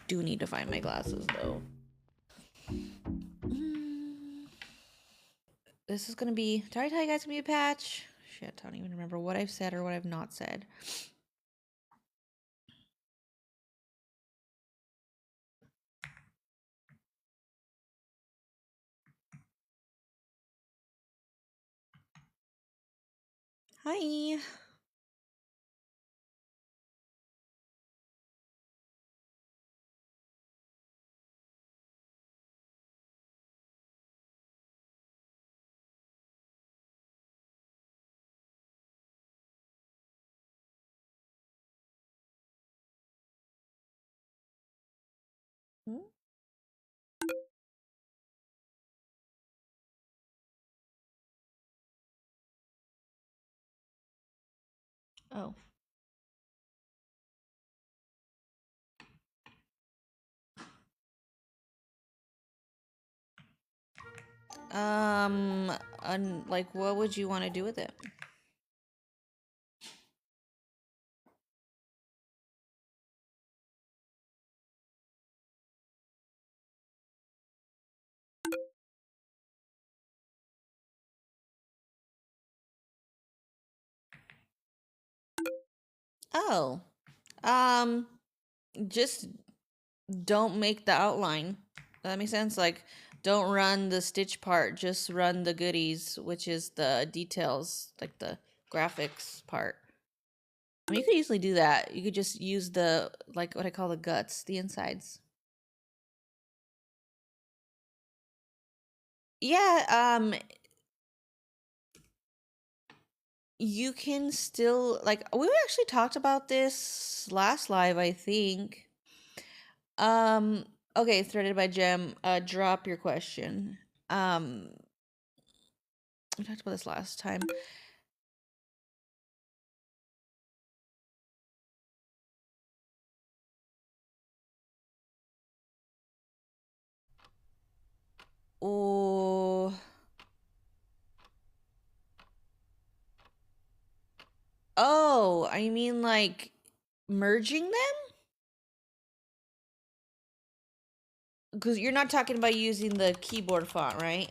do need to find my glasses though. This is gonna be, did I tell you guys it's gonna be a patch? Shit, I don't even remember what I've said or what I've not said. Hi. Hmm? Oh. Like, what would you want to do with it? Oh, um, just don't make the outline. Does that make sense? Like, don't run the stitch part, just run the goodies, which is the details, like the graphics part. I mean, you could easily do that. You could just use the, like, what I call the guts, the insides. Yeah, you can still, like, we actually talked about this last live, I think. Okay, threaded by Gem, drop your question. We talked about this last time. Oh, I mean like merging them? Because you're not talking about using the keyboard font, right?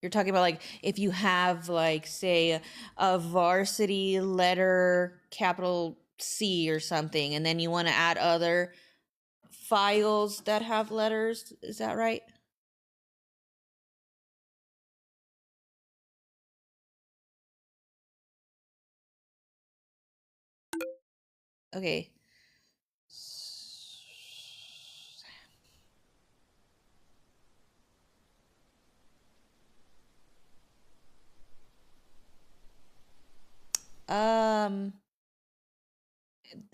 You're talking about like if you have like say a varsity letter capital C or something, and then you want to add other files that have letters. Is that right? Okay. Um,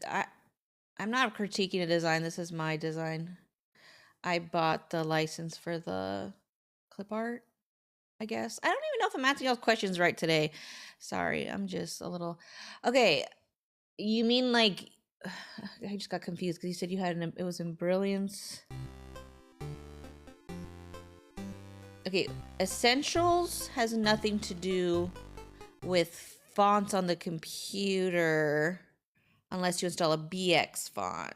I I'm not critiquing a design. This is my design. I bought the license for the clip art, I guess. I don't even know if I'm answering y'all's questions right today. Sorry, I'm just a little. Okay, you mean like I just got confused because you said you had it was in Brilliance. Okay, Essentials has nothing to do with fonts on the computer unless you install a BX font.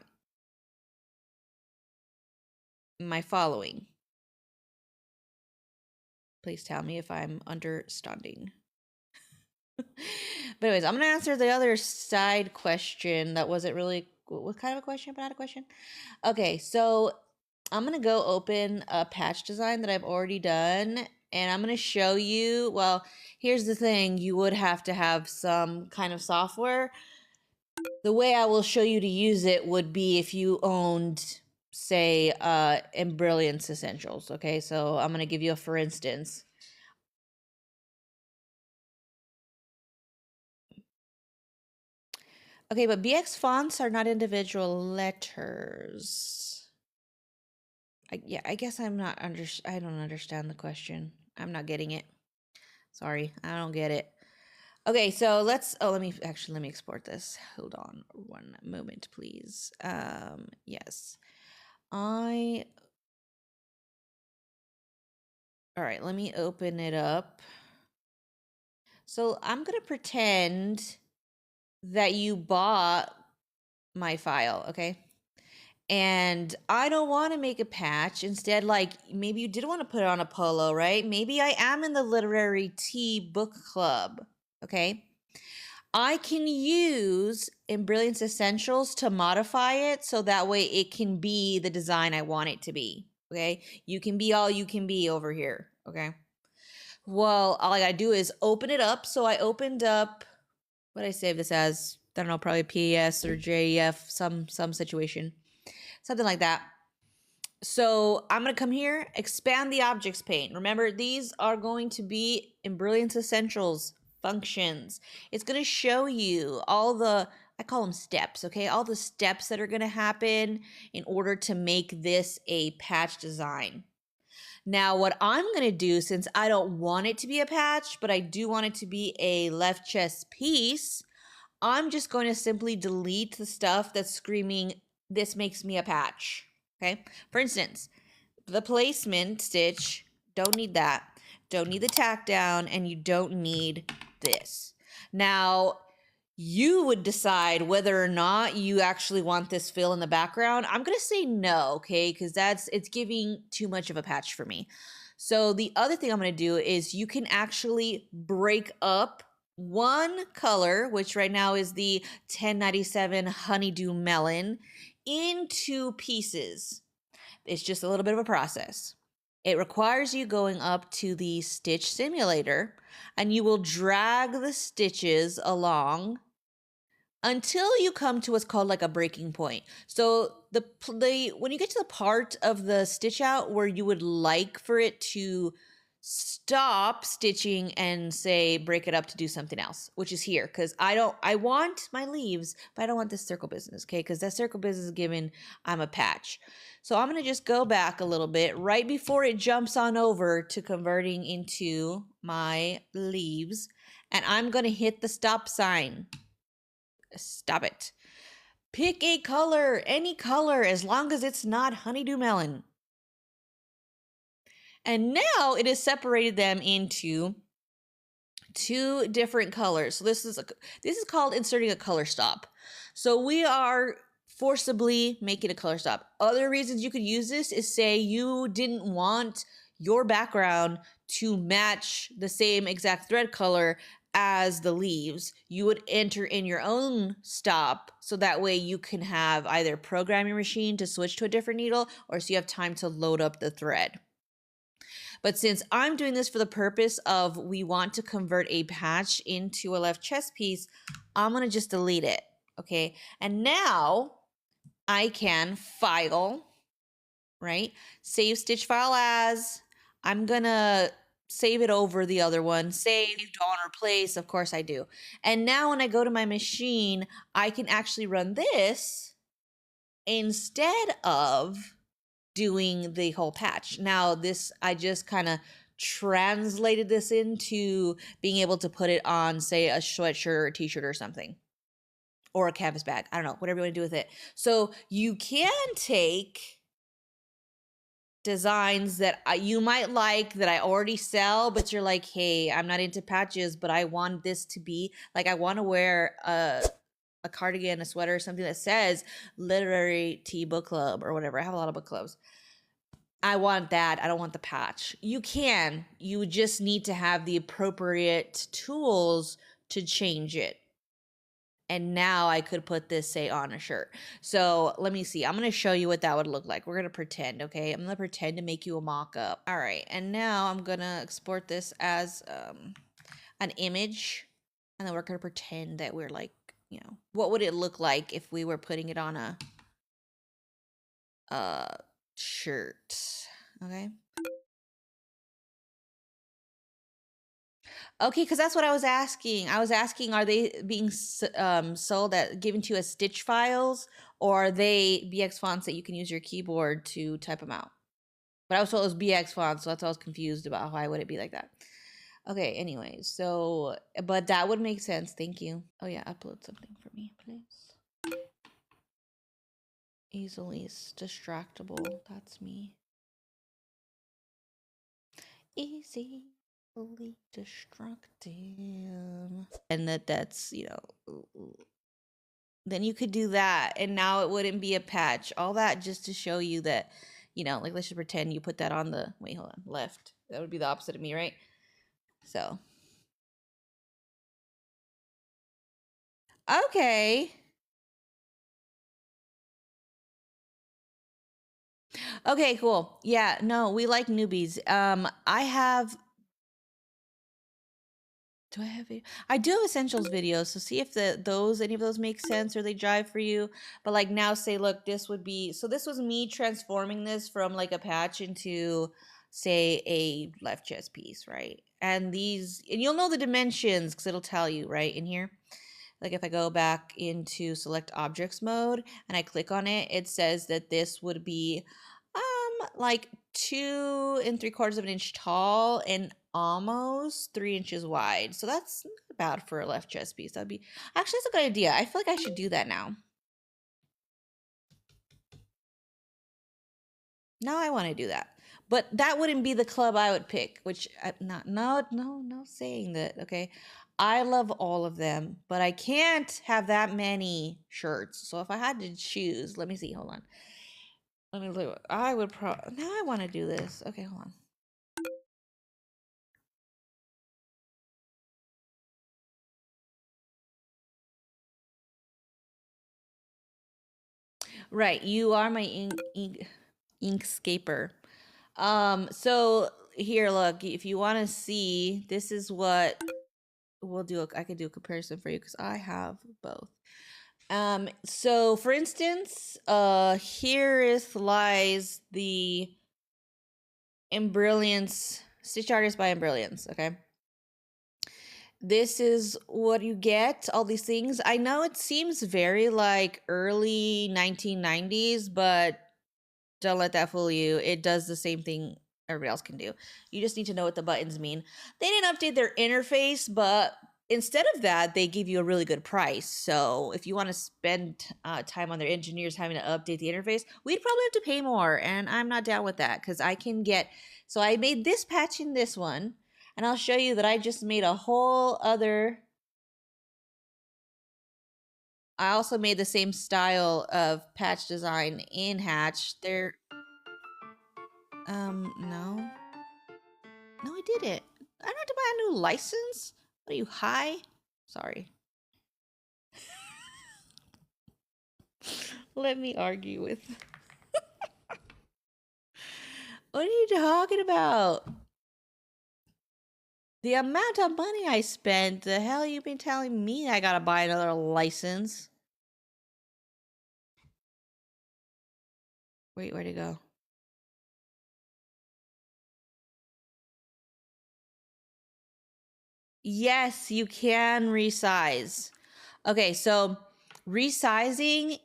Am I following? Please tell me if I'm understanding. But anyways, I'm gonna answer the other side question that wasn't really what kind of a question, but not a question. Okay, so I'm gonna go open a patch design that I've already done, and I'm gonna show you. Well, here's the thing: you would have to have some kind of software. The way I will show you to use it would be if you owned, say, Embrilliance Essentials. Okay, so I'm gonna give you a for instance. Okay, but BX fonts are not individual letters. Yeah, I guess I'm not I don't understand the question. I'm not getting it. Sorry, I don't get it. Okay, so let me export this. Hold on one moment, please. Yes. I All right, let me open it up. So I'm going to pretend that you bought my file, okay? And I don't want to make a patch. Instead, like maybe you did want to put it on a polo, right? Maybe I am in the literary tea book club. Okay. I can use Embrilliance Essentials to modify it so that way it can be the design I want it to be. Okay. You can be all you can be over here. Okay. Well, all I gotta do is open it up. So I opened up, what did I save this as? I don't know, probably PES or JEF, some situation. Something like that. So I'm going to come here, expand the objects pane. Remember, these are going to be in Brilliance Essentials functions. It's going to show you all the, I call them steps, okay? All the steps that are going to happen in order to make this a patch design. Now, what I'm going to do, since I don't want it to be a patch, but I do want it to be a left chest piece, I'm just going to simply delete the stuff that's screaming, this makes me a patch. Okay. For instance, the placement stitch, don't need that. Don't need the tack down, and you don't need this. Now, you would decide whether or not you actually want this fill in the background. I'm going to say no, okay? Because it's giving too much of a patch for me. So the other thing I'm going to do is you can actually break up one color, which right now is the 1097 Honeydew Melon, into pieces. It's just a little bit of a process. It requires you going up to the stitch simulator, and you will drag the stitches along until you come to what's called like a breaking point. So when you get to the part of the stitch out where you would like for it to stop stitching and say break it up to do something else, which is here, because I want my leaves, but I don't want this circle business, okay? Because that circle business is given I'm a patch. So I'm going to just go back a little bit right before it jumps on over to converting into my leaves, and I'm going to hit the stop sign. Stop it. Pick a color, any color, as long as it's not honeydew melon. And now it has separated them into two different colors. So this is called inserting a color stop. So we are forcibly making a color stop. Other reasons you could use this is say you didn't want your background to match the same exact thread color as the leaves. You would enter in your own stop so that way you can have either program your machine to switch to a different needle, or so you have time to load up the thread. But since I'm doing this for the purpose of we want to convert a patch into a left chest piece, I'm going to just delete it. Okay. And now I can file, right? Save stitch file as. I'm going to save it over the other one. Save, don't replace. Of course I do. And now when I go to my machine, I can actually run this instead of doing the whole patch. Now this, I just kind of translated this into being able to put it on, say, a sweatshirt or a t-shirt or something, or a canvas bag. I don't know, whatever you want to do with it. So you can take designs that you might like that I already sell, but you're like, hey, I'm not into patches, but I want this to be like, I want to wear a cardigan, a sweater, something that says literary tea book club or whatever. I have a lot of book clubs. I want that. I don't want the patch. You can. You just need to have the appropriate tools to change it. And now I could put this, say, on a shirt. So let me see. I'm going to show you what that would look like. We're going to pretend, okay? I'm going to pretend to make you a mock-up. All right. And now I'm going to export this as an image. And then we're going to pretend that we're like, you know, what would it look like if we were putting it on a shirt? Okay. Okay, because that's what I was asking. I was asking, are they being sold given to you as stitch files, or are they BX fonts that you can use your keyboard to type them out? But I was told it was BX fonts, so that's why I was confused about why would it be like that. Okay, anyways, so, but that would make sense. Thank you. Oh yeah, upload something for me, please. Easily distractible. That's me. Easily destructive. And that's, you know, then you could do that, and now it wouldn't be a patch. All that just to show you that, like let's just pretend you put that on the wait, hold on, left. That would be the opposite of me, right? So, okay. Okay, cool. Yeah, no, we like newbies. I have Do I have I do have essentials videos, so see if any of those make sense or they jive for you. But like now say, look, this would be so this was me transforming this from like a patch into say a left chest piece, right? And you'll know the dimensions because it'll tell you right in here. Like if I go back into select objects mode and I click on it, it says that this would be like 2 3/4 of an inch tall and almost 3 inches wide. So that's not bad for a left chest piece. That'd be actually that's a good idea. I feel like I should do that now. Now I want to do that. But that wouldn't be the club I would pick, which not no saying that, okay? I love all of them, but I can't have that many shirts. So if I had to choose, let me see, hold on. Let me look. I would now I want to do this. Okay, hold on. Right, you are my inkscaper. So here, look, if you want to see, this is what we'll do. I could do a comparison for you because I have both. So for instance, here lies the Embrilliance Stitch Artist by Embrilliance. Okay, this is what you get. All these things. I know it seems very like early 1990s, but don't let that fool you. It does the same thing everybody else can do. You just need to know what the buttons mean. They didn't update their interface, but instead of that, they give you a really good price. So if you want to spend time on their engineers having to update the interface, we'd probably have to pay more. And I'm not down with that because I can get. So I made this patch in this one, and I'll show you that I just made a whole other. I also made the same style of patch design in Hatch. No. No, I didn't. I don't have to buy a new license. What are you, high? Sorry. Let me argue with. What are you talking about? The amount of money I spent. The hell you been telling me I gotta buy another license? Wait, where'd it go? Yes, you can resize. Okay, so resizing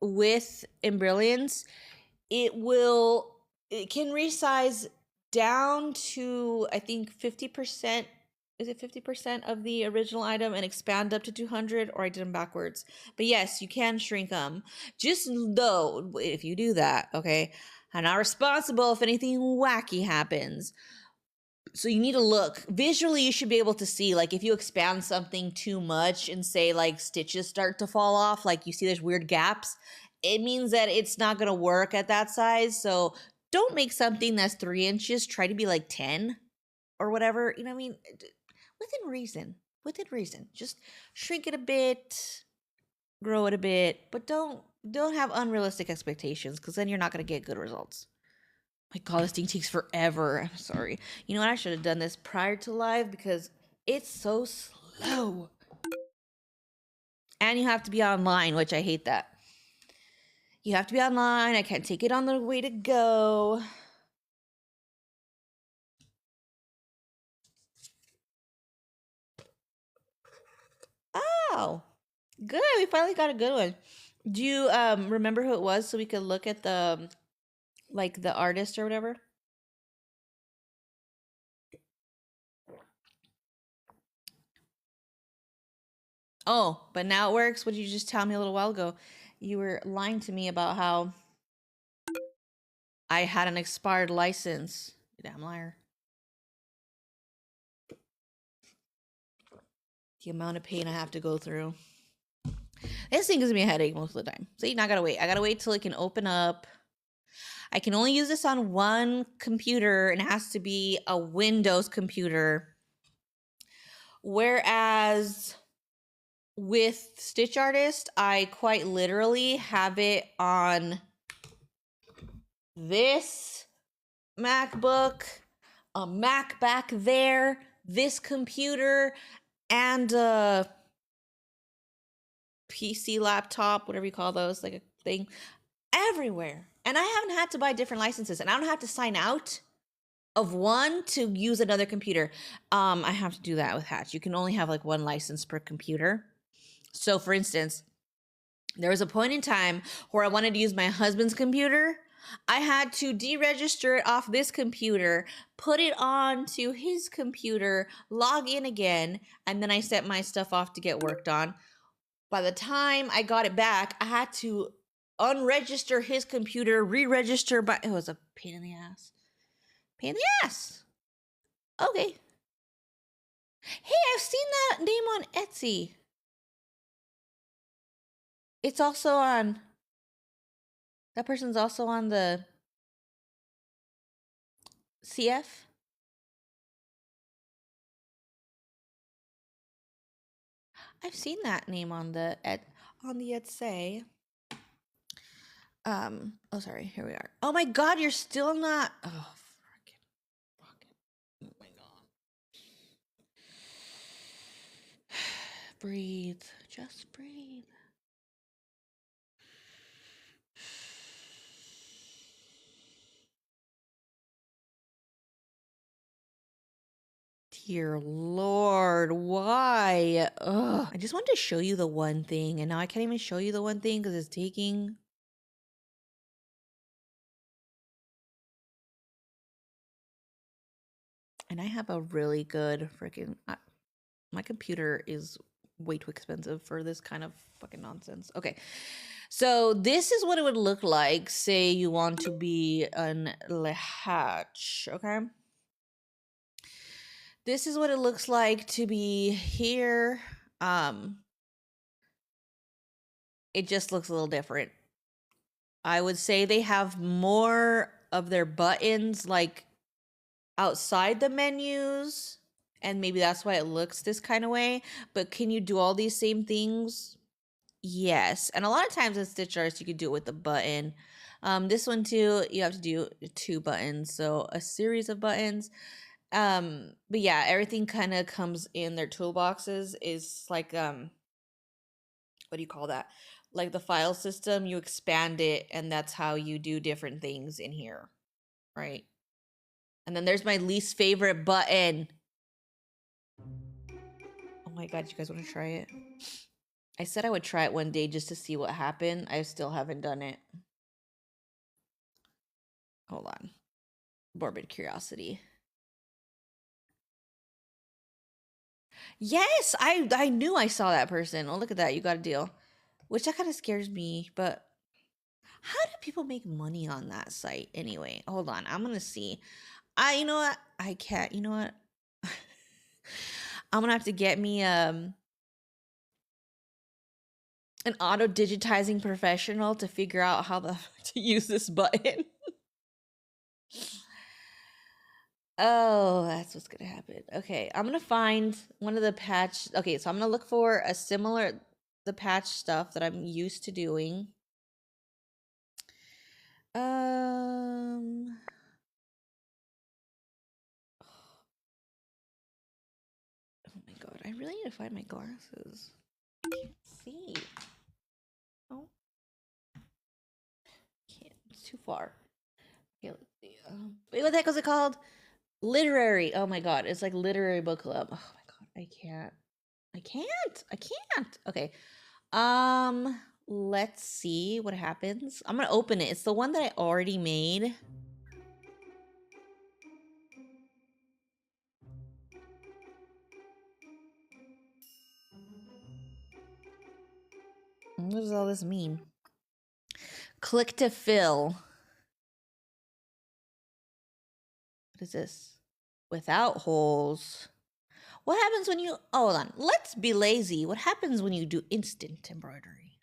with Embrilliance, it can resize down to I think 50%. Is it 50% of the original item and expand up to 200, or I did them backwards? But yes, you can shrink them. Just though, if you do that, okay, I'm not responsible if anything wacky happens. So you need to look visually. You should be able to see, like, if you expand something too much and say like stitches start to fall off, like you see there's weird gaps, it means that it's not going to work at that size. So don't make something that's 3 inches try to be like 10 or whatever. You know what I mean? Within reason. Within reason. Just shrink it a bit, grow it a bit, but don't have unrealistic expectations because then you're not going to get good results. My God, this thing takes forever. I'm sorry. You know what? I should have done this prior to live because it's so slow. And you have to be online, which I hate that. You have to be online. I can't take it on the way to go. Oh, good. We finally got a good one. Do you remember who it was so we could look at the like the artist or whatever? Oh, but now it works. What did you just tell me a little while ago? You were lying to me about how I had an expired license. You damn liar. The amount of pain I have to go through. This thing gives me a headache most of the time. See, now I gotta wait. I gotta wait till it can open up. I can only use this on one computer, and it has to be a Windows computer. Whereas with Stitch Artist, I quite literally have it on this MacBook, a Mac back there, this computer, and a PC laptop, whatever you call those, like a thing, everywhere. And I haven't had to buy different licenses, and I don't have to sign out of one to use another computer. I have to do that with Hatch. You can only have like one license per computer. So for instance, there was a point in time where I wanted to use my husband's computer. I had to deregister it off this computer, put it on to his computer, log in again, and then I sent my stuff off to get worked on. By the time I got it back, I had to unregister his computer, re-register, but it was a pain in the ass. Pain in the ass. Okay. Hey, I've seen that name on Etsy. It's also on, that person's also on the CF. I've seen that name on the Etsy. Oh sorry, here we are. Oh my god, you're still not. Oh fucking. Oh my god. Breathe. Just breathe. Dear Lord, why? Ugh. I just wanted to show you the one thing, and now I can't even show you the one thing because it's taking. And I have a really good freaking. My computer is way too expensive for this kind of fucking nonsense. Okay. So this is what it would look like. Say you want to be an hatch, okay? This is what it looks like to be here. It just looks a little different. I would say they have more of their buttons like outside the menus, and maybe that's why it looks this kind of way. But can you do all these same things? Yes. And a lot of times in Stitch Arts, you could do it with the button. This one too, you have to do 2 buttons, so a series of buttons. But yeah, everything kind of comes in their toolboxes. Is like what do you call that? Like the file system, you expand it, and that's how you do different things in here, right? And then there's my least favorite button. Oh my god, you guys want to try it? I said I would try it one day just to see what happened. I still haven't done it. Hold on. Morbid curiosity. Yes, I knew I saw that person. Oh, look at that. You got a deal. Which that kind of scares me, but how do people make money on that site anyway? Hold on. I'm going to see. You know what? I can't. You know what? I'm going to have to get me an auto-digitizing professional to figure out how to use this button. Oh, that's what's gonna happen. Okay, I'm gonna find one of the patch. Okay, so I'm gonna look for a similar, the patch stuff that I'm used to doing. Um, oh my god, I really need to find my glasses. I can't see. Oh, can't. It's too far. Okay, let's see. Wait, what the heck was it called? Literary. Oh my god, it's like literary book club. Oh my god, I can't. I can't. I can't. Okay. Let's see what happens. I'm gonna open it. It's the one that I already made. What does all this mean? Click to fill. What is this? Without holes. What happens when you, oh, hold on, let's be lazy. What happens when you do instant embroidery?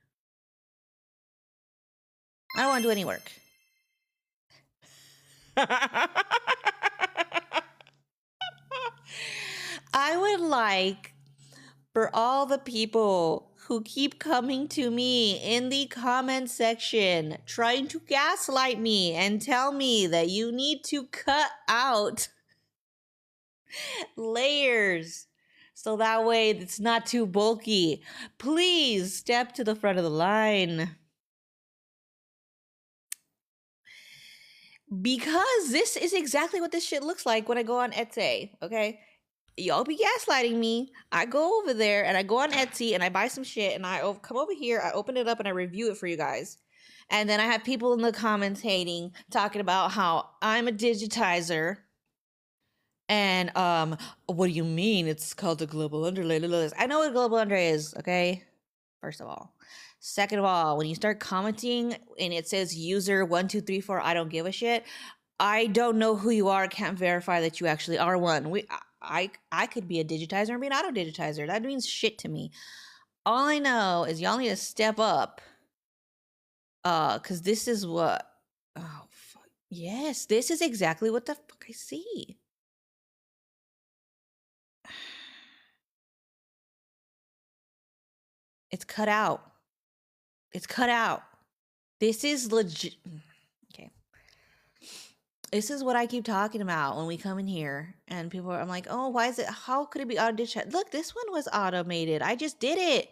I don't want to do any work. I would like for all the people who keep coming to me in the comment section trying to gaslight me and tell me that you need to cut out layers so that way it's not too bulky. Please step to the front of the line. Because this is exactly what this shit looks like when I go on Etsy, okay? Y'all be gaslighting me. I go over there and I go on Etsy and I buy some shit and I come over here, I open it up and I review it for you guys. And then I have people in the comments hating, talking about how I'm a digitizer. And what do you mean it's called a global underlay? I know what a global underlay is, okay? First of all. Second of all, when you start commenting and it says user 1234, I don't give a shit. I don't know who you are. Can't verify that you actually are one. I could be a digitizer or be an auto-digitizer. That means shit to me. All I know is y'all need to step up. Cause this is what, oh fuck. Yes, this is exactly what the fuck I see. It's cut out. It's cut out. This is legit. Okay. This is what I keep talking about when we come in here and people are, I'm like, oh, why is it, how could it be auto-digitized? Look, this one was automated. I just did it.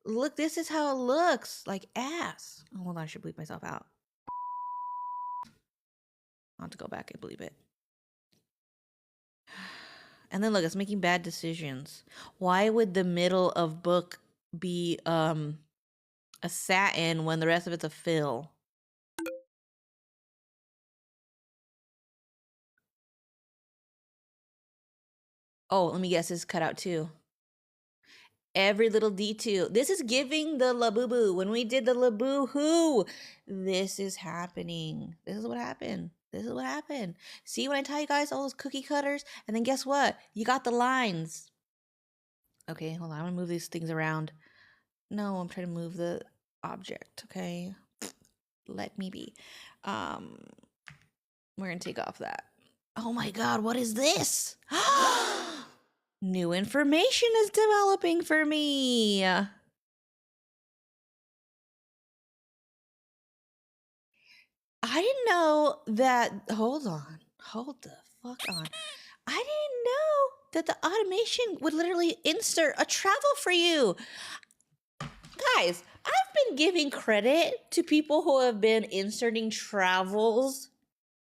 Look, this is how it looks. Like ass. Oh, hold on, I should bleep myself out. I'll have to go back and bleep it. And then look, it's making bad decisions. Why would the middle of book be a satin when the rest of it's a fill? Oh, let me guess, this is cut out too. Every little detail. This is giving the Labubu. When we did the Labuhu, this is happening. This is what happened. This is what happened. See when I tell you guys all those cookie cutters? And then guess what? You got the lines. Okay, hold on. I'm gonna move these things around. No, I'm trying to move the object, okay? Let me be. We're gonna take off that. Oh my god, what is this? New information is developing for me. I didn't know that. Hold on. Hold the fuck on. I didn't know that the automation would literally insert a travel for you. Guys, I've been giving credit to people who have been inserting travels.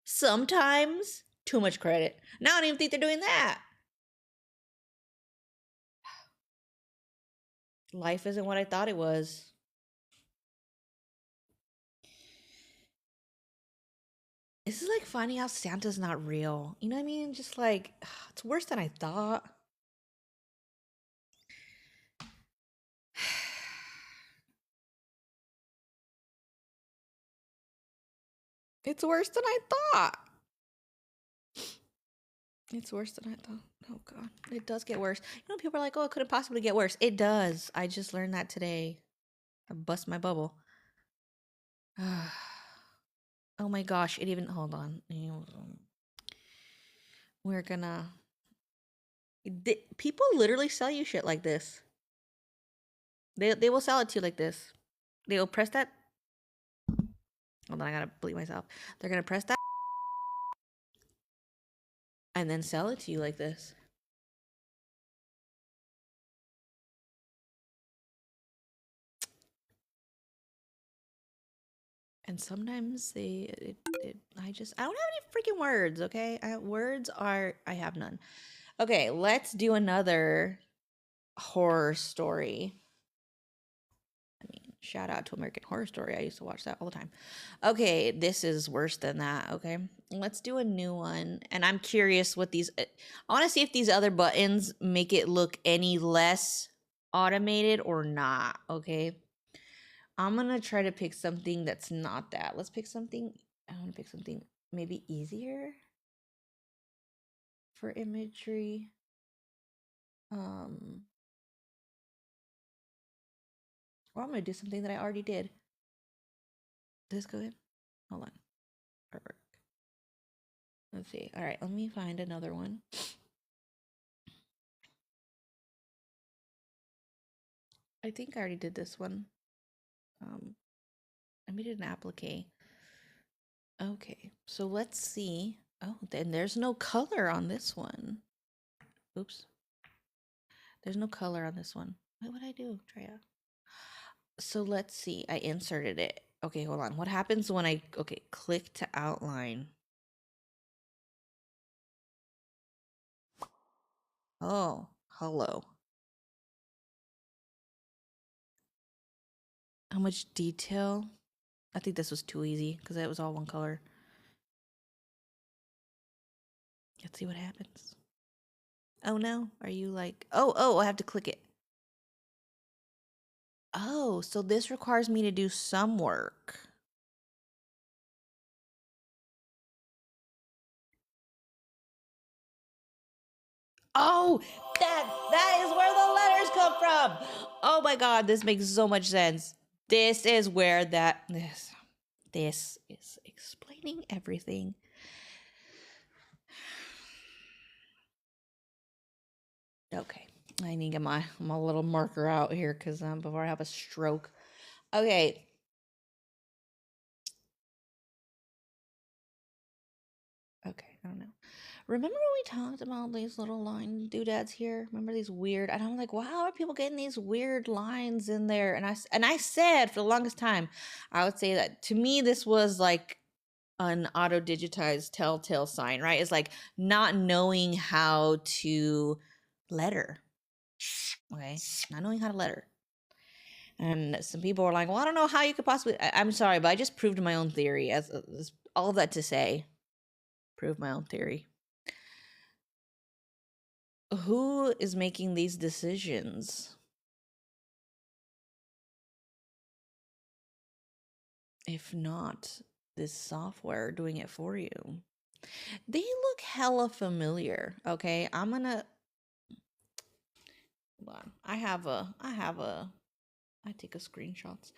Sometimes too much credit. Now I don't even think they're doing that. Life isn't what I thought it was. This is like finding out Santa's not real. You know what I mean? Just like, it's worse than I thought. It's worse than I thought. It's worse than I thought. Oh god, it does get worse. You know, people are like, "Oh, it couldn't possibly get worse." It does. I just learned that today. I bust my bubble. Oh my gosh! It even. Hold on. We're gonna. People literally sell you shit like this. They will sell it to you like this. They'll press that. Hold on, I gotta bleep myself. They're gonna press that and then sell it to you like this. And sometimes I don't have any freaking words, okay? I have none. Okay, let's do another horror story. I mean, shout out to American Horror Story. I used to watch that all the time. Okay, this is worse than that, okay? Let's do a new one. And I'm curious what these, I want to see if these other buttons make it look any less automated or not, okay? I'm gonna try to pick something that's not that. Let's pick something. I want to pick something maybe easier for imagery. Or I'm gonna do something that I already did. Did this go in? Hold on. Perfect. Let's see. All right, let me find another one. I think I already did this one. I made it an applique. Okay, so let's see. Oh, then there's no color on this one. Oops. There's no color on this one. What would I do, Drea? So let's see. I inserted it. Okay, hold on. What happens when I, okay, click to outline? Oh, hello. How much detail? I think this was too easy because it was all one color. Let's see what happens. Oh no, are you like, oh, I have to click it. Oh, so this requires me to do some work. Oh, that is where the letters come from. Oh my god, this makes so much sense. This is where this is explaining everything. Okay, I need to get my little marker out here because before I have a stroke. Okay. Okay, I don't know. Remember when we talked about these little line doodads here? Remember these weird? And I'm like, wow, how are people getting these weird lines in there? And I said for the longest time, I would say that to me this was like an auto-digitized telltale sign, right? It's like not knowing how to letter. Okay, not knowing how to letter. And some people were like, well, I don't know how you could possibly. I'm sorry, but I just proved my own theory. As all of that to say, prove my own theory. Who is making these decisions? If not this software doing it for you. They look hella familiar. Okay, I'm gonna hold on. I take a screenshots.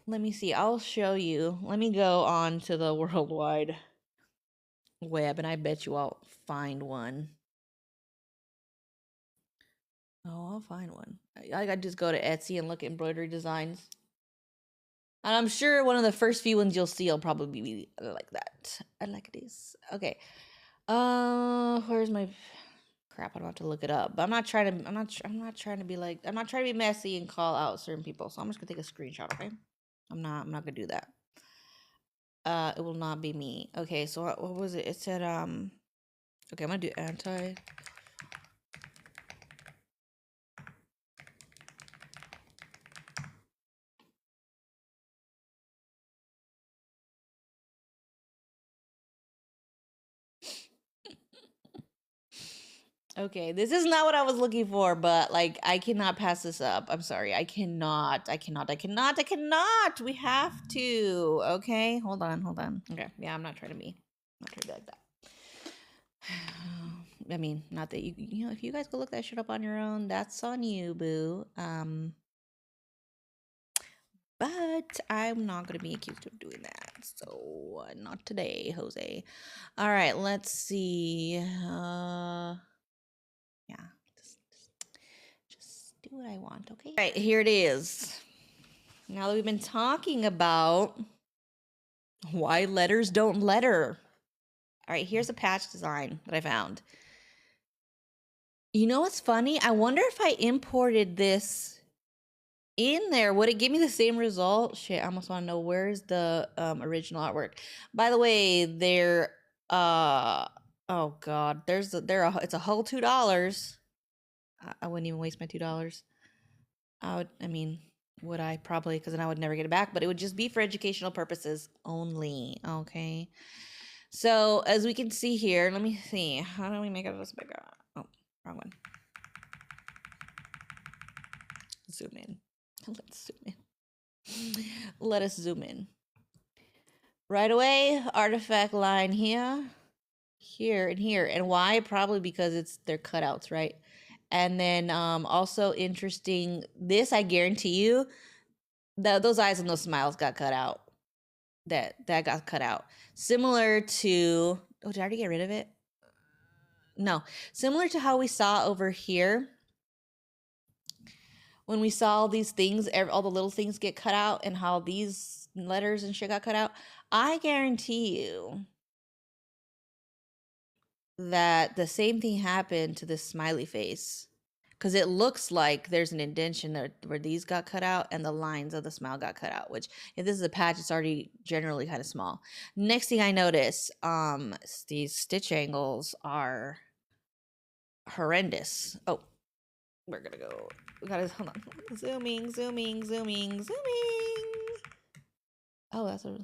Let me see. I'll show you. Let me go on to the World Wide Web and I bet you I'll find one. Oh, I'll find one. I gotta just go to Etsy and look at embroidery designs. And I'm sure one of the first few ones you'll see will probably be like that. I like this. Okay. Where's my crap? I'm about to look it up. But I'm not trying to I'm not trying to be like I'm not trying to be messy and call out certain people. So I'm just gonna take a screenshot, okay? I'm not gonna do that. It will not be me. Okay, so what was it? It said okay, I'm gonna do anti. Okay, this is not what I was looking for, but like I cannot pass this up. I'm sorry. I cannot. We have to. Okay, hold on. Okay. Yeah, I'm not trying to be like that. I mean, not that you know, if you guys go look that shit up on your own, that's on you, boo. But I'm not gonna be accused of doing that. So not today, Jose. All right, let's see. Yeah, just do what I want, okay? All right, here it is. Now that we've been talking about why letters don't letter. All right, here's a patch design that I found. You know what's funny? I wonder if I imported this in there, would it give me the same result? Shit, I almost want to know where's the original artwork. By the way, they're oh god, it's a whole $2. I wouldn't even waste my $2. I mean, would I? Probably, because then I would never get it back, but it would just be for educational purposes only. Okay. So as we can see here, let me see. How do we make it this bigger? Oh, wrong one. Zoom in. Let's zoom in. Let us zoom in. Right away, artifact line here, here, and here. And why? Probably because they're cutouts, right? And then also interesting, this I guarantee you, those eyes and those smiles got cut out. That got cut out. Similar to, oh, did I already get rid of it? No. Similar to how we saw over here when we saw all these things, all the little things get cut out, and how these letters and shit got cut out. I guarantee you that the same thing happened to this smiley face, because it looks like there's an indentation there where these got cut out and the lines of the smile got cut out, which if this is a patch, it's already generally kind of small. Next thing I notice, these stitch angles are horrendous. Oh, we're gonna go, we gotta, hold on, zooming. Oh, that's a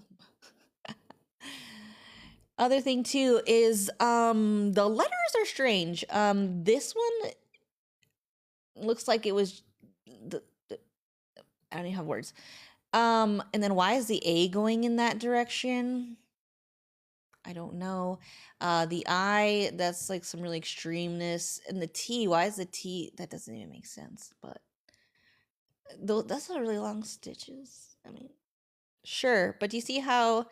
other thing too is the letters are strange. This one looks like it was the I don't even have words. And then why is the A going in that direction? I don't know. The I, that's like some really extremeness. And the T, why is the T? That doesn't even make sense. But that's not really long stitches. I mean, sure. But do you see how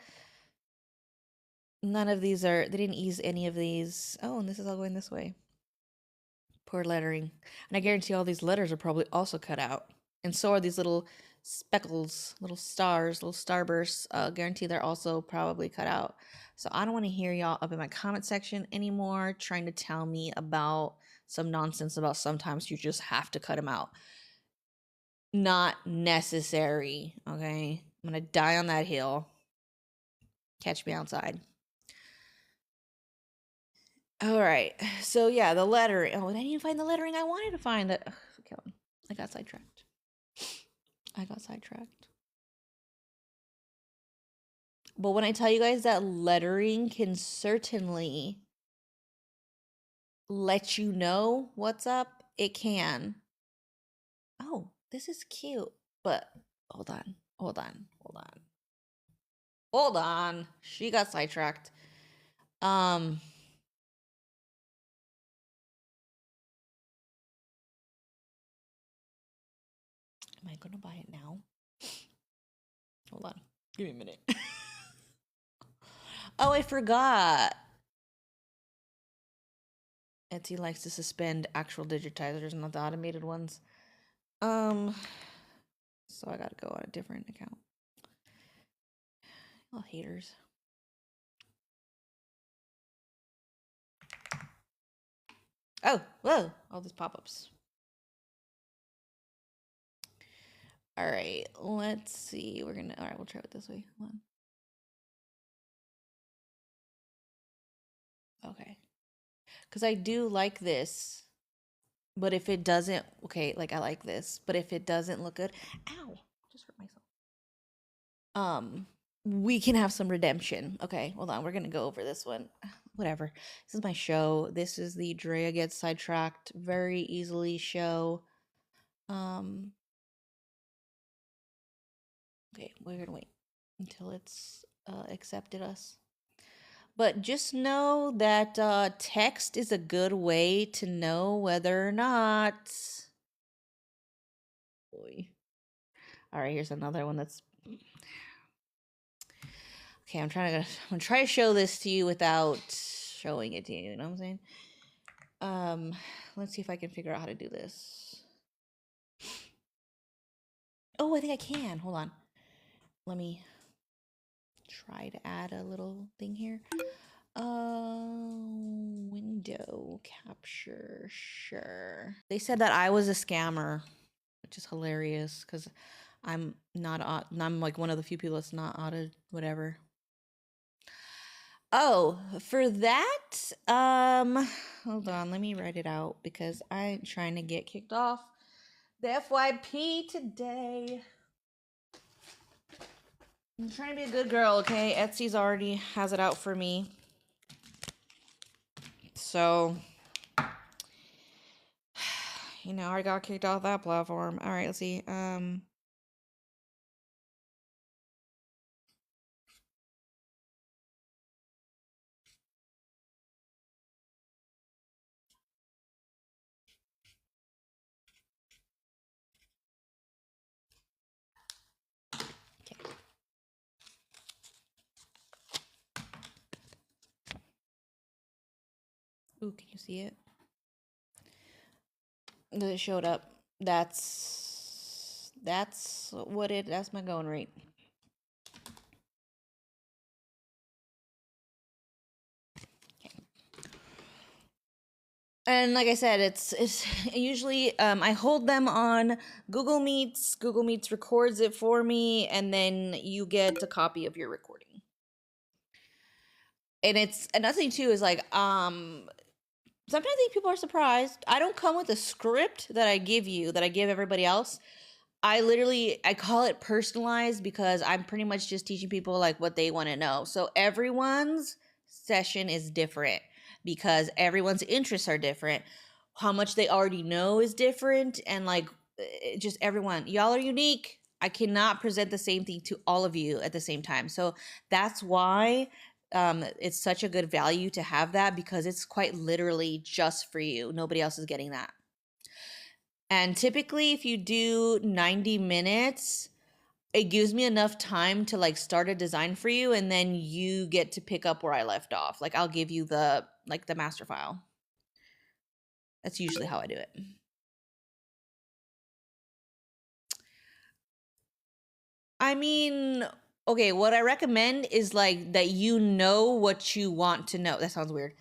none of these are, they didn't use any of these. Oh, and this is all going this way. Poor lettering. And I guarantee all these letters are probably also cut out. And so are these little speckles, little stars, little starbursts. Guarantee they're also probably cut out. So I don't want to hear y'all up in my comment section anymore trying to tell me about some nonsense about sometimes you just have to cut them out. Not necessary, okay? I'm going to die on that hill. Catch me outside. All right. So yeah, the lettering. Oh, I didn't even find the lettering I wanted to find. I got sidetracked. But when I tell you guys that lettering can certainly let you know what's up, it can. Oh, this is cute. But hold on. She got sidetracked. Am I gonna buy it now? Hold on. Give me a minute. Oh, I forgot. Etsy likes to suspend actual digitizers, not the automated ones. So I gotta go on a different account. Oh, haters. Oh, whoa, all these pop-ups. All right, let's see. All right, we'll try it this way. Hold on. Okay. Because I do like this, but if it doesn't, okay, like I like this, but if it doesn't look good, ow, just hurt myself. We can have some redemption. Okay, hold on. We're gonna go over this one. Whatever. This is my show. This is the Drea Gets Sidetracked Very Easily show. Okay, we're gonna wait until it's accepted us. But just know that text is a good way to know whether or not. Boy. All right, here's another one that's. Okay, I'm gonna try to show this to you without showing it to you. You know what I'm saying? Let's see if I can figure out how to do this. Oh, I think I can. Hold on. Let me try to add a little thing here. Window capture, sure. They said that I was a scammer, which is hilarious because I'm not. I'm like one of the few people that's not auto whatever. Oh, for that, hold on, let me write it out because I'm trying to get kicked off the FYP today. I'm trying to be a good girl, okay? Etsy's already has it out for me. So, you know, I already got kicked off that platform. All right, let's see. Ooh, can you see it? It showed up. That's that's my going rate. And like I said, it's usually I hold them on Google Meets. Google Meets records it for me, and then you get a copy of your recording. And it's another thing too is like sometimes I think people are surprised. I don't come with a script that I give you that I give everybody else. I call it personalized because I'm pretty much just teaching people like what they want to know. So everyone's session is different because everyone's interests are different. How much they already know is different, and like just everyone, y'all are unique. I cannot present the same thing to all of you at the same time. So that's why it's such a good value to have that, because it's quite literally just for you. Nobody else is getting that. And typically, if you do 90 minutes, it gives me enough time to like start a design for you, and then you get to pick up where I left off. Like I'll give you the master file. That's usually how I do it. I mean, okay, what I recommend is like that you know what you want to know. That sounds weird.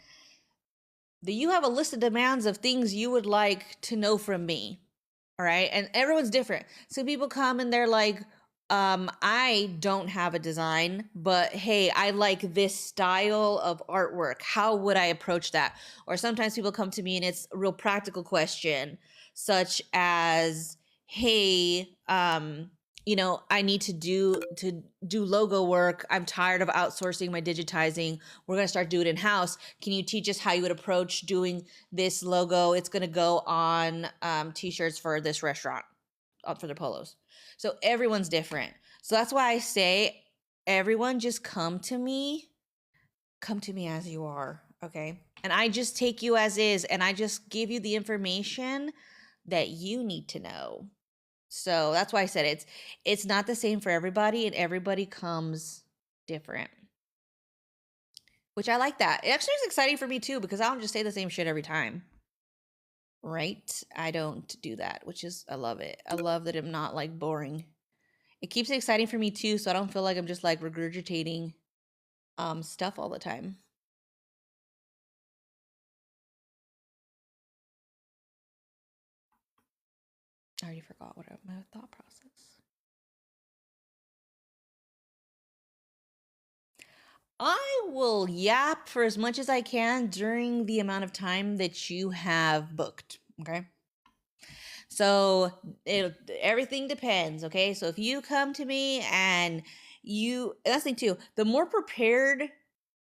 That you have a list of demands of things you would like to know from me. All right. And everyone's different. So people come and they're like, I don't have a design, but hey, I like this style of artwork. How would I approach that? Or sometimes people come to me and it's a real practical question, such as, hey, I need to do logo work. I'm tired of outsourcing my digitizing. We're gonna start doing it in house. Can you teach us how you would approach doing this logo? It's gonna go on t-shirts for this restaurant, for their polos. So everyone's different. So that's why I say everyone just come to me as you are, okay? And I just take you as is, and I just give you the information that you need to know. So that's why I said it's not the same for everybody, and everybody comes different. Which I like that. It actually is exciting for me too, because I don't just say the same shit every time. Right? I don't do that, which is I love it. I love that I'm not like boring. It keeps it exciting for me too, so I don't feel like I'm just like regurgitating stuff all the time. I already forgot what my thought process. I will yap for as much as I can during the amount of time that you have booked. Okay. So everything depends. Okay. So if you come to me and that's the thing too, the more prepared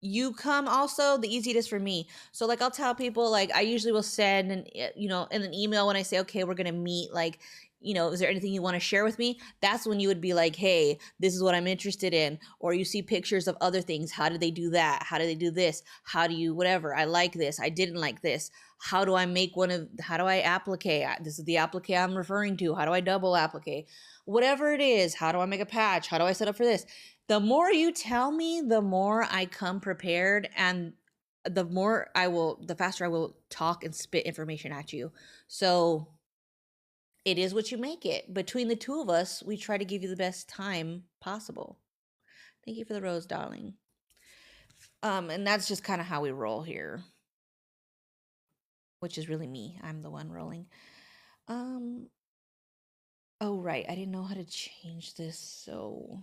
you come, also the easier it is for me. So like I'll tell people, like I usually will send in an email when I say, okay, we're gonna meet, like, is there anything you want to share with me? That's when you would be like, hey, this is what I'm interested in. Or you see pictures of other things. How did they do that? How did they do this? How do you, whatever, I like this, I didn't like this. How do I make how do I applique? This is the applique I'm referring to. How do I double applique? Whatever it is, how do I make a patch? How do I set up for this? The more you tell me, the more I come prepared, and the faster I will talk and spit information at you. So it is what you make it. Between the two of us, we try to give you the best time possible. Thank you for the rose, darling. And that's just kind of how we roll here, which is really me. I'm the one rolling. Um, oh, right. I didn't know how to change this, so.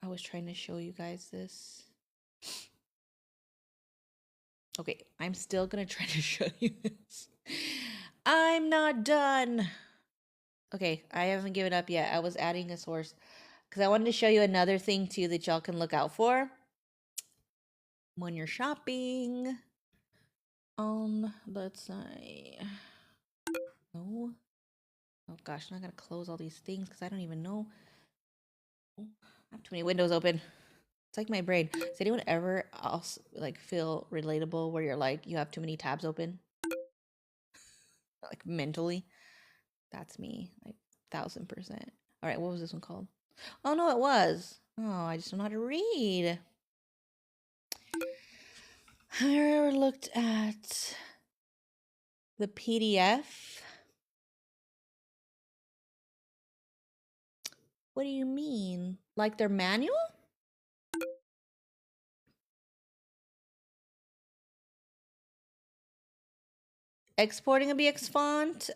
I was trying to show you guys this. Okay, I'm still gonna try to show you this. I'm not done. Okay, I haven't given up yet. I was adding a source because I wanted to show you another thing too that y'all can look out for when you're shopping. Let's say, no. Oh gosh, I'm not gonna close all these things because I don't even know. I have too many windows open. It's like my brain. Does anyone ever else like feel relatable where you're like you have too many tabs open? Like mentally? That's me, like 1000%. All right, what was this one called? Oh no, it was. Oh, I just don't know how to read. Have you ever looked at the PDF? What do you mean? Like their manual? Exporting a BX font?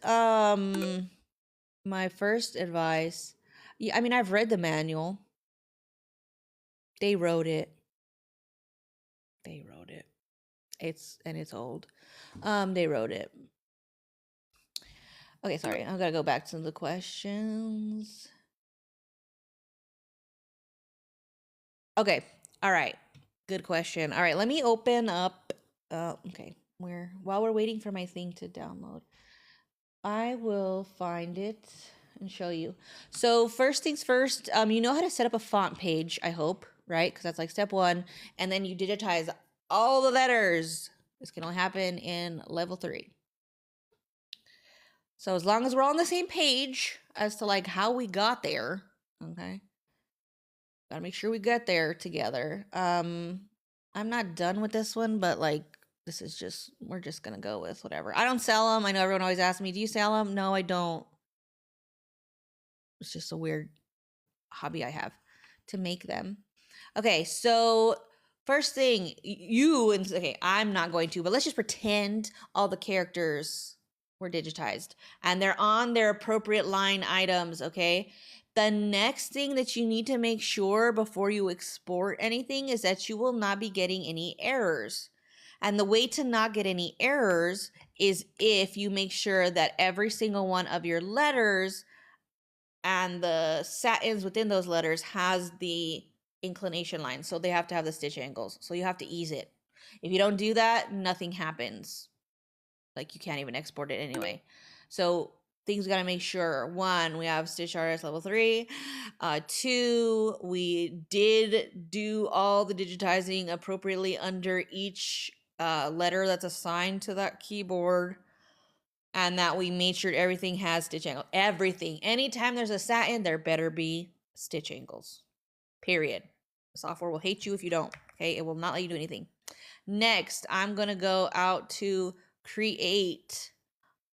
My first advice. Yeah, I mean, I've read the manual. They wrote it. They wrote it. It's old. They wrote it. Okay, sorry. I gotta go back to the questions. Okay. All right. Good question. All right, let me open up. Okay. While we're waiting for my thing to download, I will find it and show you. So first things first, you know how to set up a font page, I hope, right? Because that's like step one. And then you digitize all the letters. This can only happen in level 3. So as long as we're all on the same page as to like how we got there, okay? Gotta make sure we get there together. I'm not done with this one, but like this is just we're just gonna go with whatever. I don't sell them. I know everyone always asks me, "Do you sell them?" No, I don't. It's just a weird hobby I have to make them. Okay, so first thing, you and okay, I'm not going to, but let's just pretend all the characters were digitized and they're on their appropriate line items, okay? The next thing that you need to make sure before you export anything is that you will not be getting any errors. And the way to not get any errors is if you make sure that every single one of your letters and the satins within those letters has the inclination line. So they have to have the stitch angles. So you have to ease it. If you don't do that, nothing happens. Like you can't even export it anyway. So things got to make sure. 1, we have stitch artist level 3. 2, we did do all the digitizing appropriately under each letter that's assigned to that keyboard. And that we made sure everything has stitch angle. Everything. Anytime there's a satin, there better be stitch angles. Period. The software will hate you if you don't. Okay, it will not let you do anything. Next, I'm gonna go out to create,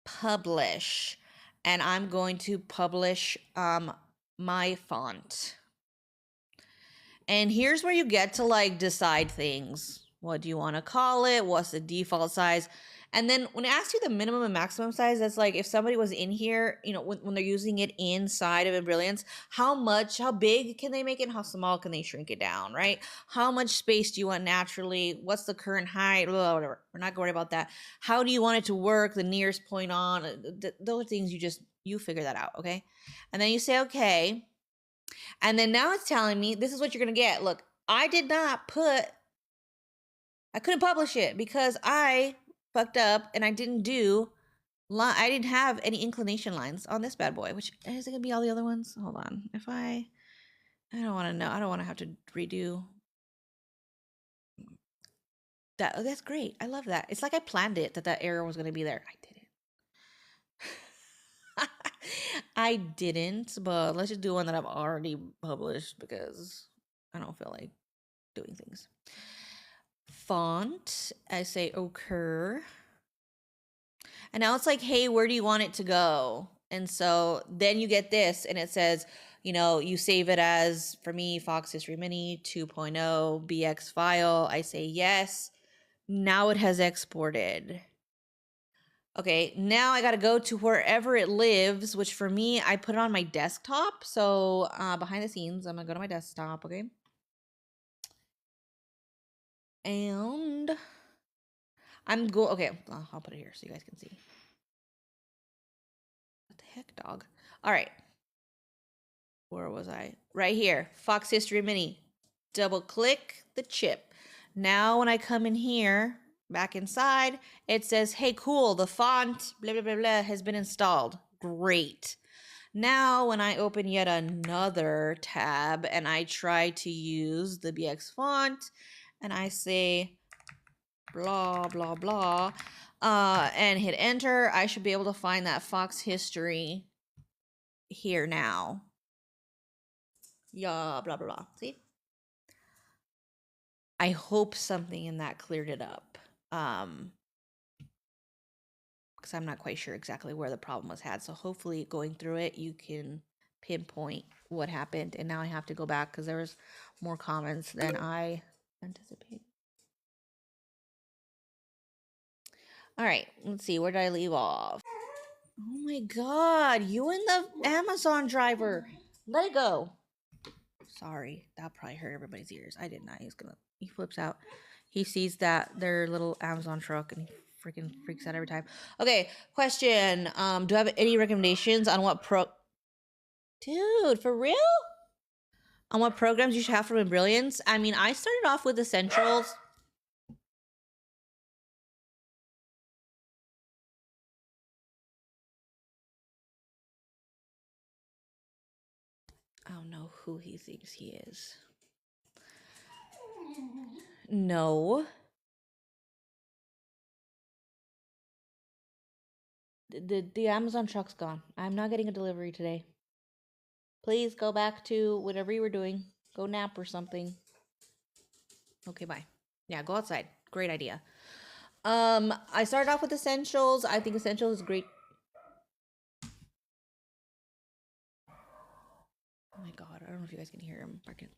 publish, and I'm going to publish my font. And here's where you get to like decide things. What do you want to call it? What's the default size? And then when it asks you the minimum and maximum size, that's like if somebody was in here, you know, when they're using it inside of Brilliance, how big can they make it? How small can they shrink it down, right? How much space do you want naturally? What's the current height? Blah, whatever. We're not worried about that. How do you want it to work? The nearest point on? Those are things you figure that out, okay? And then you say, okay. And then now it's telling me this is what you're going to get. Look, I couldn't publish it because I fucked up and I didn't have any inclination lines on this bad boy, which is it going to be all the other ones? Hold on. I don't want to know. I don't want to have to redo that. Oh, that's great. I love that. It's like I planned it that error was going to be there. I didn't. I didn't, but let's just do one that I've already published because I don't feel like doing things. Font, I say occur. And now it's like, hey, where do you want it to go? And so then you get this, and it says, you know, you save it as, for me, Fox History Mini 2.0 BX file. I say yes. Now it has exported. Okay, now I got to go to wherever it lives, which for me, I put it on my desktop. So behind the scenes, I'm going to go to my desktop, okay? And okay, I'll put it here so you guys can see. What the heck, dog? All right. Where was I? Right here, Fox History Mini. Double click the chip. Now when I come in here, back inside, it says, hey, cool, the font, blah, blah, blah, blah, has been installed. Great. Now when I open yet another tab and I try to use the BX font and I say blah, blah, blah, and hit enter, I should be able to find that Fox History here now. Yeah, blah, blah, blah. See? I hope something in that cleared it up. Because I'm not quite sure exactly where the problem was had. So hopefully going through it, you can pinpoint what happened. And now I have to go back because there was more comments than I anticipated. All right, let's see. Where did I leave off? Oh my God, you and the Amazon driver. Let it go. Sorry, that probably hurt everybody's ears. I did not. He flips out. He sees that their little Amazon truck and he freaking freaks out every time. Okay, question. Do I have any recommendations on Dude, for real? On what programs you should have for Brilliance? I mean, I started off with Essentials. I don't know who he thinks he is. No. The Amazon truck's gone. I'm not getting a delivery today. Please go back to whatever you were doing. Go nap or something. Okay, bye. Yeah, go outside. Great idea. I started off with Essentials. I think Essentials is great. Oh my God, I don't know if you guys can hear him barking.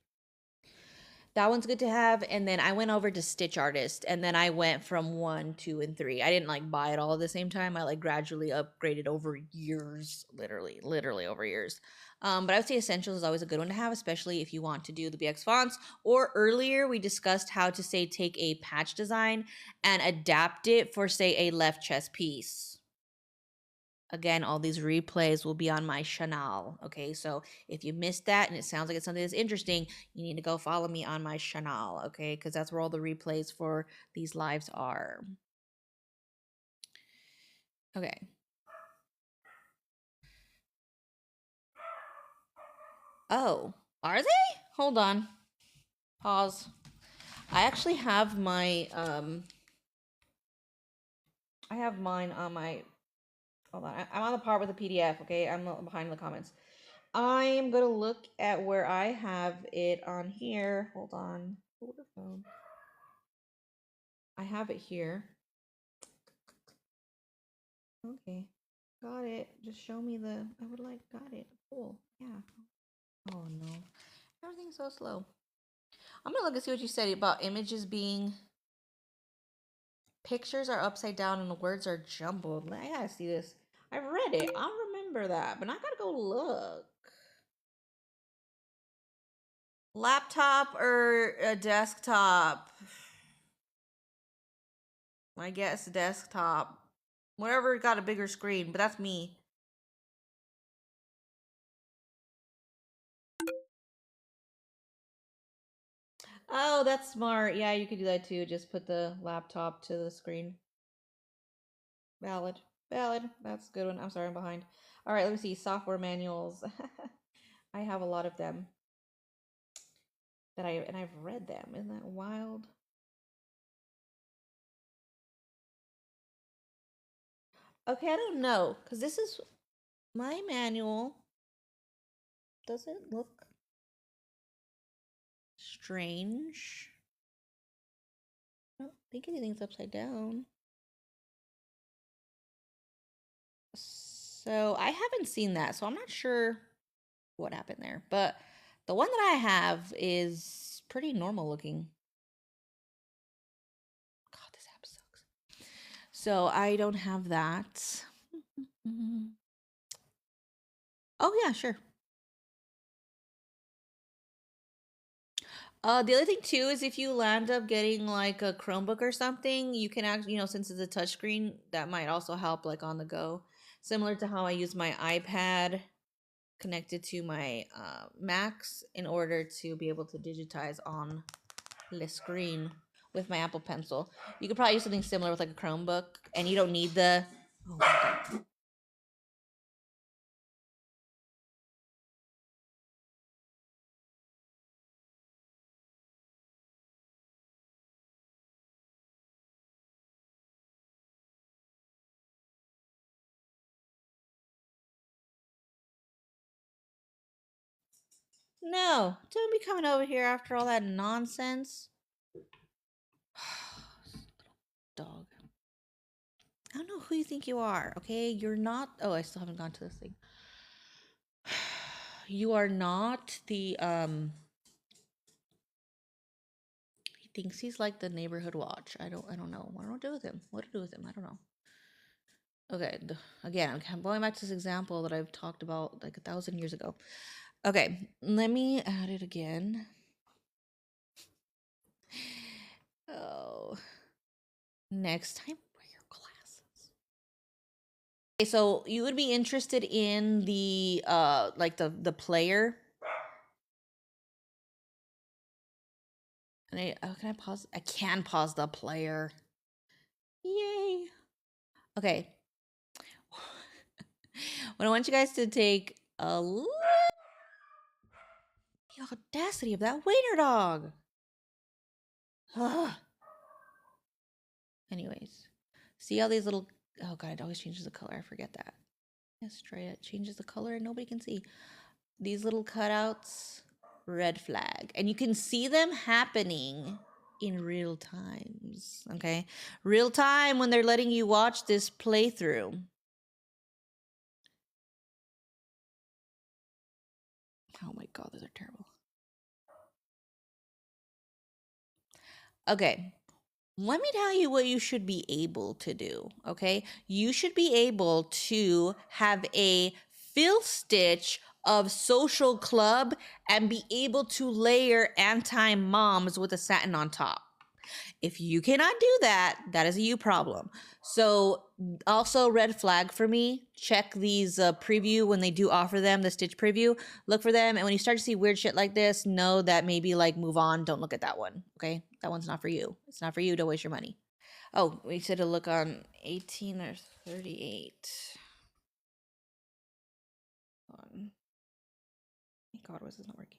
That one's good to have. And then I went over to Stitch Artist, and then I went from 1, 2, and 3. I didn't like buy it all at the same time. I like gradually upgraded over years, literally over years. But I would say Essentials is always a good one to have, especially if you want to do the BX fonts. Or earlier we discussed how to say take a patch design and adapt it for say a left chest piece. Again, all these replays will be on my channel. Okay, so if you missed that and it sounds like it's something that's interesting, you need to go follow me on my channel. Okay, because that's where all the replays for these lives are. Okay. Oh, are they? Hold on. Pause. I actually have my I have mine on my. Hold on. I'm on the part with the PDF. Okay, I'm behind the comments. I am gonna look at where I have it on here. Hold on. Hold the phone. I have it here. Okay. Got it. Just show me the. I would like. Got it. Cool. Yeah. Oh no. Everything's so slow. I'm gonna look and see what you said about images being. Pictures are upside down and the words are jumbled. I gotta see this. I've read it. I'll remember that, but I gotta go look. Laptop or a desktop? I guess desktop. Whatever got a bigger screen, but that's me. Oh, that's smart. Yeah, you could do that too. Just put the laptop to the screen. Valid. Valid. That's a good one. I'm sorry, I'm behind. All right, let me see. Software manuals. I have a lot of them. And I've read them. Isn't that wild? Okay, I don't know. Because this is my manual. Does it look strange? I don't think anything's upside down. So I haven't seen that. So I'm not sure what happened there. But the one that I have is pretty normal looking. God, this app sucks. So I don't have that. Oh yeah, sure. The other thing too is if you land up getting like a Chromebook or something, you can actually, since it's a touchscreen, that might also help like on the go. Similar to how I use my iPad connected to my Macs in order to be able to digitize on the screen with my Apple Pencil. You could probably use something similar with like a Chromebook, and you don't need the. Oh my God. No, don't be coming over here after all that nonsense. Dog. I don't know who you think you are, okay? You're not. Oh, I still haven't gone to this thing. You are not the he thinks he's like the neighborhood watch. I don't know. What do I do with him? What to do with him? I don't know. Okay, again, I'm going back to this example that I've talked about like 1,000 years ago. Okay, let me add it again. Oh, next time wear your glasses. Okay, so you would be interested in the like the player. Can I pause? I can pause the player. Yay. Okay. What I want you guys to take a look. The audacity of that waiter dog. Ugh. Anyways, see all these little. Oh god, it always changes the color. I forget that. Yes, Drea, it changes the color and nobody can see. These little cutouts, red flag. And you can see them happening in real times. Okay? Real time when they're letting you watch this playthrough. Oh my god, those are terrible. Okay. Let me tell you what you should be able to do, okay? You should be able to have a fill stitch of social club and be able to layer anti-moms with a satin on top. If you cannot do that, that is a you problem. So also red flag for me, check these preview when they do offer them, the stitch preview, look for them. And when you start to see weird shit like this, know that maybe like move on, don't look at that one, okay? That one's not for you. It's not for you, don't waste your money. Oh, we said to look on 18 or 38. On. Thank God, was this not working?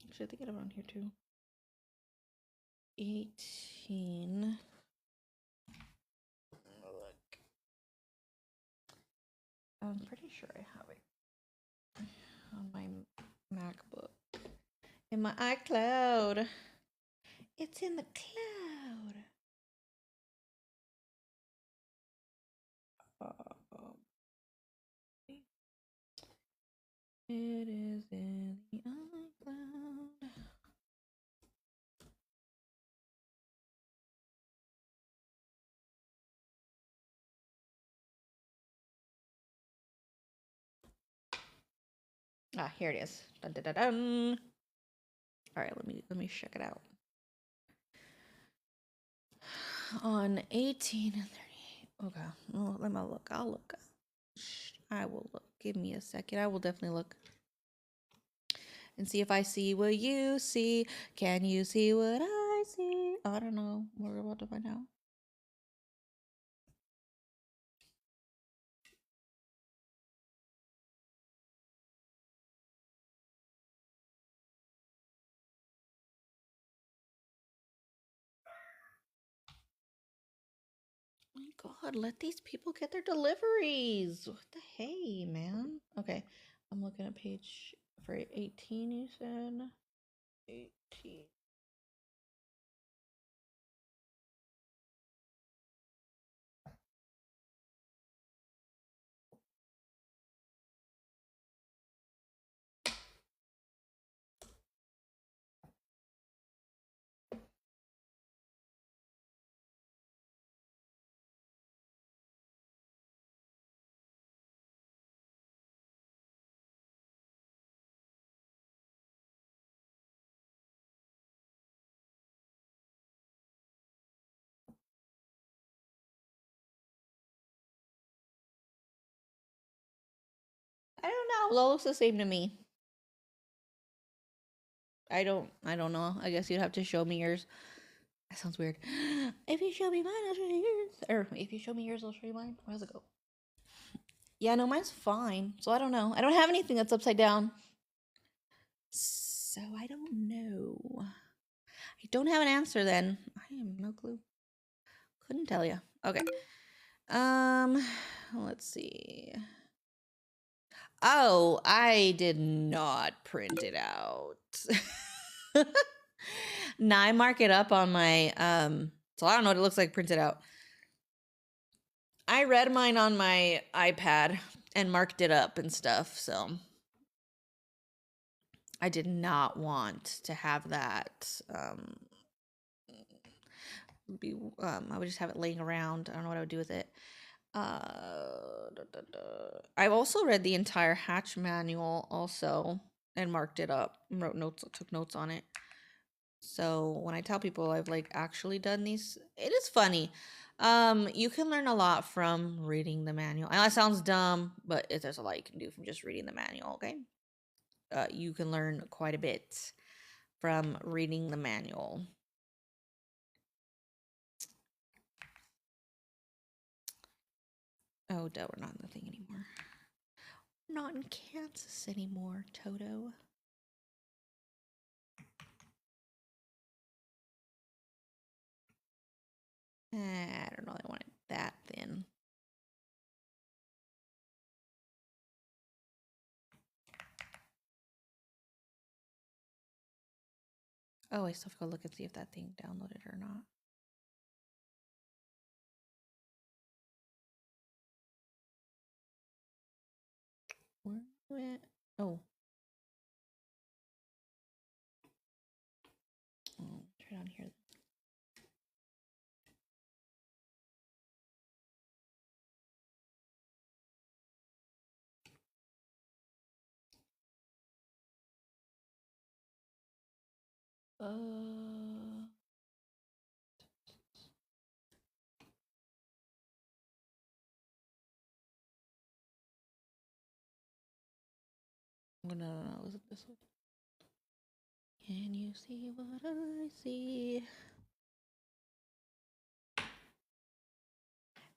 Actually, I think I have it on here too. 18. Look. I'm pretty sure I have it on my MacBook. In my iCloud. It's in the cloud. It is in the iCloud. Ah, here it is. Dun, dun, dun, dun. All right, let me check it out. On 18 and 38. Okay. Oh, let me look. I'll look. I will look. Give me a second. I will definitely look. And see if I see what you see. Can you see what I see? I don't know. We're about to find out. My God, let these people get their deliveries. What the hey, man? Okay, I'm looking at page for 18, you said? 18. I don't know. It all looks the same to me. I don't know. I guess you'd have to show me yours. That sounds weird. If you show me mine, I'll show you yours. Or if you show me yours, I'll show you mine. Where does it go? Yeah, no, mine's fine. So I don't know. I don't have anything that's upside down. So I don't know. I don't have an answer then. I have no clue. Couldn't tell you. Okay. Let's see. Oh, I did not print it out. Now I mark it up on my so I don't know what it looks like printed out. I read mine on my iPad and marked it up and stuff, so I did not want to have that I would just have it laying around. I don't know what I would do with it. I've also read the entire hatch manual also and marked it up, wrote notes, took notes on it. So when I tell people I've like actually done these, it is funny. You can learn a lot from reading the manual. I know it sounds dumb, but there's a lot you can do from just reading the manual. Okay, you can learn quite a bit from reading the manual. Oh, duh, we're not in the thing anymore. We're not in Kansas anymore, Toto. I don't know. I want it that thin. Oh, I still have to go look and see if that thing downloaded or not. Where went? Oh. Try down here. No, was it this one? Can you see what I see?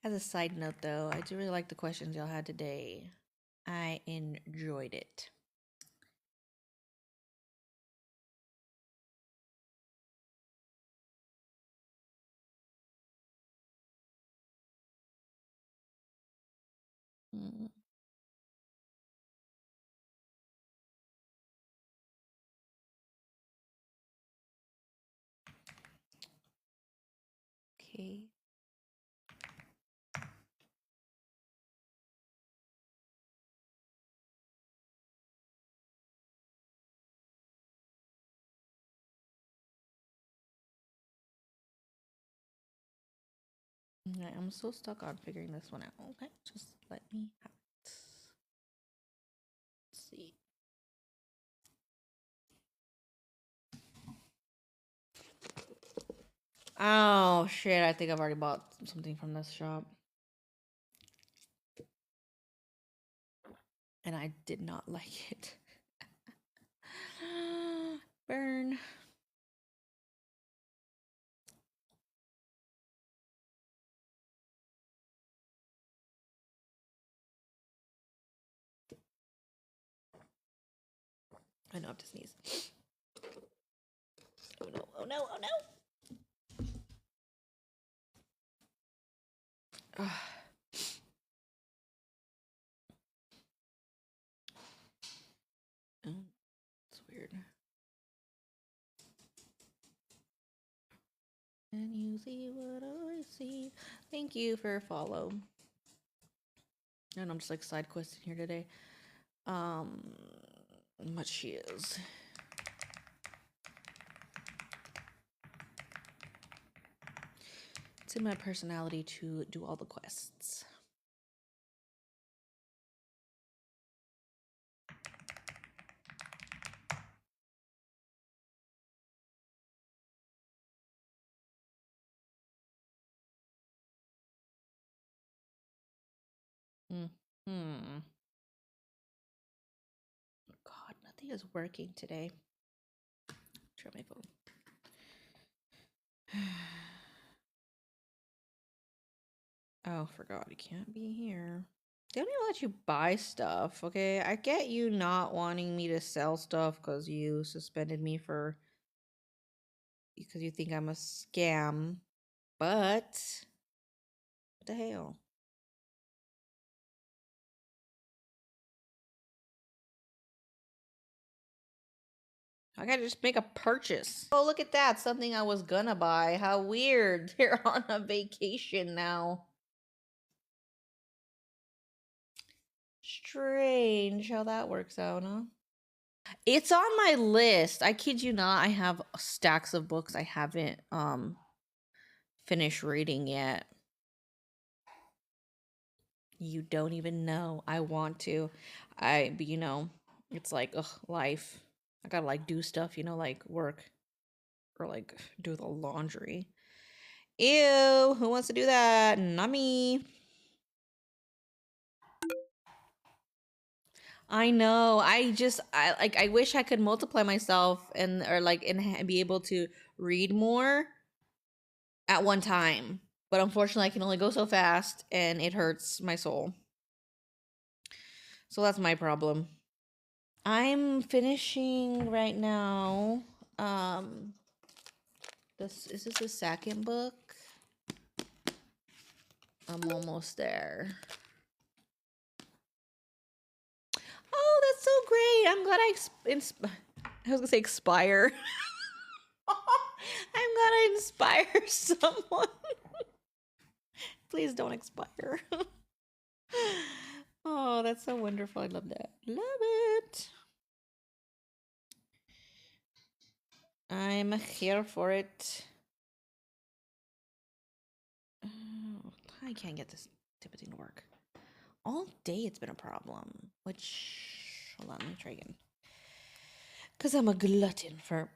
As a side note, though, I do really like the questions y'all had today. I enjoyed it. Mm. Okay. I'm so stuck on figuring this one out. Okay, just let me have it. Let's see. Oh shit! I think I've already bought something from this shop, and I did not like it. Burn. I know I have to sneeze. Oh no! Oh no! Oh no! Oh, it's weird. Can you see what I see? Thank you for a follow. And I'm just like side questing here today. Much she is. It's in my personality to do all the quests. Hmm. God, nothing is working today. Try my phone. Oh, forgot you can't be here. They don't even let you buy stuff, okay? I get you not wanting me to sell stuff because you suspended me for because you think I'm a scam, but What the hell? I gotta just make a purchase. Oh, look at that. Something I was gonna buy. How weird. They're on a vacation now. Strange how that works out, huh? It's on my list. I kid you not. I have stacks of books I haven't finished reading yet. You don't even know. I want to. But it's like, ugh, life. I gotta like do stuff, like work or like do the laundry. Ew, who wants to do that? Not me. I know. I wish I could multiply myself and be able to read more at one time. But unfortunately, I can only go so fast and it hurts my soul. So that's my problem. I'm finishing right now. This is the second book. I'm almost there. Oh, that's so great! I'm glad I was gonna say expire. I'm glad I inspire someone. Please don't expire. Oh, that's so wonderful. I love that. Love it. I'm here for it. Oh, I can't get this stupid thing to work. All day it's been a problem. Hold on, let me try again. Because I'm a glutton for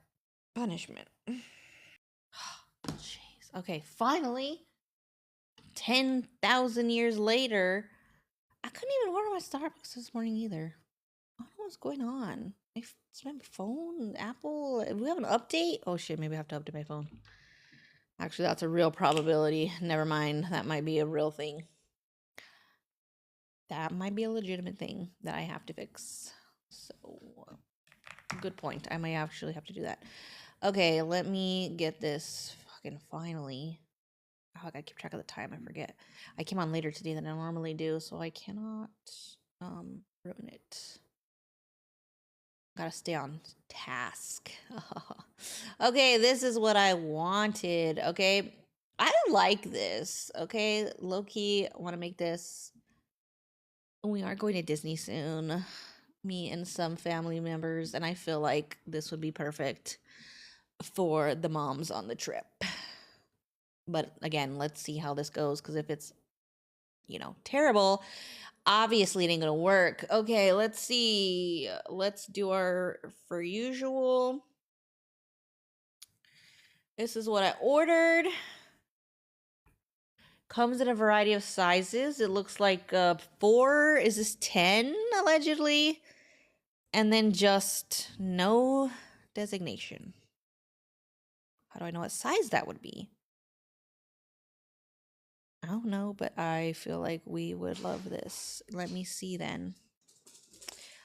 punishment. Jeez. Okay, finally, 10,000 years later, I couldn't even order my Starbucks this morning either. I don't know what's going on. It's my phone, Apple. Do we have an update? Oh shit, maybe I have to update my phone. Actually, that's a real probability. Never mind. That might be a real thing. That might be a legitimate thing that I have to fix. So, good point. I might actually have to do that. Okay, let me get this fucking finally. Oh, I gotta keep track of the time. I forget. I came on later today than I normally do, so I cannot ruin it. Gotta stay on task. Okay, this is what I wanted. Okay, I like this. Okay, low key, I want to make this. We are going to Disney soon. Me and some family members, and I feel like this would be perfect for the moms on the trip. But again, let's see how this goes, because if it's, terrible, obviously it ain't gonna work. Okay, let's see. Let's do our for usual. This is what I ordered. Comes in a variety of sizes. It looks like 4. Is this 10 allegedly? And then just no designation. How do I know what size that would be? I don't know, but I feel like we would love this. Let me see then.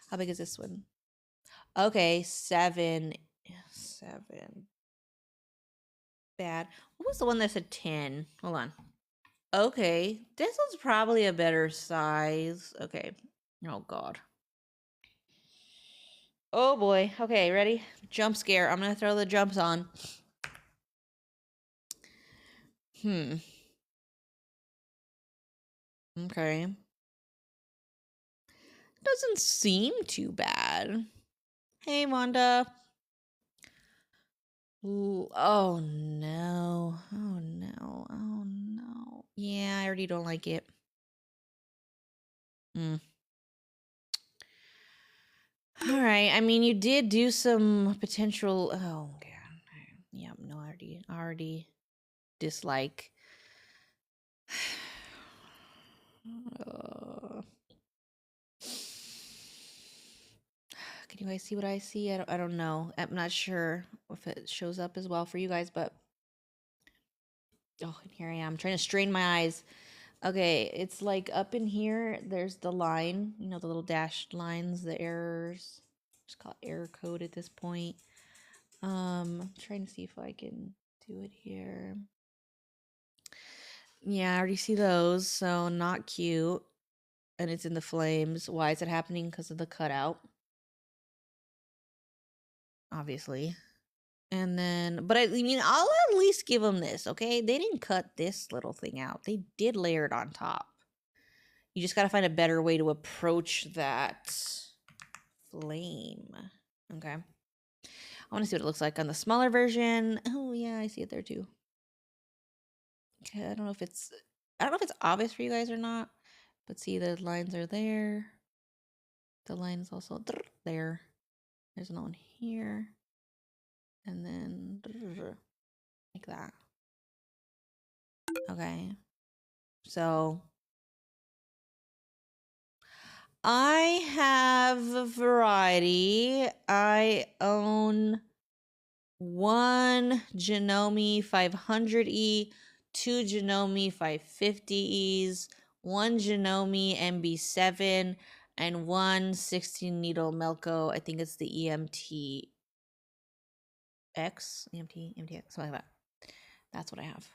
How big is this one? Okay, 7. 7. Bad. What was the one that said 10? Hold on. Okay, this one's probably a better size. Okay. Oh, God. Oh, boy. Okay, ready? Jump scare. I'm going to throw the jumps on. Okay. Doesn't seem too bad. Hey, Wanda. Ooh, oh no. Oh no. Oh no. Yeah, I already don't like it. Mm. All right. I mean, you did do some potential. Oh god. Yeah. No, I already dislike. Can you guys see what I see? I don't know. I'm not sure if it shows up as well for you guys, but oh, and here I am trying to strain my eyes. Okay, it's like up in here, there's the line, the little dashed lines, the errors. Just call it error code at this point. I'm trying to see if I can do it here. Yeah, I already see those, so not cute. And it's in the flames. Why is it happening? Because of the cutout, obviously. And then, but I mean, I'll at least give them this, okay? They didn't cut this little thing out. They did layer it on top. You just got to find a better way to approach that flame. Okay. I want to see what it looks like on the smaller version. Oh, yeah, I see it there too. Okay, I don't know if it's obvious for you guys or not, but see the lines are there. The line is also there. There's another one here. And then like that. Okay. So I have a variety. I own one Janome 500E, two Janome 550Es, one Janome MB7, and one 16 needle Melco. I think it's the EMT X, EMTX, something like that. That's what I have.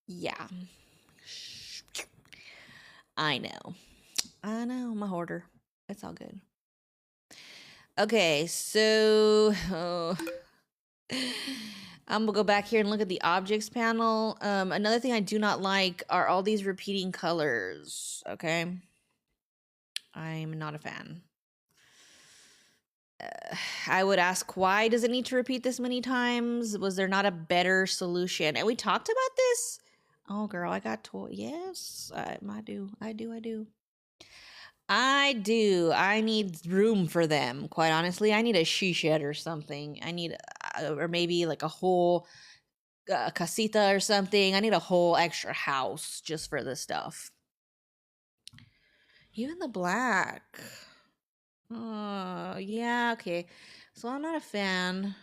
Yeah. I know. I'm a hoarder. It's all good. Okay, so I'm gonna go back here and look at the objects panel. Another thing I do not like are all these repeating colors. Okay, I'm not a fan. I would ask, why does it need to repeat this many times? Was there not a better solution? And we talked about this. Oh, girl, I got told. Yes, I do. I need room for them. Quite honestly, I need a she shed or something. I need, or maybe like a whole casita or something. I need a whole extra house just for this stuff. Even the black. Oh, yeah, okay. So I'm not a fan.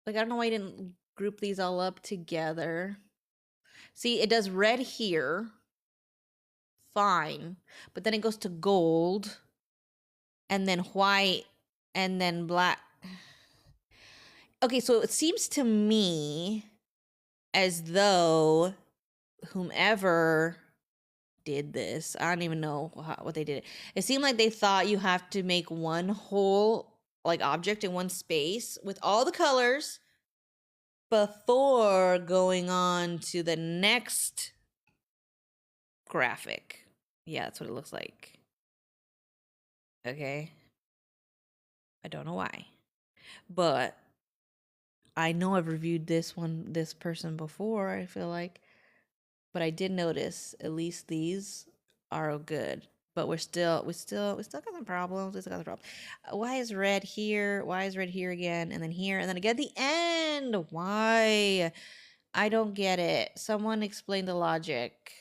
Like, I don't know why I didn't group these all up together. See, it does red here. Fine. But then it goes to gold. And then white. And then black. Okay, so it seems to me as though whomever did this, I don't even know what they did. It seemed like they thought you have to make one whole like object in one space with all the colors before going on to the next graphic. Yeah, that's what it looks like. Okay. I don't know why. But I know I've reviewed this person before, I feel like. But I did notice at least these are good. But we still got some problems. We still got the problem. Why is red here? Why is red here again? And then here, and then again at the end. Why? I don't get it. Someone explain the logic.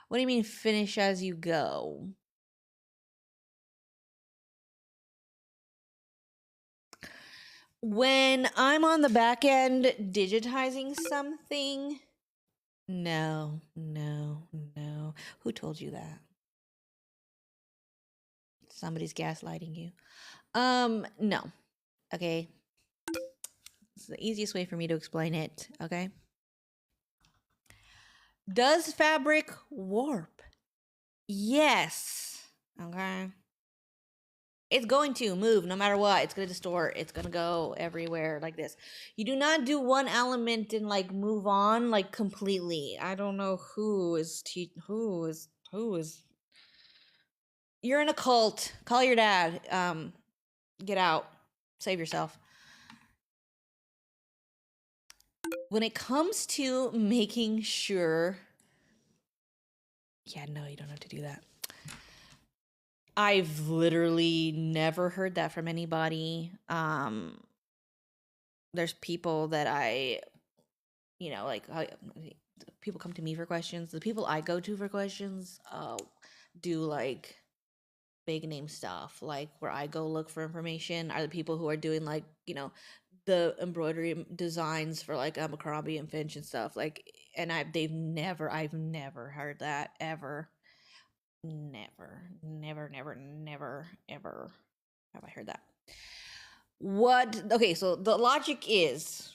What do you mean finish as you go? When I'm on the back end digitizing something, no. Who told you that? Somebody's gaslighting you. No. Okay. It's the easiest way for me to explain it, okay? Does fabric warp? Yes. Okay. It's going to move no matter what. It's going to distort. It's going to go everywhere like this. You do not do one element and like move on like completely. I don't know who is You're in a cult. Call your dad. Get out. Save yourself. When it comes to making sure, yeah, no, you don't have to do that. I've literally never heard that from anybody. There's people that like people come to me for questions. The people I go to for questions do like big name stuff. Like where I go look for information are the people who are doing like, the embroidery designs for like Abercrombie and Finch and stuff. Like, and I've never heard that ever. Never, ever have I heard that. Okay, so the logic is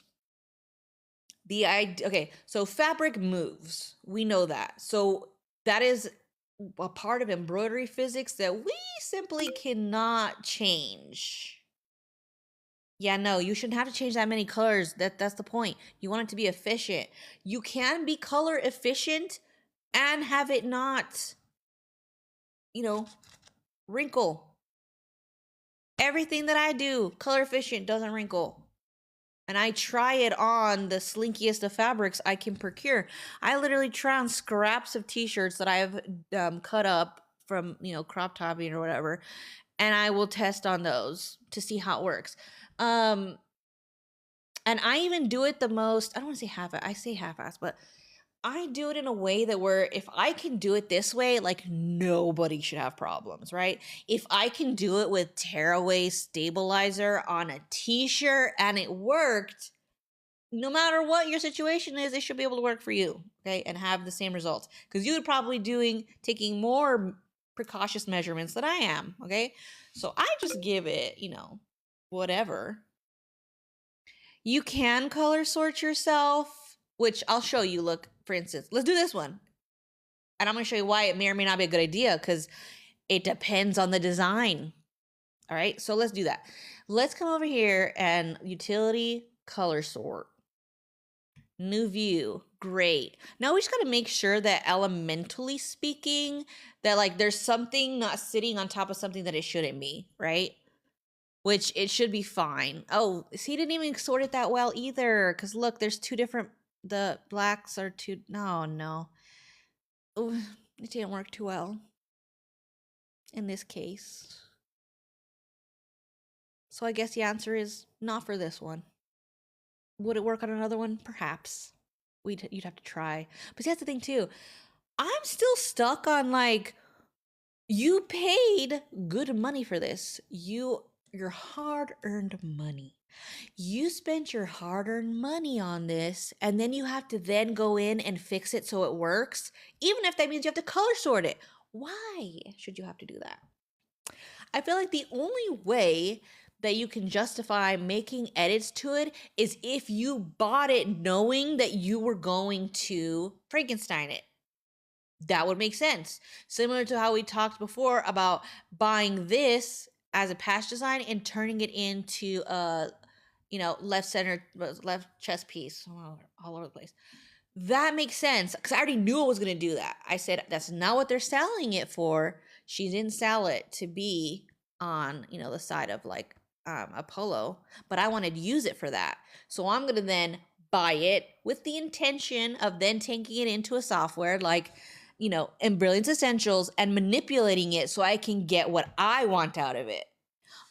the idea. Okay, so fabric moves. We know that. So that is a part of embroidery physics that we simply cannot change. Yeah, no, you shouldn't have to change that many colors. That's the point. You want it to be efficient. You can be color efficient and have it not, you know, wrinkle. Everything that I do, color efficient, doesn't wrinkle. And I try it on the slinkiest of fabrics I can procure. I literally try on scraps of t-shirts that I've cut up from, crop topping or whatever, and I will test on those to see how it works. And I even do it the most, I don't want to say half, I say half-ass, but I do it in a way that where if I can do it this way, like nobody should have problems, right? If I can do it with tearaway stabilizer on a t-shirt and it worked, no matter what your situation is, it should be able to work for you, okay? And have the same results. Because you would probably taking more precautious measurements than I am, okay? So I just give it, whatever. You can color sort yourself, which I'll show you. Look, for instance, let's do this one. And I'm going to show you why it may or may not be a good idea because it depends on the design. All right, so let's do that. Let's come over here and utility color sort. New view. Great. Now we just got to make sure that elementally speaking, that like there's something not sitting on top of something that it shouldn't be, right? Which it should be fine. Oh, he didn't even sort it that well either. Because look, there's two different, the blacks are two, no. Ooh, it didn't work too well in this case. So I guess the answer is not for this one. Would it work on another one? Perhaps. You'd have to try. But see, that's the thing too. I'm still stuck on like, you paid good money for this. Your hard-earned money. You spent your hard-earned money on this, and then you have to then go in and fix it so it works, even if that means you have to color sort it. Why should you have to do that? I feel like the only way that you can justify making edits to it is if you bought it knowing that you were going to Frankenstein it. That would make sense. Similar to how we talked before about buying this as a patch design and turning it into a, left chest piece all over the place. That makes sense because I already knew I was going to do that. I said, that's not what they're selling it for. She didn't sell it to be on, the side of like a polo, but I wanted to use it for that. So I'm going to then buy it with the intention of then taking it into a software like, in Brilliance Essentials and manipulating it so I can get what I want out of it.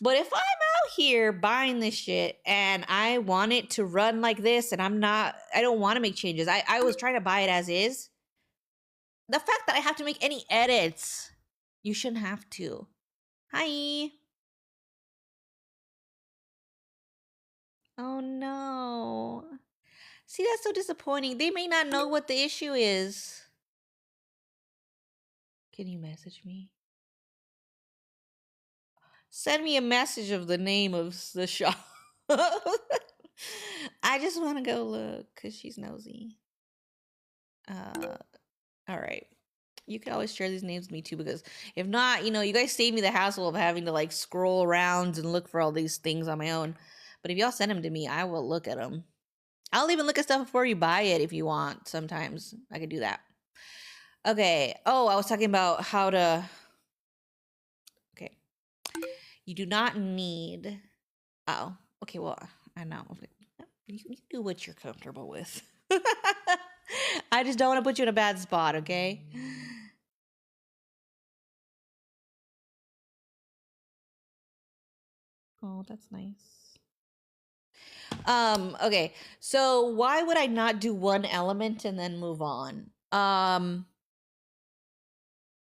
But if I'm out here buying this shit and I want it to run like this and I don't want to make changes. I was trying to buy it as is. The fact that I have to make any edits, you shouldn't have to. Hi. Oh no. See, that's so disappointing. They may not know what the issue is. Can you message me? Send me a message of the name of the shop. I just want to go look because she's nosy. All right. You can always share these names with me too, because if not, you guys save me the hassle of having to like scroll around and look for all these things on my own. But if y'all send them to me, I will look at them. I'll even look at stuff before you buy it if you want. Sometimes I could do that. Okay. Oh, I was talking about how to. Okay. You do not need. Oh, okay. Well, I know. You do what you're comfortable with. I just don't want to put you in a bad spot, okay? Oh, that's nice. Okay. So why would I not do one element and then move on?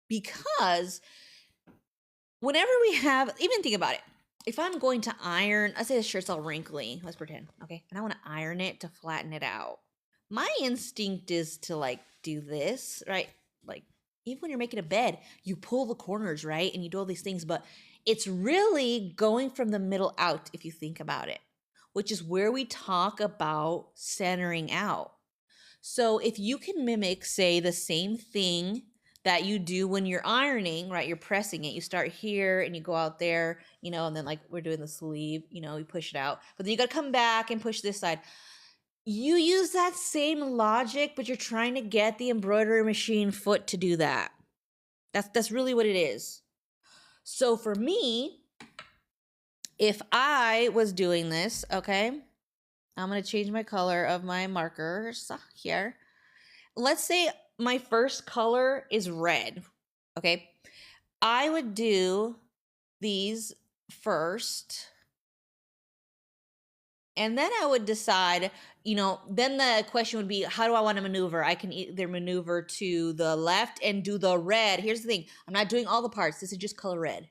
Because whenever we have, even think about it. If I'm going to iron, let's say the shirt's all wrinkly, let's pretend, okay? And I want to iron it to flatten it out. My instinct is to like do this, right? Like even when you're making a bed, you pull the corners, right? And you do all these things, but It's really going from the middle out if you think about it, which is where we talk about centering out. So if you can mimic, say, the same thing that you do when you're ironing, right? You're pressing it. You start here and you go out there, you know, and then like we're doing the sleeve, you know, you push it out. But then you got to come back and push this side. You use that same logic, but you're trying to get the embroidery machine foot to do that. That's really what it is. So for me, if I was doing this, okay, I'm going to change my color of my markers here. Let's say my first color is red, okay? I would do these first, and then I would decide, you know, then the question would be, how do I want to maneuver? I can either maneuver to the left and do the red. Here's the thing. I'm not doing all the parts. This is just color red.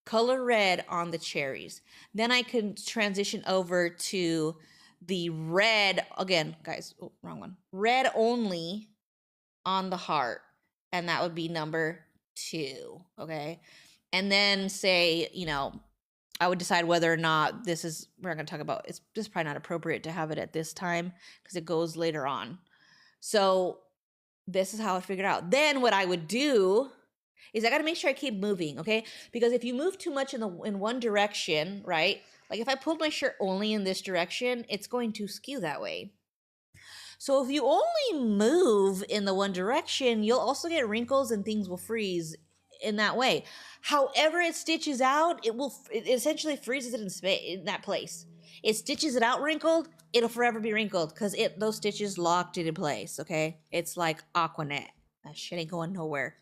Color red on the cherries. Then I can transition over to the red, again, guys, oh, wrong one. Red only on the heart. And that would be number 2, okay? And then say, you know, I would decide whether or not this is, we're not going to talk about, it's just probably not appropriate to have it at this time because it goes later on. So this is how I figured out. Then what I would do is I got to make sure I keep moving, okay? Because if you move too much in one direction, right? Like if I pulled my shirt only in this direction, it's going to skew that way. So if you only move in the one direction, you'll also get wrinkles and things will freeze in that way. However it stitches out, it essentially freezes it in that place. It stitches it out wrinkled, it'll forever be wrinkled because those stitches locked it in place, okay? It's like Aquanet. That shit ain't going nowhere.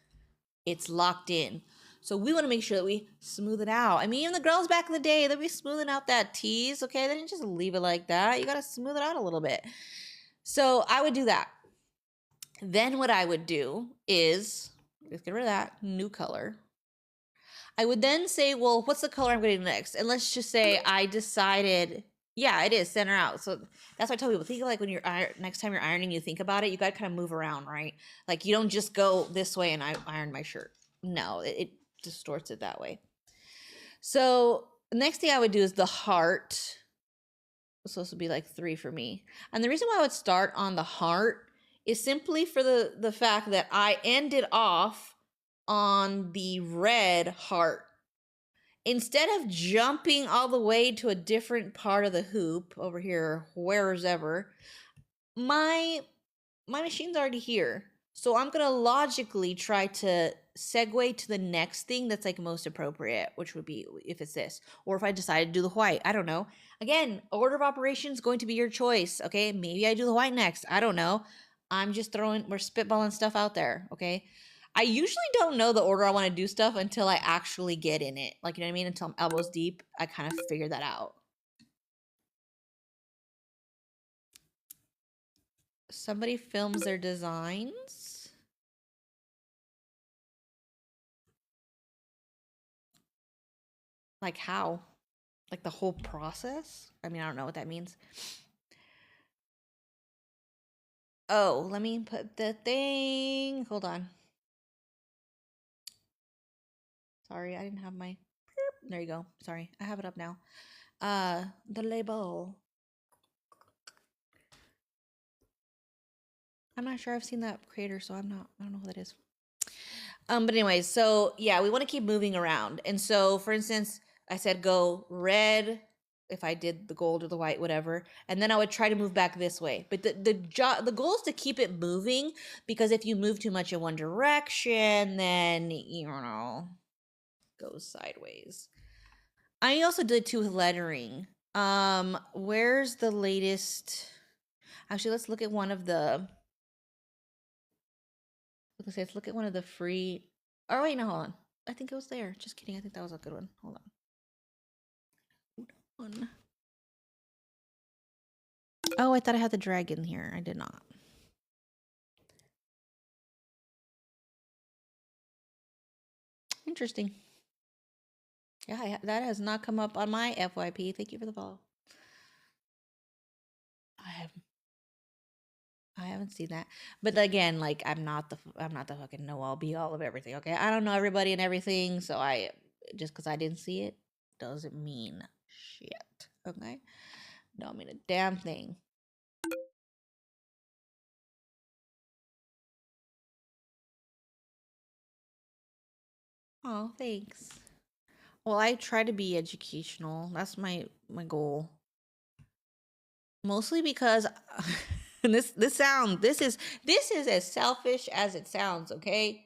It's locked in. So we want to make sure that we smooth it out. I mean, even the girls back in the day, they'd be smoothing out that tease, okay? They didn't just leave it like that. You got to smooth it out a little bit. So I would do that. Then what I would do is, let's get rid of that, new color. I would then say, well, what's the color I'm going to do next? And let's just say I decided, yeah, it is center out. So that's why I tell people, think like when you're next time you're ironing, you think about it, you got to kind of move around, right? Like you don't just go this way and I iron my shirt. No, it distorts it that way. So the next thing I would do is the heart. It's supposed to be like 3 for me. And the reason why I would start on the heart is simply for the fact that I ended off on the red heart. Instead of jumping all the way to a different part of the hoop over here, wherever, my machine's already here. So I'm going to logically try to segue to the next thing that's like most appropriate, which would be if it's this. Or if I decide to do the white, I don't know. Again, order of operations is going to be your choice, okay? Maybe I do the white next. I don't know. I'm just we're spitballing stuff out there, okay? I usually don't know the order I want to do stuff until I actually get in it. Like, you know what I mean? Until I'm elbows deep, I kind of figure that out. Somebody films their designs. Like how? Like the whole process? I mean, I don't know what that means. Oh, let me put the thing. Hold on. Sorry, I didn't have my. There you go. Sorry, I have it up now. The label. I'm not sure I've seen that creator, so I don't know who that is. But anyways, so yeah, we want to keep moving around. And so for instance, I said go red if I did the gold or the white, whatever. And then I would try to move back this way. But the goal is to keep it moving, because if you move too much in one direction, then you know, goes sideways. I also did too with lettering. Where's the latest? Actually, let's look at one of the. Let's look at one of the free. Oh wait, no, hold on. I think it was there. Just kidding. I think that was a good one. Hold on. Oh, I thought I had the dragon here. I did not. Interesting. Yeah, that has not come up on my FYP. Thank you for the follow. I haven't seen that. But again, like I'm not the fucking know all be all of everything. Okay, I don't know everybody and everything, so just because I didn't see it doesn't mean shit. Okay? Don't mean a damn thing. Oh, thanks. Well, I try to be educational. That's my goal. Mostly because and this is as selfish as it sounds, okay?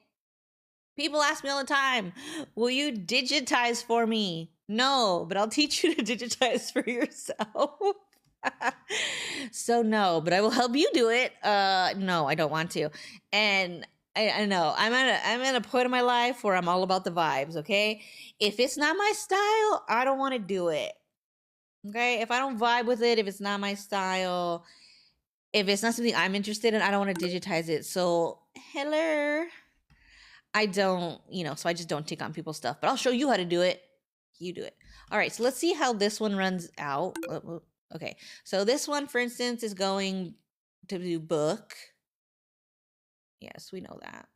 People ask me all the time, "Will you digitize for me?" No, but I'll teach you to digitize for yourself. So no, but I will help you do it. No, I don't want to. And I know I'm at a point in my life where I'm all about the vibes, okay? If it's not my style, I don't want to do it. Okay? If I don't vibe with it, if it's not my style, if it's not something I'm interested in, I don't want to digitize it. So, hello. I don't, so I just don't take on people's stuff, but I'll show you how to do it. You do it. All right, so let's see how this one runs out. Okay, so this one, for instance, is going to do book. Yes, we know that.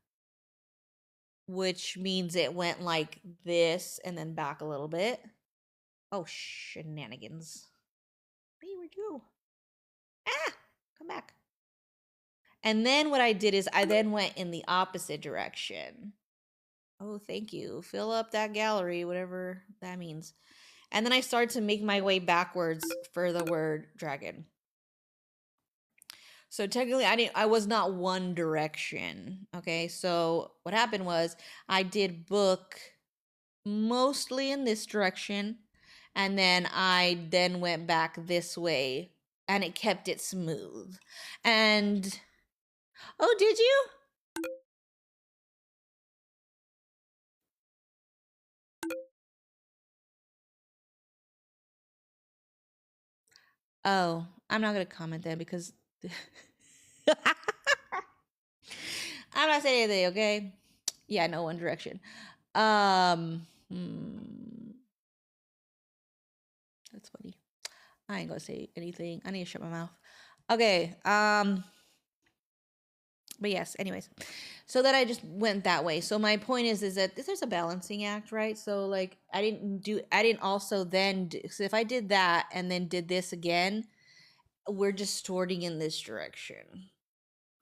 Which means it went like this and then back a little bit. Oh, shenanigans. Hey, where'd you go? Ah, come back. And then what I did is I then went in the opposite direction. Oh, thank you. Fill up that gallery, whatever that means. And then I started to make my way backwards for the word dragon. So technically I was not one direction. Okay. So what happened was I did book mostly in this direction. And then I then went back this way and it kept it smooth. And oh, did you? Oh, I'm not gonna comment then because I'm not saying anything, okay? Yeah, no one direction. That's funny. I ain't gonna say anything. I need to shut my mouth. Okay. But yes, anyways. So that I just went that way. So my point is that there's a balancing act, right? So like I didn't also then so if I did that and then did this again, we're distorting in this direction.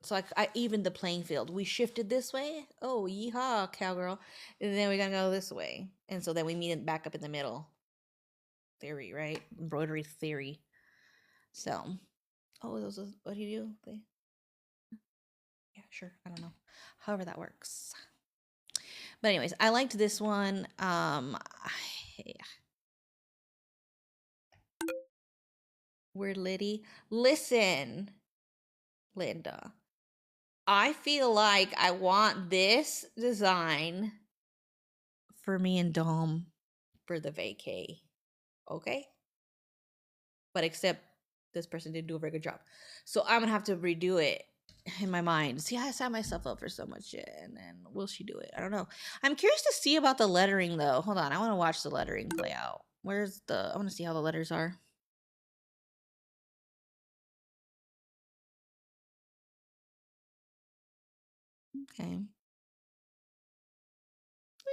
So like I even the playing field. We shifted this way. Oh, yeehaw, cowgirl. And then we're gonna go this way. And so then we meet it back up in the middle. Theory, right? Embroidery theory. So oh, those are, what do you do? Yeah, sure. I don't know. However that works. But anyways, I liked this one. We're Liddy. Listen, Linda. I feel like I want this design for me and Dom for the vacay. Okay? But except this person didn't do a very good job. So I'm gonna have to redo it in my mind. See, I set myself up for so much shit, and then will she do it? I don't know. I'm curious to see about the lettering though. Hold on, I want to watch the lettering play out. I want to see how the letters are. Okay.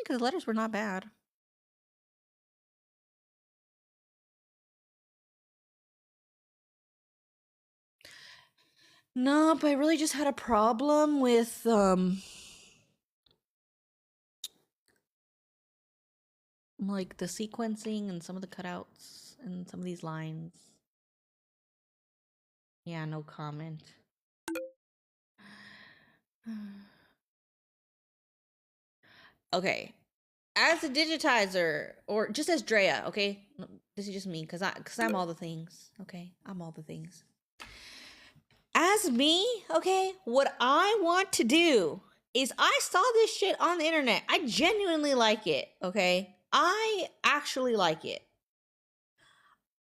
Because the letters were not bad. No, but I really just had a problem with like the sequencing and some of the cutouts and some of these lines. Yeah, no comment. Okay. As a digitizer or just as Drea, okay? This is just me cuz I'm all the things, okay? I'm all the things. As me, okay? What I want to do is I saw this shit on the internet. I genuinely like it, okay? I actually like it.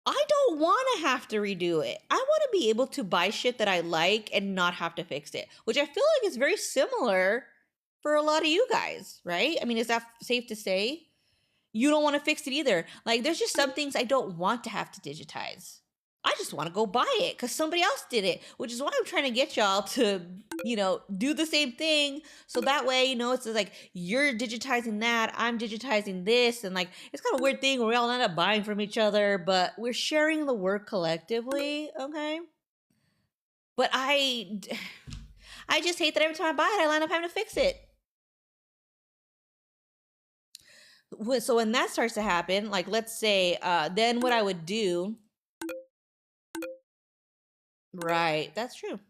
I don't want to have to redo it. I want to be able to buy shit that I like and not have to fix it, which I feel like is very similar for a lot of you guys, right? I mean, is that safe to say? You don't want to fix it either. Like, there's just some things I don't want to have to digitize. I just want to go buy it because somebody else did it, which is why I'm trying to get y'all to, do the same thing. So that way, it's like you're digitizing that, I'm digitizing this. And like, it's kind of a weird thing where we all end up buying from each other, but we're sharing the work collectively. Okay. But I just hate that every time I buy it, I end up having to fix it. So when that starts to happen, like let's say, then what I would do, right? That's true.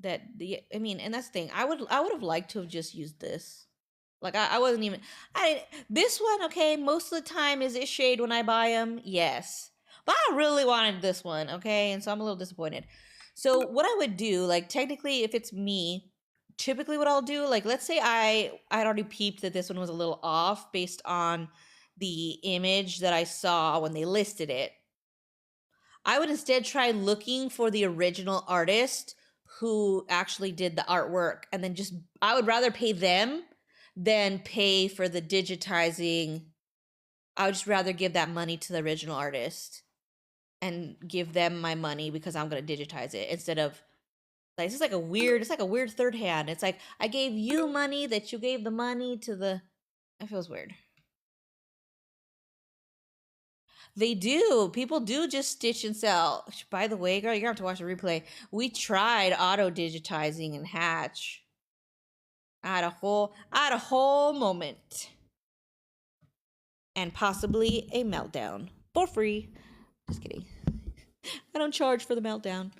I mean, and that's the thing. I would have liked to have just used this. Like I wasn't even I this one. Okay, most of the time is it shade when I buy them? Yes, but I really wanted this one. Okay, and so I'm a little disappointed. So what I would do, like technically, if it's me, typically what I'll do, like let's say I'd already peeped that this one was a little off based on the image that I saw when they listed it. I would instead try looking for the original artist who actually did the artwork, and then just I would rather pay them than pay for the digitizing. I would just rather give that money to the original artist and give them my money because I'm going to digitize it instead of like it's like a weird third hand. It's like I gave you money that you gave the money to the it feels weird. They do. People do just stitch and sell. By the way, girl, you're gonna have to watch the replay. We tried auto-digitizing and Hatch. I had a whole moment. And possibly a meltdown. For free. Just kidding. I don't charge for the meltdown.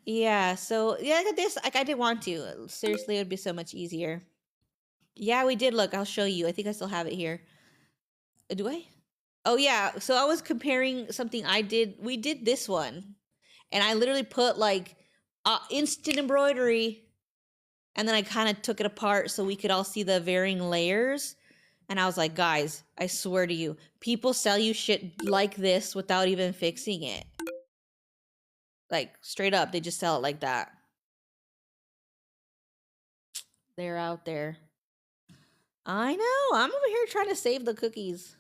Yeah, so yeah, this like I didn't want to. Seriously, it would be so much easier. Yeah, we did look. I'll show you. I think I still have it here. Do I? Oh yeah. So I was comparing something I did. We did this one, and I literally put like instant embroidery, and then I kind of took it apart so we could all see the varying layers. And I was like, guys, I swear to you, people sell you shit like this without even fixing it. Like straight up, they just sell it like that. They're out there. I know. I'm over here trying to save the cookies.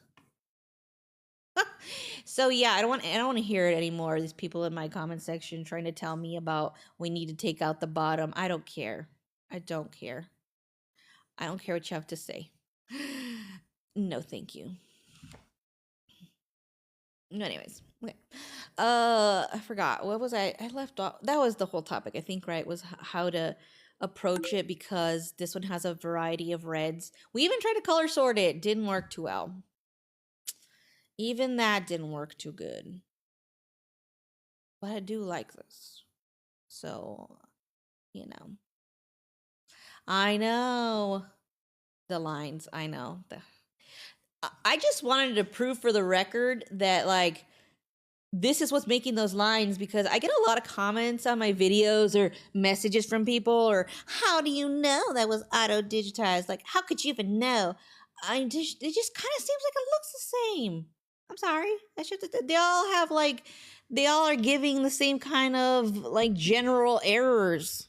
So yeah, I don't want to hear it anymore. These people in my comment section trying to tell me about we need to take out the bottom. I don't care. I don't care. I don't care what you have to say. No, thank you. Anyways, okay. I forgot. What was I left off. That was the whole topic, I think, right? Was how to approach it because this one has a variety of reds. We even tried to color sort it. Didn't work too well. Even that didn't work too good. But I do like this. So, you know. I know the lines. I know. I just wanted to prove for the record that like this is what's making those lines because I get a lot of comments on my videos or messages from people or how do you know that was auto digitized? Like how could you even know? It just kind of seems like it looks the same. I'm sorry. That's just they all have like they all are giving the same kind of like general errors.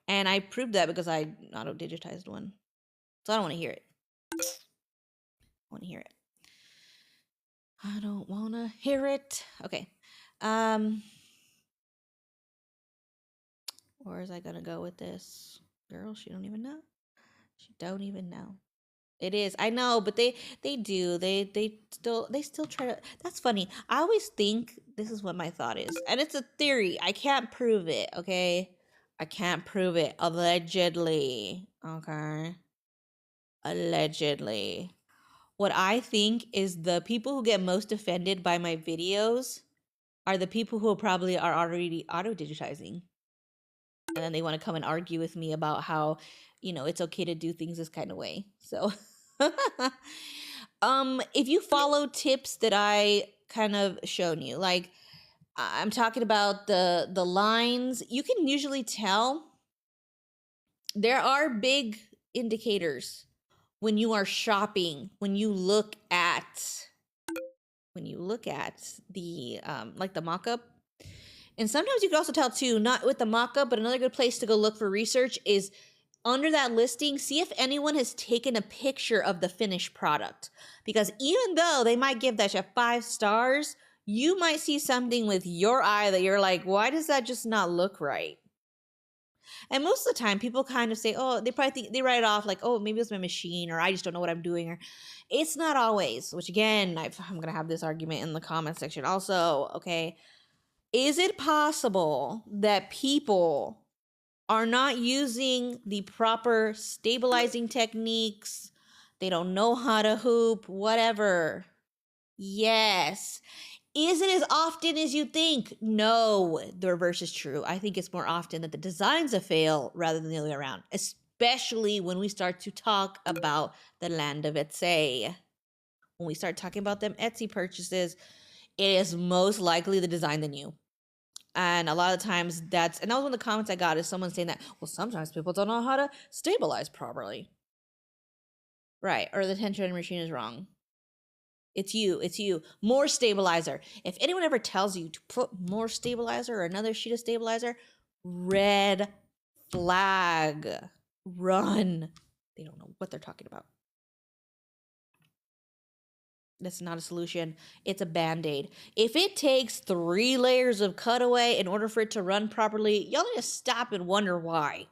And I proved that because I auto digitized one. So I don't want to hear it. I want to hear it. I don't want to hear it. Okay. Where is I gonna go with this? Girl, she don't even know. She don't even know. It is. I know, but they do. They still try to that's funny. I always think this is what my thought is. And it's a theory. I can't prove it, okay? I can't prove it. Allegedly. Okay. Allegedly. What I think is the people who get most offended by my videos are the people who probably are already auto digitizing. And then they want to come and argue with me about how, it's okay to do things this kind of way. So if you follow tips that I kind of shown you, like I'm talking about the lines, you can usually tell there are big indicators when you are shopping, when you look at the like the mock-up. And sometimes you can also tell too, not with the mock-up, but another good place to go look for research is under that listing, see if anyone has taken a picture of the finished product. Because even though they might give that shit 5 stars, you might see something with your eye that you're like, why does that just not look right? And most of the time, people kind of say, oh, they probably think, they write it off like, oh, maybe it's my machine, or I just don't know what I'm doing, or it's not always, which again, I'm going to have this argument in the comment section also, okay? Is it possible that people are not using the proper stabilizing techniques? They don't know how to hoop, whatever. Yes. Is it as often as you think? No, the reverse is true. I think it's more often that the designs a fail rather than the other way around, especially when we start to talk about the land of Etsy. When we start talking about them Etsy purchases, it is most likely the design than you. And a lot of times and that was one of the comments I got, is someone saying that, well, sometimes people don't know how to stabilize properly. Right, or the tension machine is wrong. It's you. More stabilizer. If anyone ever tells you to put more stabilizer or another sheet of stabilizer, red flag. Run. They don't know what they're talking about. That's not a solution. It's a Band-Aid. If it takes 3 layers of cutaway in order for it to run properly, y'all need to stop and wonder why.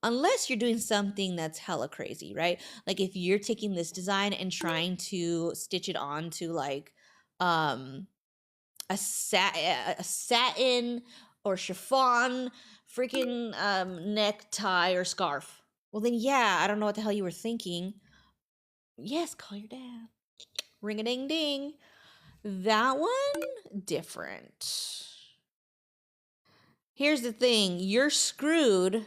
Unless you're doing something that's hella crazy, right? Like if you're taking this design and trying to stitch it onto like a satin or chiffon freaking necktie or scarf. Well then yeah, I don't know what the hell you were thinking. Yes, call your dad. Ring a ding ding. That one different. Here's the thing, you're screwed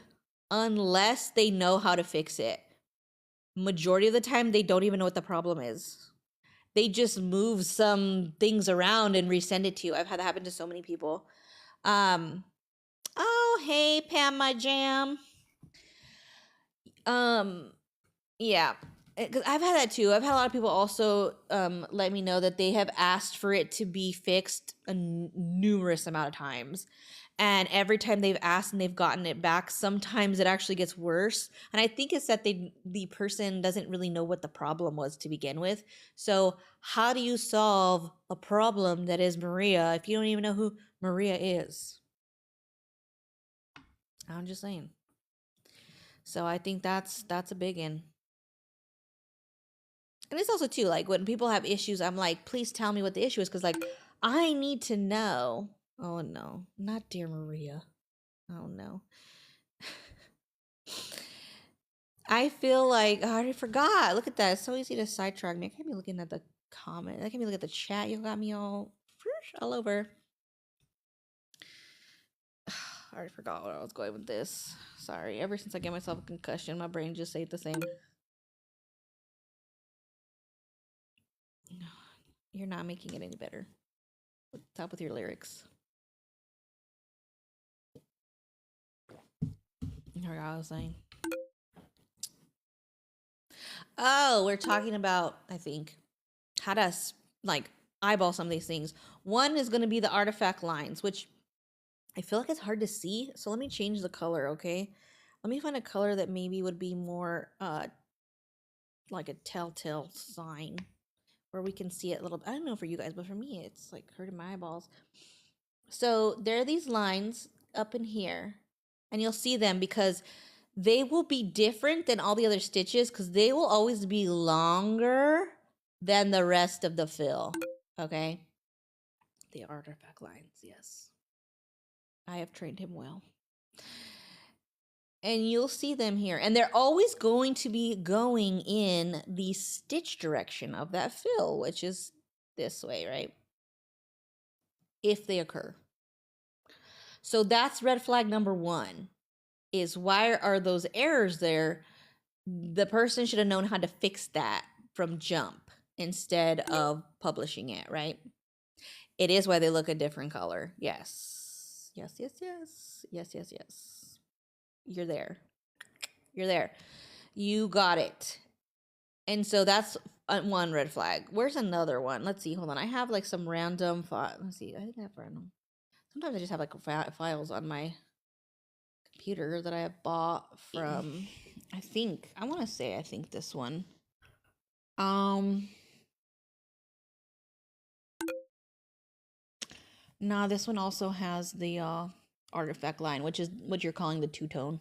unless they know how to fix it. Majority of the time, they don't even know what the problem is. They just move some things around and resend it to you. I've had that happen to so many people. Oh, hey, Pam, my jam. Yeah, because I've had that too. I've had a lot of people also let me know that they have asked for it to be fixed a numerous amount of times. And every time they've asked and they've gotten it back, sometimes it actually gets worse. And I think it's that the person doesn't really know what the problem was to begin with. So how do you solve a problem that is Maria if you don't even know who Maria is? I'm just saying. So I think that's a big one. And it's also too, like when people have issues, I'm like, please tell me what the issue is, because like I need to know. Oh no, not dear Maria. Oh no. I feel like I already forgot. Look at that. It's so easy to sidetrack me. I can't be looking at the comment. I can't be looking at the chat. You got me all over. I already forgot where I was going with this. Sorry. Ever since I gave myself a concussion, my brain just stayed the same. You're not making it any better. Stop with your lyrics. I forgot what I was saying. Oh, we're talking about, I think, how to like eyeball some of these things. One is going to be the artifact lines, which I feel like it's hard to see. So let me change the color, okay? Let me find a color that maybe would be more like a telltale sign where we can see it a little bit. I don't know for you guys, but for me, it's like hurting my eyeballs. So there are these lines up in here, and you'll see them because they will be different than all the other stitches because they will always be longer than the rest of the fill, okay? The artifact lines, yes. I have trained him well. And you'll see them here. And they're always going to be going in the stitch direction of that fill, which is this way, right? If they occur. So that's red flag number 1, is why are those errors there? The person should have known how to fix that from jump instead of publishing it, right? It is why they look a different color. Yes. Yes, yes, yes. Yes, yes, yes. You're there. You're there. You got it. And so that's one red flag. Where's another one? Let's see. Hold on. I have like some random. Let's see. I think I have random. Sometimes I just have like files on my computer that I have bought from. I think this one. Nah, this one also has the artifact line, which is what you're calling the two-tone.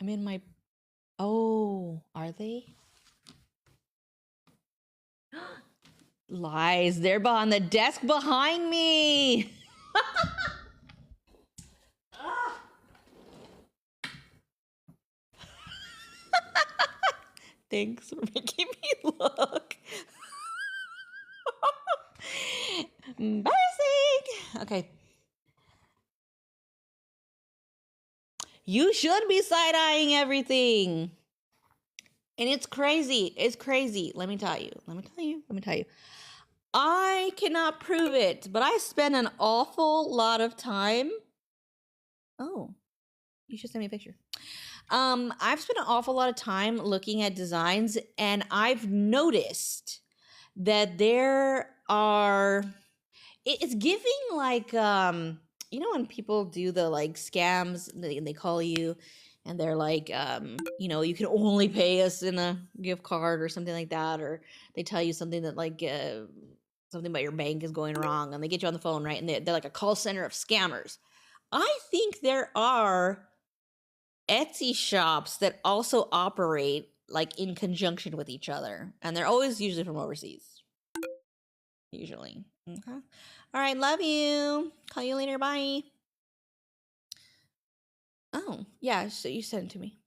I'm in my. Oh, are they? Lies. They're on the desk behind me. Thanks for making me look. Embarrassing. Okay. You should be side-eyeing everything. And it's crazy. It's crazy. Let me tell you. I cannot prove it, but I spend an awful lot of time. Oh, you should send me a picture. I've spent an awful lot of time looking at designs, and I've noticed that there are. It's giving like you know when people do the like scams, they call you, and they're like you know, you can only pay us in a gift card or something like that, or they tell you something that like something about your bank is going wrong, and they get you on the phone, right? And they're like a call center of scammers. I think there are Etsy shops that also operate like in conjunction with each other, and they're always usually from overseas. Usually. Okay. All right, love you. Call you later. Bye. Oh, yeah, so you sent it to me.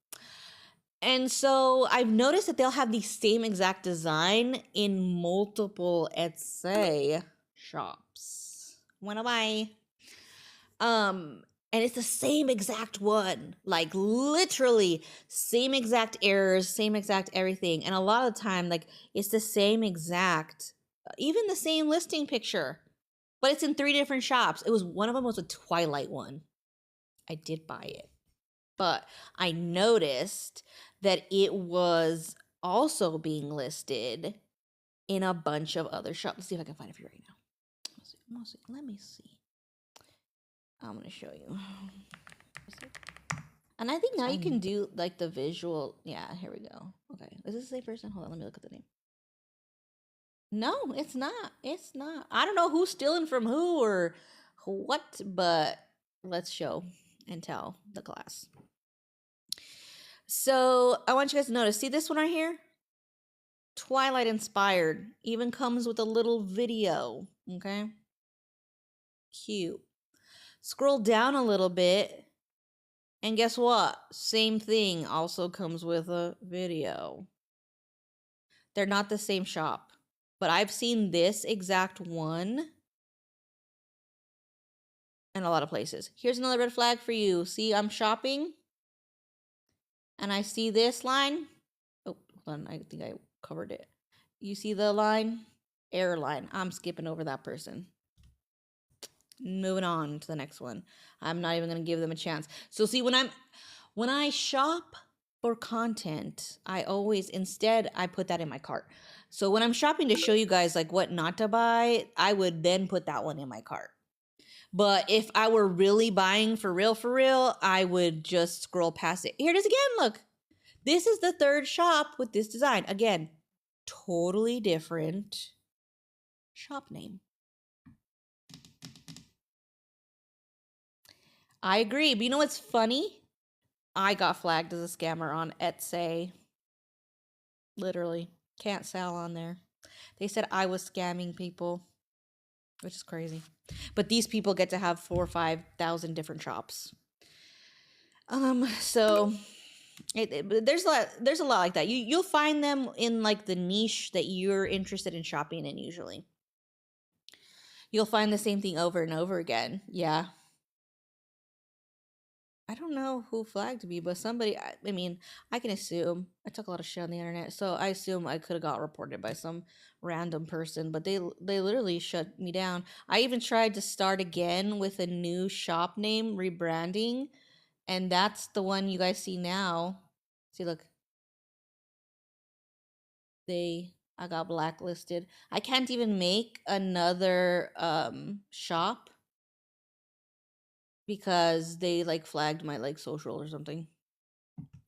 And so I've noticed that they'll have the same exact design in multiple Etsy shops. Wanna buy? And it's the same exact one. Like literally same exact errors, same exact everything. And a lot of the time, like it's the same exact, even the same listing picture. But it's in 3 different shops. It was one of them was a Twilight one. I did buy it. But I noticed that it was also being listed in a bunch of other shops. Let's see if I can find it for you right now. Let me see. I'm going to show you. And I think now you can do like the visual. Yeah, here we go. Okay. Is this the same person? Hold on, let me look at the name. No, it's not. It's not. I don't know who's stealing from who or what, but let's show and tell the class. So I want you guys to notice. See this one right here? Twilight inspired. Even comes with a little video. Okay. Cute. Scroll down a little bit. And guess what? Same thing also comes with a video. They're not the same shop. But I've seen this exact one in a lot of places. Here's another red flag for you. See, I'm shopping. And I see this line. Oh, hold on. I think I covered it. You see the line? Error line. I'm skipping over that person. Moving on to the next one. I'm not even going to give them a chance. So see, when I shop for content, I always, instead, I put that in my cart. So when I'm shopping to show you guys like what not to buy, I would then put that one in my cart. But if I were really buying for real, I would just scroll past it. Here it is again, look. This is the 3rd shop with this design. Again, totally different shop name. I agree. But you know what's funny? I got flagged as a scammer on Etsy. Literally. Can't sell on there. They said I was scamming people, which is crazy. But these people get to have 4,000 or 5,000 different shops. So there's a lot like that. You'll find them in like the niche that you're interested in shopping in usually. You'll find the same thing over and over again. Yeah. I don't know who flagged me, but somebody, I mean, I can assume. I took a lot of shit on the internet, so I assume I could have got reported by some random person, but they literally shut me down. I even tried to start again with a new shop name rebranding, and that's the one you guys see now. See, look. They I got blacklisted. I can't even make another shop because they like flagged my like social or something.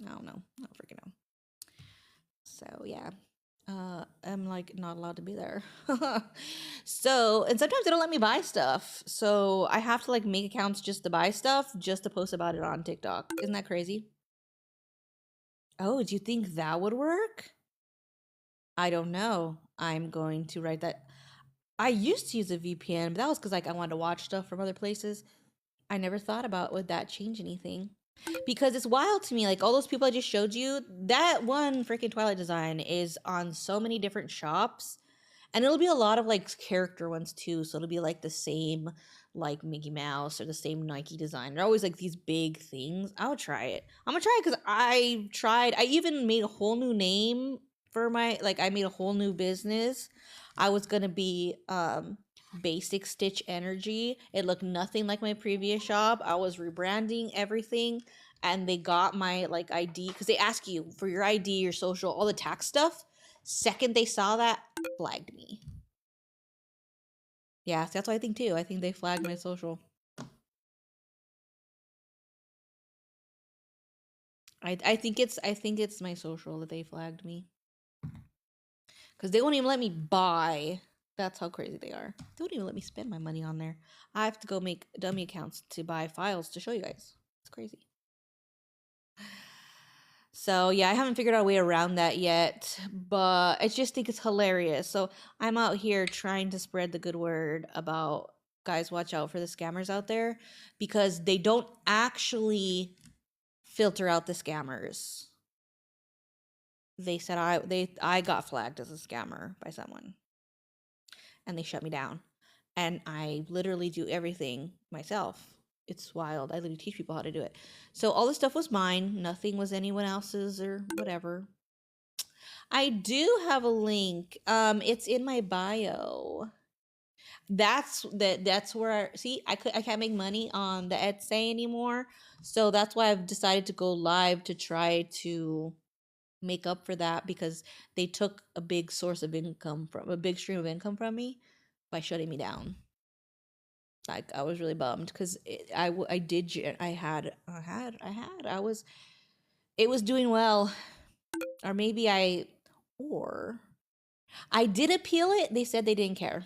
I don't know. I don't freaking know. So yeah. I'm like not allowed to be there. So, and sometimes they don't let me buy stuff. So I have to like make accounts just to buy stuff, just to post about it on TikTok. Isn't that crazy? Oh, do you think that would work? I don't know. I'm going to write that. I used to use a VPN, but that was because like I wanted to watch stuff from other places. I never thought about would that change anything. Because it's wild to me, like all those people I just showed you, that one freaking Twilight design is on so many different shops. And it'll be a lot of like character ones too. So it'll be like the same like Mickey Mouse or the same Nike design. They're always like these big things. I'll try it. I'm gonna try it because I tried. I even made a whole new name for my like I made a whole new business. I was gonna be Basic Stitch Energy. It looked nothing like my previous shop. I was rebranding everything and they got my like ID because they ask you for your ID, your social, all the tax stuff. Second they saw that, flagged me. Yeah, that's what I think too. I think they flagged my social. I think it's my social that they flagged me because they won't even let me buy. That's how crazy they are. They won't even let me spend my money on there. I have to go make dummy accounts to buy files to show you guys. It's crazy. So yeah, I haven't figured out a way around that yet, but I just think it's hilarious. So I'm out here trying to spread the good word about guys, watch out for the scammers out there because they don't actually filter out the scammers. They said I got flagged as a scammer by someone and they shut me down. And I literally do everything myself. It's wild. I literally teach people how to do it. So all the stuff was mine. Nothing was anyone else's or whatever. I do have a link. It's in my bio. That's where see I can't make money on the Etsy anymore. So that's why I've decided to go live to try to make up for that because they took a big source of income from a big stream of income from me by shutting me down. Like I was really bummed because I did I was it was doing well, or maybe or I did appeal it. They said they didn't care.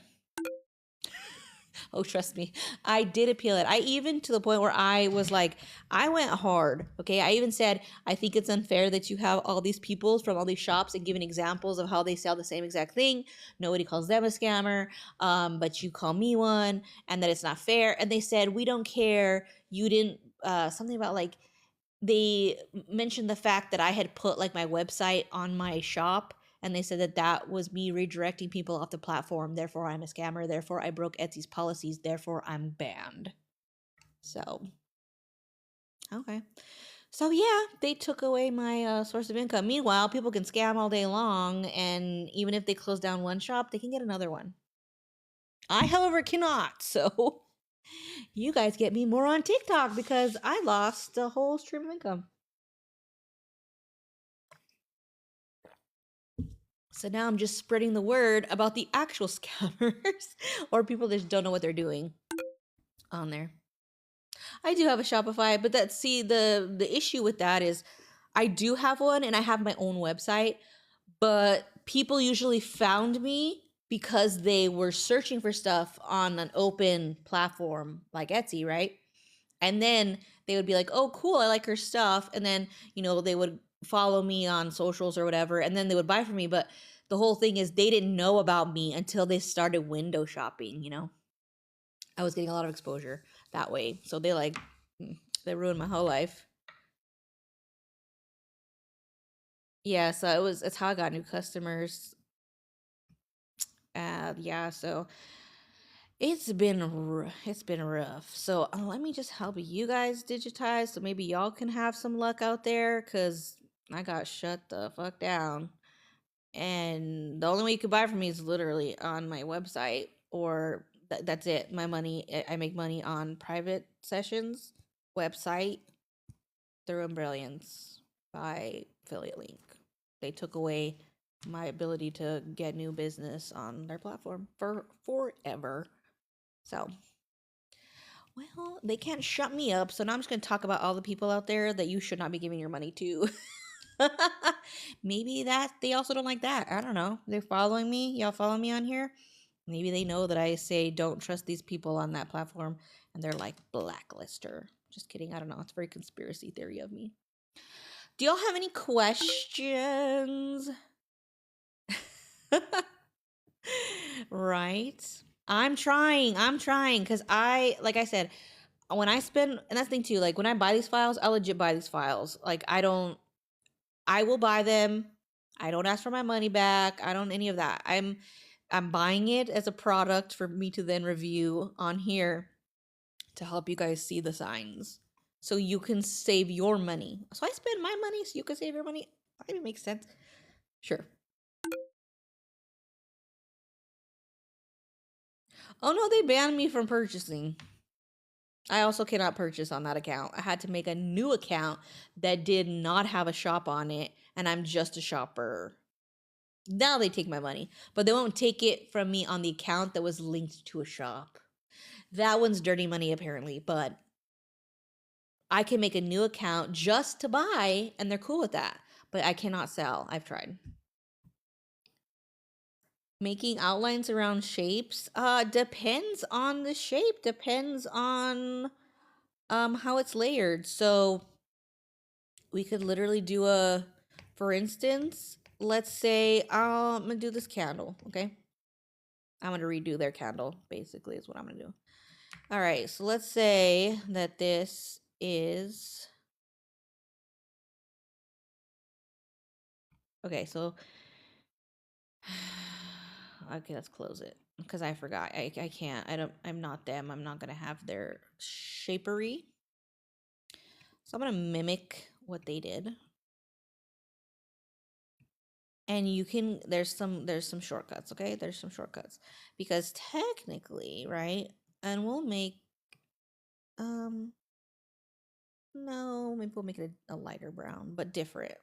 Oh, trust me. I did appeal it. I even to the point where I was like, I went hard. Okay. I even said, I think it's unfair that you have all these people from all these shops and giving examples of how they sell the same exact thing. Nobody calls them a scammer, but you call me one, and that it's not fair. And they said, we don't care. You didn't, something about like, they mentioned the fact that I had put like my website on my shop and they said that that was me redirecting people off the platform. Therefore, I'm a scammer. Therefore, I broke Etsy's policies. Therefore, I'm banned. So, okay. So, yeah, they took away my source of income. Meanwhile, people can scam all day long. And even if they close down one shop, they can get another one. I, however, cannot. So, you guys get me more on TikTok because I lost the whole stream of income. So now I'm just spreading the word about the actual scammers or people that just don't know what they're doing on there. I do have a Shopify, but that see the issue with that is I do have one and I have my own website, but people usually found me because they were searching for stuff on an open platform like Etsy, right? And then they would be like, "Oh, cool, I like her stuff." And then, they would follow me on socials or whatever, and then they would buy from me, but the whole thing is they didn't know about me until they started window shopping. I was getting a lot of exposure that way. So they ruined my whole life. Yeah, so it's how I got new customers. Yeah, so it's been rough. So let me just help you guys digitize so maybe y'all can have some luck out there cuz I got shut the fuck down. And the only way you could buy from me is literally on my website or that's it. My money I make money on private sessions, website through Brilliance by affiliate link. They took away my ability to get new business on their platform for forever. So, well, they can't shut me up. So now I'm just going to talk about all the people out there that you should not be giving your money to. Maybe that they also don't like that. I don't know. They're following me. Y'all follow me on here? Maybe they know that I say don't trust these people on that platform and they're like blacklister. Just kidding. I don't know. It's a very conspiracy theory of me. Do y'all have any questions? Right? I'm trying because like I said, when I spend, and that's the thing too, like when I buy these files, I legit buy these files. Like I will buy them. I don't ask for my money back. I don't any of that. I'm buying it as a product for me to then review on here to help you guys see the signs so you can save your money. So I spend my money so you can save your money. I think it makes sense. Sure. Oh no, they banned me from purchasing. I also cannot purchase on that account. I had to make a new account that did not have a shop on it, and I'm just a shopper. Now they take my money, but they won't take it from me on the account that was linked to a shop. That one's dirty money, apparently, but I can make a new account just to buy, and they're cool with that. But I cannot sell. I've tried. Making outlines around shapes depends on the shape, depends on how it's layered. So we could literally do for instance, let's say I'm gonna do this candle, okay? I'm gonna redo their candle, basically, is what I'm gonna do. All right, so let's say that this is, okay, so, okay, let's close it because I forgot. I can't, I'm not them. I'm not gonna have their shapery. So I'm gonna mimic what they did. And you can, there's some shortcuts, okay? There's some shortcuts because technically, right? And we'll make, no, maybe we'll make it a lighter brown, but different.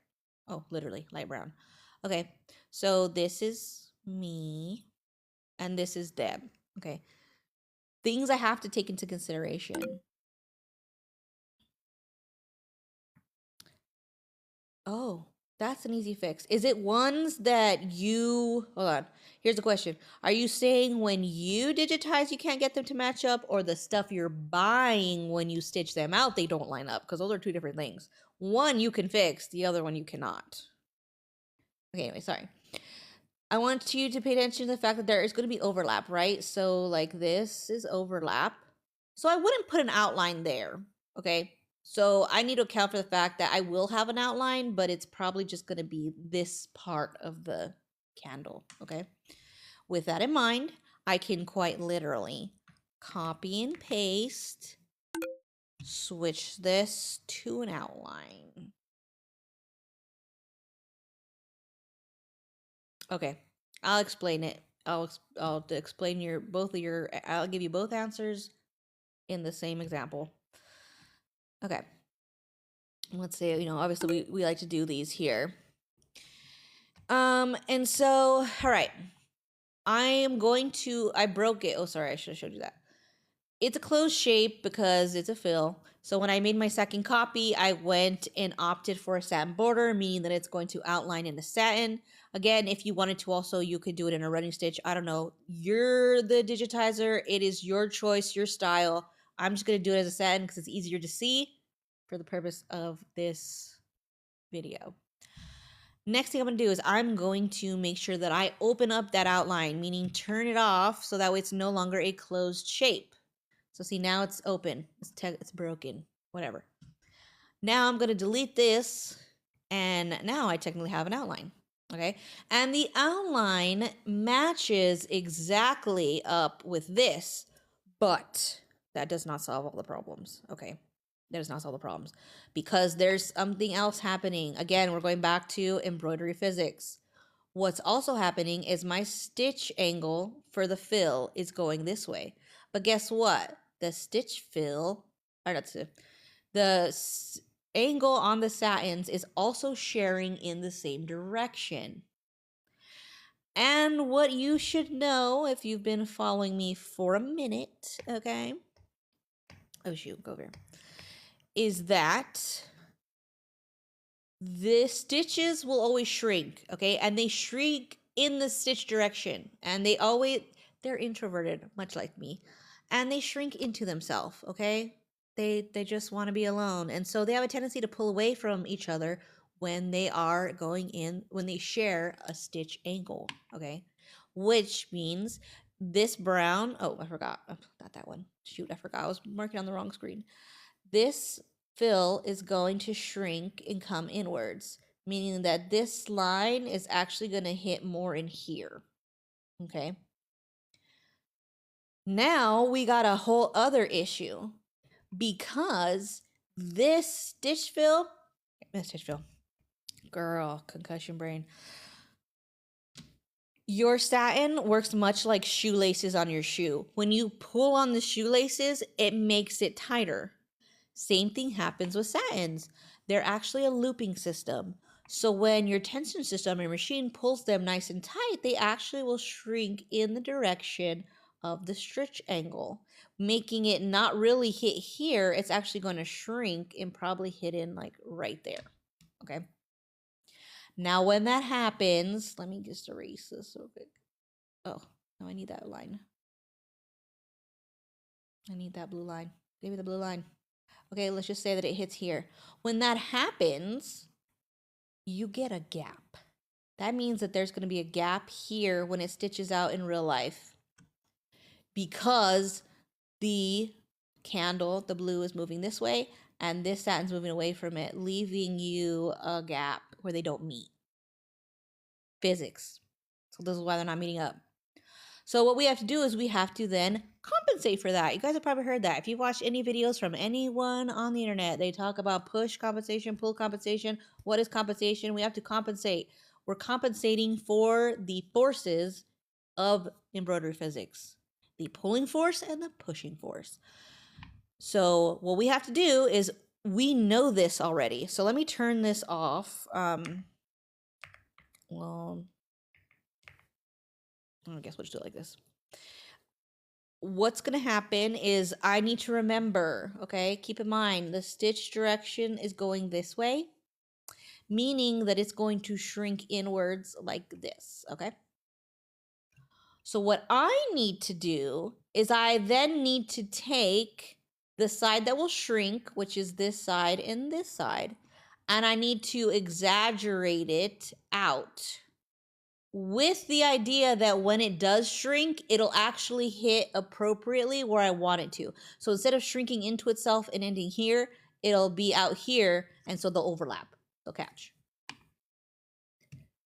Oh, literally light brown. Okay, so this is me and this is them. Okay, things I have to take into consideration. Oh, that's an easy fix. Is it ones that you, hold on. Here's the question. Are you saying when you digitize, you can't get them to match up, or the stuff you're buying when you stitch them out, they don't line up? Because those are two different things. One you can fix, the other one you cannot. Okay, anyway, sorry. I want you to pay attention to the fact that there is going to be overlap, right? So, like, this is overlap. So, I wouldn't put an outline there, okay? So, I need to account for the fact that I will have an outline, but it's probably just going to be this part of the candle, okay? With that in mind, I can quite literally copy and paste, switch this to an outline. Okay, I'll explain it. I'll explain I'll give you both answers in the same example. Okay. Let's say, obviously we like to do these here. And so, all right. I broke it. Oh, sorry, I should have showed you that. It's a closed shape because it's a fill. So when I made my second copy, I went and opted for a satin border, meaning that it's going to outline in the satin. Again, if you wanted to also, you could do it in a running stitch. I don't know. You're the digitizer. It is your choice, your style. I'm just going to do it as a satin because it's easier to see for the purpose of this video. Next thing I'm going to do is I'm going to make sure that I open up that outline, meaning turn it off so that way it's no longer a closed shape. So see, now it's open. It's broken. Whatever. Now I'm going to delete this, and now I technically have an outline. Okay, and the outline matches exactly up with this, but that does not solve all the problems. Okay, that does not solve the problems because there's something else happening. Again, we're going back to embroidery physics. What's also happening is my stitch angle for the fill is going this way. But guess what? The stitch fill, or not the angle on the satins is also sharing in the same direction. And what you should know if you've been following me for a minute, okay? Oh shoot, go over here. Is that the stitches will always shrink, okay? And they shrink in the stitch direction. And they're introverted, much like me. And they shrink into themselves, okay? They just want to be alone. And so they have a tendency to pull away from each other when they are going in, when they share a stitch angle, okay? Which means this brown, oh, I forgot. Oh, not that one. Shoot, I forgot. I was marking on the wrong screen. This fill is going to shrink and come inwards, meaning that this line is actually going to hit more in here. Okay. Now we got a whole other issue because this stitch fill, girl, concussion brain. Your satin works much like shoelaces on your shoe. When you pull on the shoelaces, it makes it tighter. Same thing happens with satins. They're actually a looping system. So when your tension system or machine pulls them nice and tight, they actually will shrink in the direction of the stitch angle, making it not really hit here. It's actually going to shrink and probably hit in like right there. Okay. Now, when that happens, let me just erase this real quick. Oh, no, I need that line. I need that blue line. Give me the blue line. Okay, let's just say that it hits here. When that happens, you get a gap. That means that there's going to be a gap here when it stitches out in real life because the candle, the blue, is moving this way and this satin's moving away from it, leaving you a gap where they don't meet. Physics. So this is why they're not meeting up. So what we have to do is we have to then compensate for that. You guys have probably heard that. If you've watched any videos from anyone on the internet, they talk about push compensation, pull compensation. What is compensation? We have to compensate. We're compensating for the forces of embroidery physics, the pulling force and the pushing force. So what we have to do is, we know this already. So let me turn this off. Well, I guess we'll just do it like this. What's going to happen is I need to remember, okay? Keep in mind, the stitch direction is going this way, meaning that it's going to shrink inwards like this, okay? So what I need to do is I then need to take the side that will shrink, which is this side and this side, and I need to exaggerate it out with the idea that when it does shrink, it'll actually hit appropriately where I want it to. So instead of shrinking into itself and ending here, it'll be out here, and so they'll overlap. They'll catch.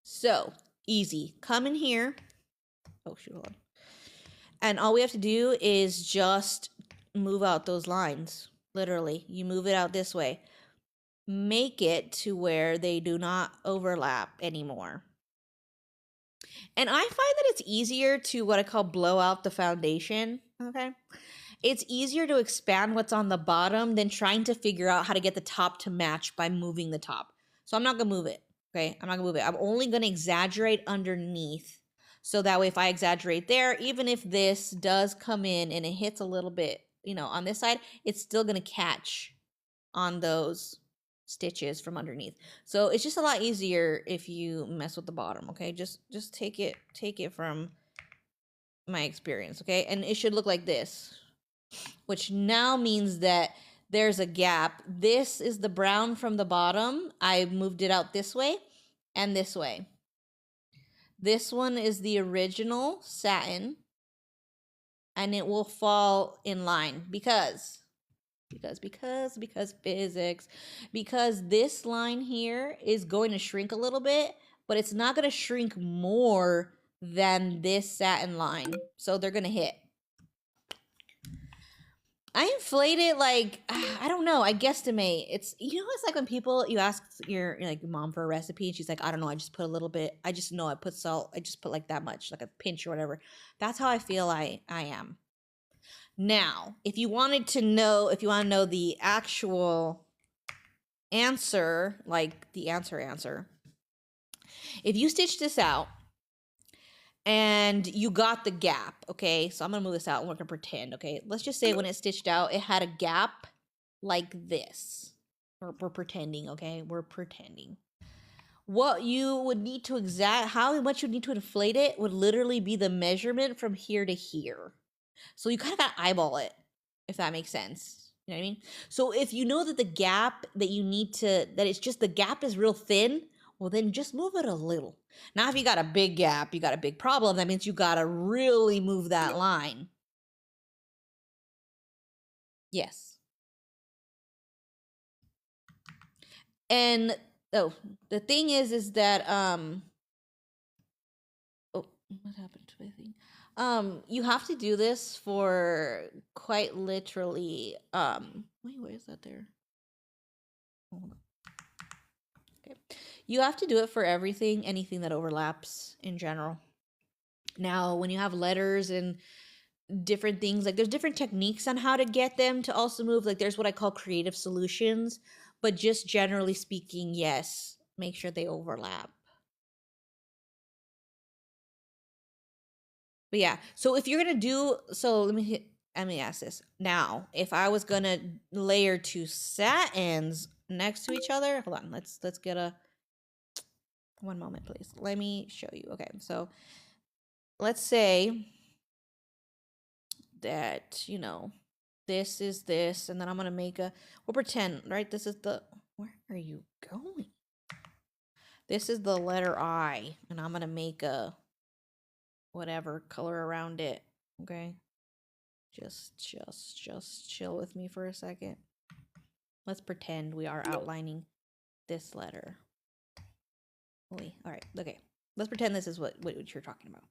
So, easy. Come in here. Oh, shoot, hold on. And all we have to do is just move out those lines. Literally, you move it out this way. Make it to where they do not overlap anymore. And I find that it's easier to what I call blow out the foundation, okay? It's easier to expand what's on the bottom than trying to figure out how to get the top to match by moving the top. So I'm not going to move it, okay? I'm not going to move it. I'm only going to exaggerate underneath. So that way if I exaggerate there, even if this does come in and it hits a little bit, you know, on this side, it's still going to catch on those stitches from underneath. So it's just a lot easier if you mess with the bottom, okay? Just take it from my experience, okay? And it should look like this, which now means that there's a gap. This is the brown from the bottom. I moved it out this way and this way. This one is the original satin, and it will fall in line because physics, because this line here is going to shrink a little bit, but it's not going to shrink more than this satin line. So they're going to hit. I inflate it like, I don't know, I guesstimate. It's, you know, it's like when people, you ask your like mom for a recipe and she's like, I don't know, I just put a little bit, I just know I put salt, I just put like that much, like a pinch or whatever. That's how I feel I am. Now, if you want to know the actual answer, like the answer, if you stitch this out and you got the gap, okay? So I'm gonna move this out and we're gonna pretend, okay? Let's just say when it stitched out, it had a gap like this. We're pretending, okay? We're pretending. What you would need to how much you need to inflate it would literally be the measurement from here to here. So you kind of gotta eyeball it, if that makes sense. You know what I mean? So if you know that the gap that you need to, that it's just the gap is real thin, well, then just move it a little. Now, if you got a big gap, you got a big problem, that means you gotta really move that line. Yes. And the thing is that oh, what happened to my thing? You have to do this for quite literally. Wait, where is that there? Hold on. Okay, you have to do it for everything, anything that overlaps in general. Now, when you have letters and different things, like there's different techniques on how to get them to also move. Like there's what I call creative solutions, but just generally speaking, yes, make sure they overlap. But yeah, so if you're gonna do, so let me ask this now. If I was gonna layer two satins next to each other, hold on, let's get a one moment, please. Let me show you. Okay, so let's say that this is this, and then I'm gonna make we'll pretend, right? This is where are you going? This is the letter I, and I'm gonna make a whatever color around it. Okay. Just chill with me for a second. Let's pretend we are outlining this letter. All right, okay. Let's pretend this is what you're talking about.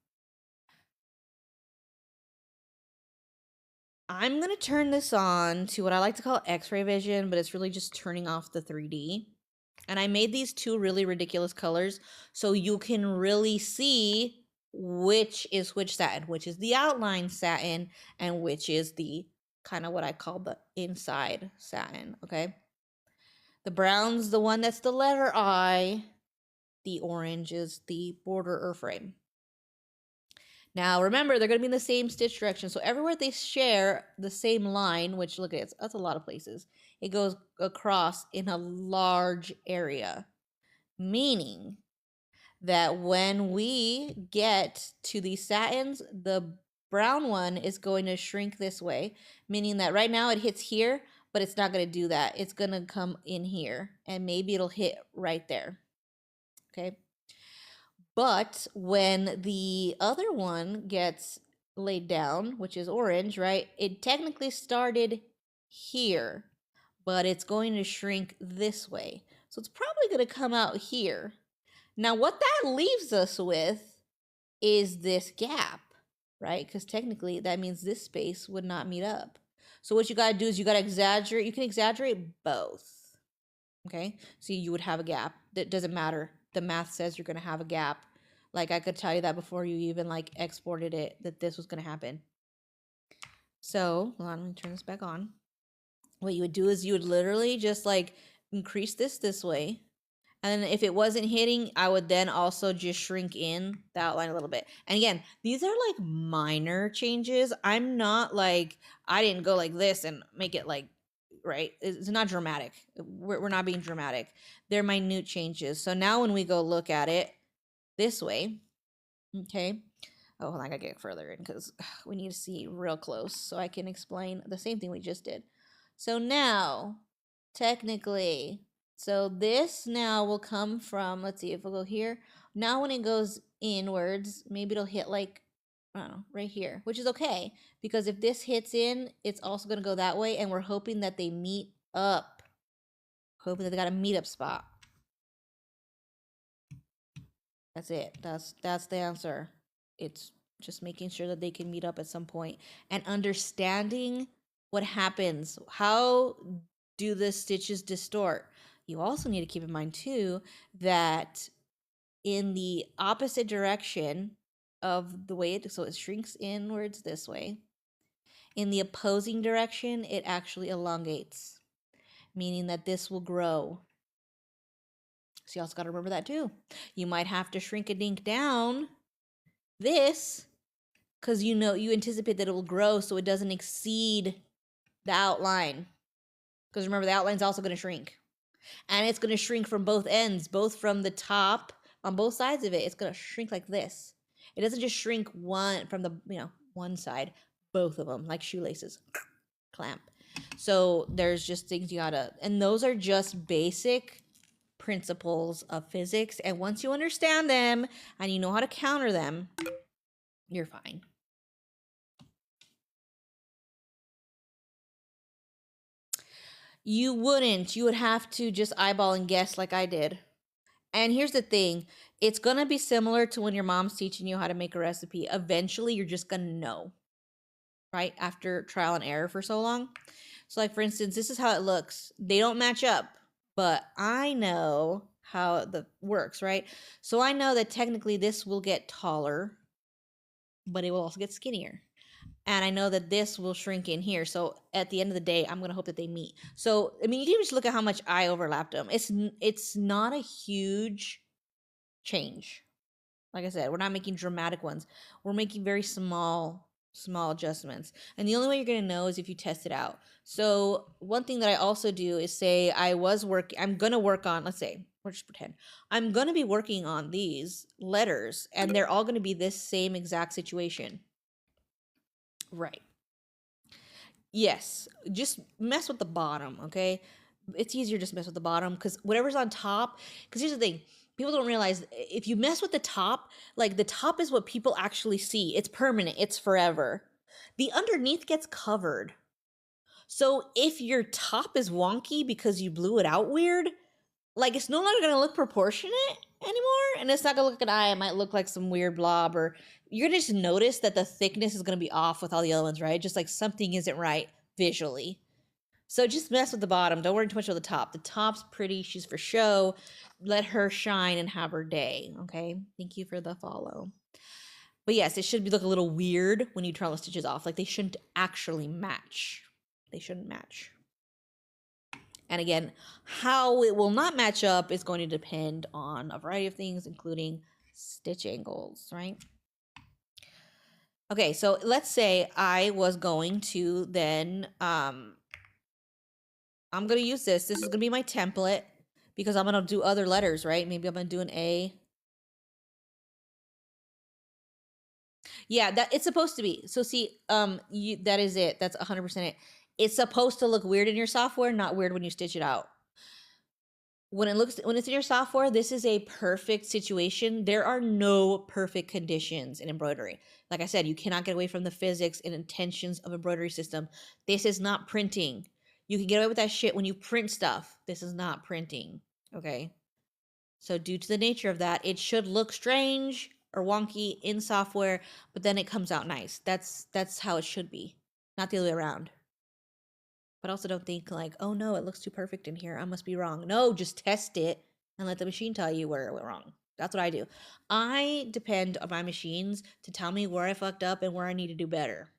I'm gonna turn this on to what I like to call X-ray vision, but it's really just turning off the 3D. And I made these two really ridiculous colors so you can really see which is which satin, which is the outline satin, and which is the kind of what I call the inside satin, okay? The brown's the one that's the letter I. The orange is the border or frame. Now, remember, they're going to be in the same stitch direction. So everywhere they share the same line, which look at it, that's a lot of places, it goes across in a large area. Meaning that when we get to these satins, the brown one is going to shrink this way. Meaning that right now it hits here, but it's not going to do that. It's going to come in here and maybe it'll hit right there. Okay. But when the other one gets laid down, which is orange, right? It technically started here, but it's going to shrink this way. So it's probably going to come out here. Now, what that leaves us with is this gap, right? Because technically that means this space would not meet up. So what you got to do is you got to exaggerate. You can exaggerate both. Okay, so you would have a gap. That doesn't matter. The math says you're going to have a gap. Like I could tell you that before you even like exported it, that this was going to happen. So hold on, let me turn this back on. What you would do is you would literally just like increase this way. And then if it wasn't hitting, I would then also just shrink in the outline a little bit. And again, these are like minor changes. I'm not like, I didn't go like this and make it like, right? It's not dramatic. We're not being dramatic. They're minute changes. So now when we go look at it this way, okay. Oh, hold on, I gotta get further in because we need to see real close so I can explain the same thing we just did. So now, technically, so this now will come from, let's see if we'll go here. Now when it goes inwards, maybe it'll hit like, I don't know, right here, which is okay. Because if this hits in, it's also going to go that way. And we're hoping that they meet up. Hoping that they got a meetup spot. That's it. That's the answer. It's just making sure that they can meet up at some point. And understanding what happens. How do the stitches distort? You also need to keep in mind too that in the opposite direction of the way so it shrinks inwards this way. In the opposing direction, it actually elongates, meaning that this will grow. So you also got to remember that too. You might have to shrink a dink down this because you anticipate that it will grow so it doesn't exceed the outline. Because remember, the outline's also going to shrink. And it's going to shrink from both ends, both from the top on both sides of it. It's going to shrink like this. It doesn't just shrink one from the, one side, both of them, like shoelaces. Clamp. So there's just things you gotta, and those are just basic principles of physics. And once you understand them and you know how to counter them, you're fine. You wouldn't. You would have to just eyeball and guess like I did. And here's the thing. It's going to be similar to when your mom's teaching you how to make a recipe. Eventually, you're just going to know, right? After trial and error for so long. So like, for instance, this is how it looks. They don't match up, but I know how it works, right? So I know that technically this will get taller, but it will also get skinnier. And I know that this will shrink in here. So at the end of the day, I'm going to hope that they meet. So, I mean, you can just look at how much I overlapped them. It's not a huge change. Like I said, we're not making dramatic ones. We're making very small adjustments. And the only way you're going to know is if you test it out. So one thing that I also do is say I'm going to work on, let's say, or just pretend, I'm going to be working on these letters and they're all going to be this same exact situation. Right. Yes, just mess with the bottom, okay? It's easier just mess with the bottom because whatever's on top, because here's the thing, people don't realize if you mess with the top, like the top is what people actually see. It's permanent, it's forever. The underneath gets covered. So if your top is wonky because you blew it out weird, like it's no longer going to look proportionate anymore, and it's not going to look like an eye. It might look like some weird blob, or you're going to just notice that the thickness is going to be off with all the other ones, right? Just like something isn't right visually. So just mess with the bottom. Don't worry too much about the top. The top's pretty. She's for show. Let her shine and have her day. Okay. Thank you for the follow. But yes, it should look a little weird when you turn the stitches off. Like they shouldn't actually match. They shouldn't match. And again, how it will not match up is going to depend on a variety of things, including stitch angles, right? Okay, so let's say I was going to then, I'm going to use this. This is going to be my template because I'm going to do other letters, right? Maybe I'm going to do an A. Yeah, that it's supposed to be. So see, that is it. That's 100% it. It's supposed to look weird in your software, not weird when you stitch it out. When it's in your software, this is a perfect situation. There are no perfect conditions in embroidery. Like I said, you cannot get away from the physics and intentions of embroidery system. This is not printing. You can get away with that shit when you print stuff. This is not printing. Okay. So due to the nature of that, it should look strange or wonky in software, but then it comes out nice. That's how it should be, not the other way around. But also don't think like, oh no, it looks too perfect in here. I must be wrong. No, just test it and let the machine tell you where it went wrong. That's what I do. I depend on my machines to tell me where I fucked up and where I need to do better.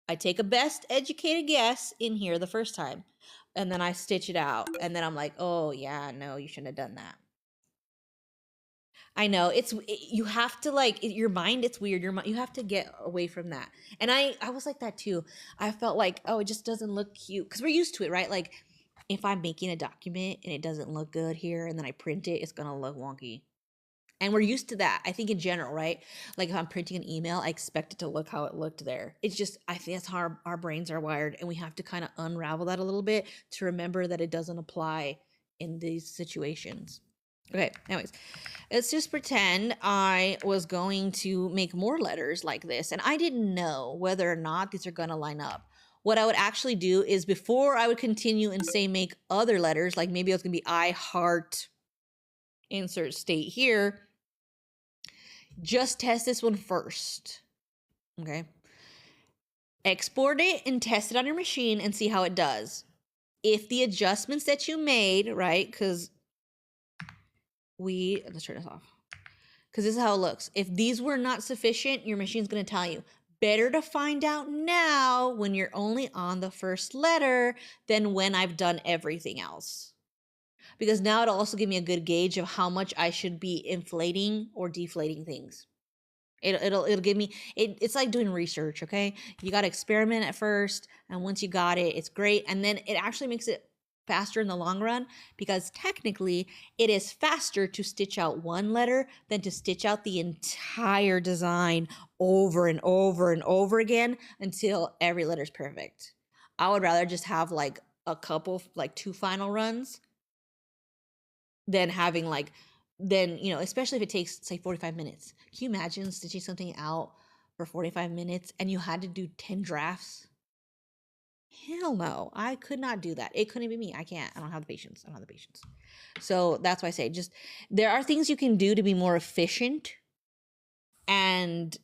I take a best educated guess in here the first time, and then I stitch it out. And then I'm like, oh yeah, no, you shouldn't have done that. I know you have to like your mind. It's weird. You have to get away from that. And I was like that too. I felt like, oh, it just doesn't look cute because we're used to it, right? Like if I'm making a document and it doesn't look good here, and then I print it, it's gonna look wonky. And we're used to that. I think in general, right? Like if I'm printing an email, I expect it to look how it looked there. It's just I think that's how our brains are wired, and we have to kind of unravel that a little bit to remember that it doesn't apply in these situations. Okay, anyways, let's just pretend I was going to make more letters like this, and I didn't know whether or not these are going to line up. What I would actually do is before I would continue and say make other letters, like maybe it's going to be I heart insert state here, just test this one first. Okay. Export it and test it on your machine and see how it does. If the adjustments that you made, right, because let's turn this off. Because this is how it looks. If these were not sufficient, your machine's going to tell you. Better to find out now when you're only on the first letter than when I've done everything else. Because now it'll also give me a good gauge of how much I should be inflating or deflating things. It'll give me it's like doing research, okay? You got to experiment at first, and once you got it, it's great, and then it actually makes it faster in the long run because technically it is faster to stitch out one letter than to stitch out the entire design over and over and over again until every letter is perfect. I would rather just have like a couple, like 2 final runs than having like, then, you know, especially if it takes say 45 minutes. Can you imagine stitching something out for 45 minutes and you had to do 10 drafts? Hell no, I could not do that. It couldn't be me. I can't. I don't have the patience. I don't have the patience. So that's why I say just there are things you can do to be more efficient, and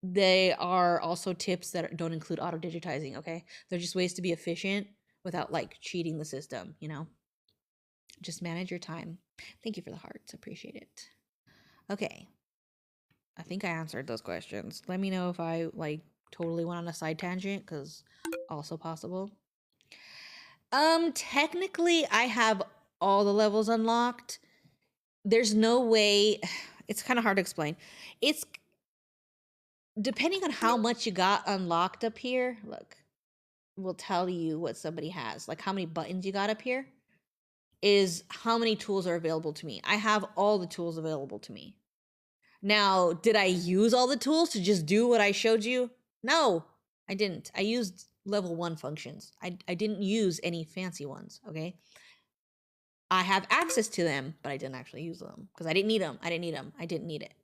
they are also tips that don't include auto digitizing. Okay, they're just ways to be efficient without like cheating the system. You know, just manage your time. Thank you for the hearts. Appreciate it. Okay, I think I answered those questions. Let me know if I like totally went on a side tangent, because also possible. Technically I have all the levels unlocked. There's no way, it's kind of hard to explain. It's depending on how much you got unlocked up here. Look, will tell you what somebody has. Like how many buttons you got up here is how many tools are available to me. I have all the tools available to me. Now, did I use all the tools to just do what I showed you? No, I didn't. I used level 1 functions. I didn't use any fancy ones, okay? I have access to them, but I didn't actually use them because I didn't need them. I didn't need them. I didn't need it.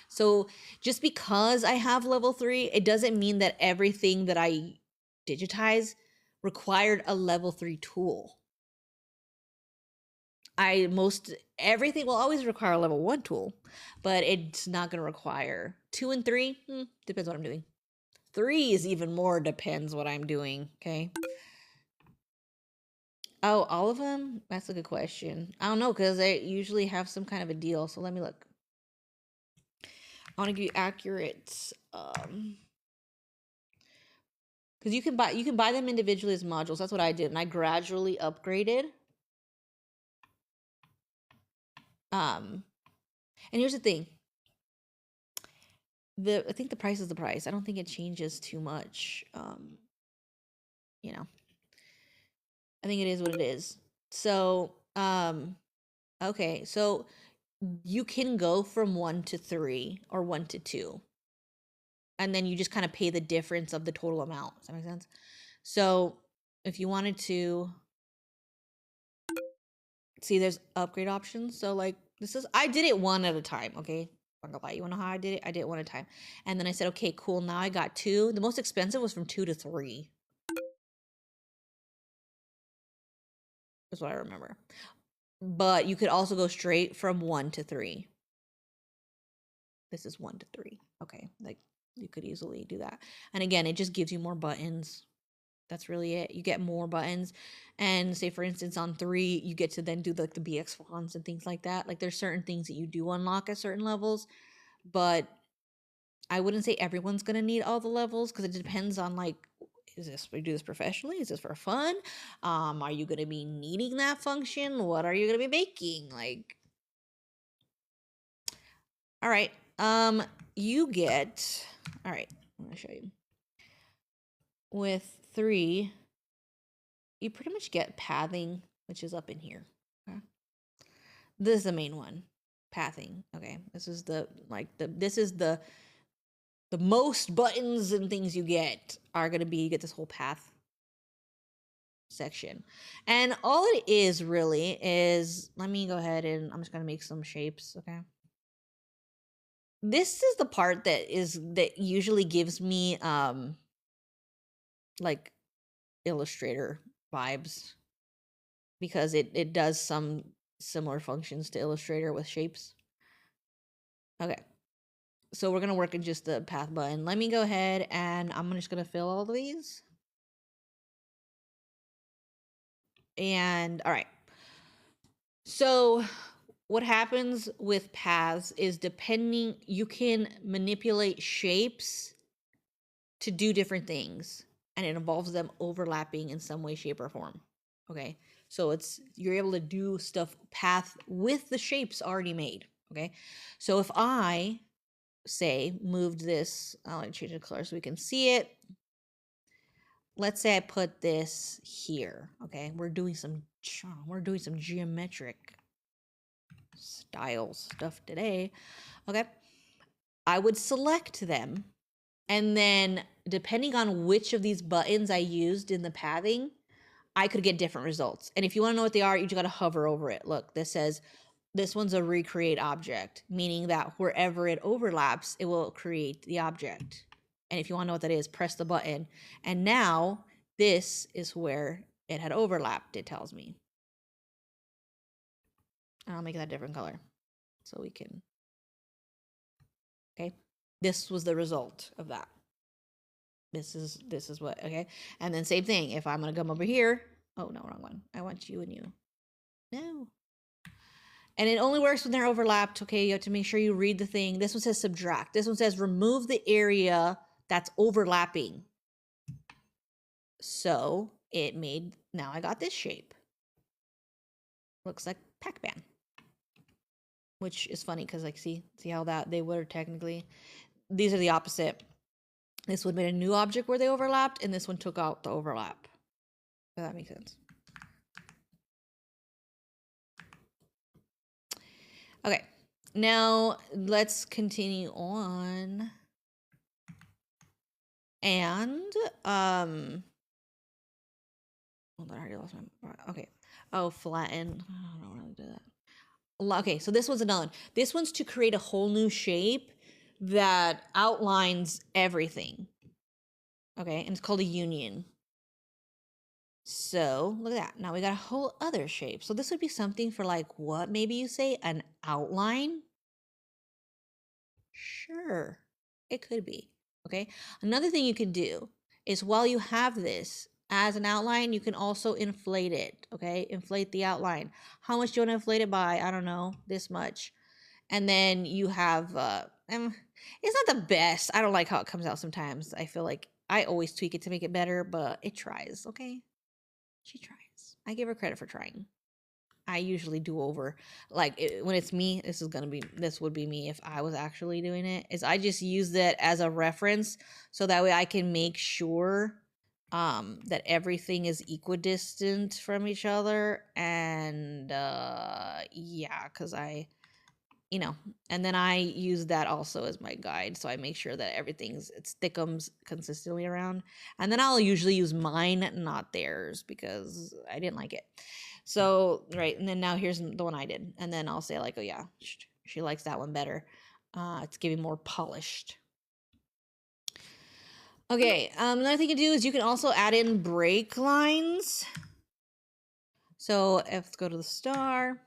So just because I have level 3, it doesn't mean that everything that I digitize required a level 3 tool. Everything will always require a level 1 tool, but it's not going to require 2 and 3. Depends what I'm doing. 3 is even more depends what I'm doing. Okay. Oh, all of them? That's a good question. I don't know, because they usually have some kind of a deal. So let me look. I want to give you accurate. Because you can buy them individually as modules. That's what I did, and I gradually upgraded. And here's the thing. I think the price is the price. I don't think it changes too much. You know, I think it is what it is. So, okay, so you can go from 1 to 3 or 1 to 2, and then you just kind of pay the difference of the total amount. Does that make sense? So if you wanted to see, there's upgrade options. So like I did it one at a time. Okay, I'm gonna lie. You wanna know how I did it? I did it one at a time, and then I said, okay, cool. Now I got 2. The most expensive was from 2 to 3. That's what I remember. But you could also go straight from 1 to 3. This is 1 to 3. Okay, like you could easily do that. And again, it just gives you more buttons. That's really it. You get more buttons. And say for instance on 3, you get to then do like the BX fonts and things like that. Like there's certain things that you do unlock at certain levels, but I wouldn't say everyone's gonna need all the levels, because it depends on like, is this, we do this professionally? Is this for fun? Are you gonna be needing that function? What are you gonna be making? Like, all right. You get, all right, I'm gonna show you. With 3, you pretty much get pathing, which is up in here. Okay. This is the main one, pathing. Okay, this is the most buttons and things you get are gonna be, you get this whole path section, and all it is really is, let me go ahead and I'm just gonna make some shapes. Okay, this is the part that usually gives me like Illustrator vibes, because it does some similar functions to Illustrator with shapes. Okay, so we're gonna work in just the path button. Let me go ahead and I'm just gonna fill all of these. And all right, so what happens with paths is, depending, you can manipulate shapes to do different things, and it involves them overlapping in some way, shape, or form. Okay, so you're able to do stuff path with the shapes already made. Okay, so if I say, moved this, I'll change the color so we can see it. Let's say I put this here. Okay, we're doing some geometric style stuff today. Okay, I would select them, and then depending on which of these buttons I used in the pathing, I could get different results. And if you want to know what they are, you just got to hover over it. Look, this says this one's a recreate object, meaning that wherever it overlaps, it will create the object. And if you want to know what that is, press the button. And now this is where it had overlapped, it tells me. And I'll make that a different color so we can, okay? This was the result of that. This is what, okay? And then same thing, if I'm gonna come over here, oh no, wrong one. I want you and you. No. And it only works when they're overlapped, okay? You have to make sure you read the thing. This one says subtract. This one says remove the area that's overlapping. So it made, now I got this shape. Looks like Pac-Man. Which is funny because like, see how that they were technically, these are the opposite. This would have made a new object where they overlapped, and this one took out the overlap. Does that make sense? Okay, now let's continue on. And hold on, I already lost my, okay. Oh, flatten. I don't really do that. Okay, so this one's another one. This one's to create a whole new shape that outlines everything. Okay, and it's called a union. So look at that. Now we got a whole other shape. So this would be something for like what? Maybe you say an outline? Sure, it could be. Okay, another thing you can do is while you have this as an outline, you can also inflate it. Okay, inflate the outline. How much do you want to inflate it by? I don't know, this much. And then you have, it's not the best. I don't like how it comes out sometimes. I feel like I always tweak it to make it better, but it tries, okay? She tries. I give her credit for trying. I usually do over, like when it's me, this would be me if I was actually doing it, is I just use that as a reference so that way I can make sure that everything is equidistant from each other. And yeah, because you know, and then I use that also as my guide. So I make sure that it thickums consistently around. And then I'll usually use mine, not theirs, because I didn't like it. So, right. And then now here's the one I did. And then I'll say like, oh yeah, she likes that one better. It's getting more polished. Okay. Another thing you can do is you can also add in break lines. So let's go to the star.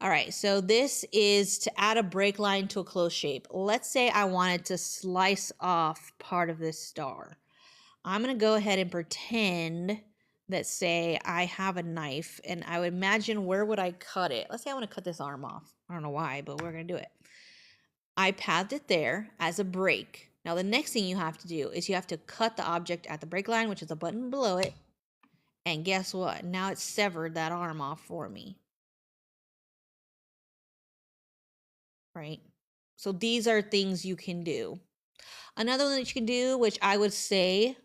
All right, so this is to add a break line to a closed shape. Let's say I wanted to slice off part of this star. I'm going to go ahead and pretend that, say, I have a knife, and I would imagine where would I cut it? Let's say I want to cut this arm off. I don't know why, but we're going to do it. I pathed it there as a break. Now, the next thing you have to do is you have to cut the object at the break line, which is the button below it. And guess what? Now it's severed that arm off for me. Right? So these are things you can do. Another one that you can do, which I would say,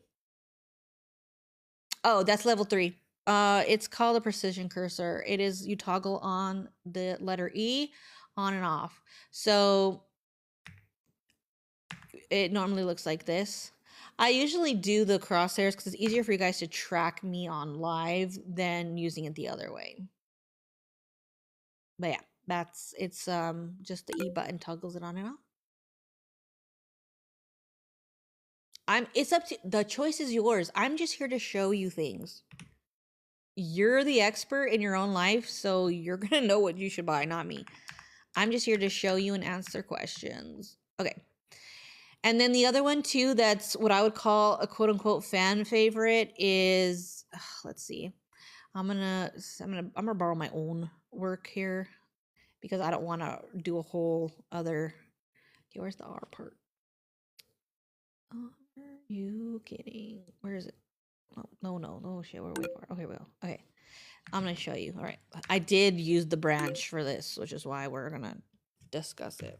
oh, that's level 3. It's called a precision cursor. It is, you toggle on the letter E on and off. So it normally looks like this. I usually do the crosshairs because it's easier for you guys to track me on live than using it the other way. But yeah, it's just the E button toggles it on and off. It's up to, the choice is yours. I'm just here to show you things. You're the expert in your own life, so you're gonna know what you should buy, not me. I'm just here to show you and answer questions. Okay. And then the other one too, that's what I would call a quote unquote fan favorite is, let's see. I'm gonna borrow my own work here because I don't want to do a whole other. Okay, where's the R part? Oh, are you kidding? Where is it? Oh, no, shit. We're waiting for it. Okay, well, okay. I'm gonna show you. All right, I did use the branch for this, which is why we're gonna discuss it.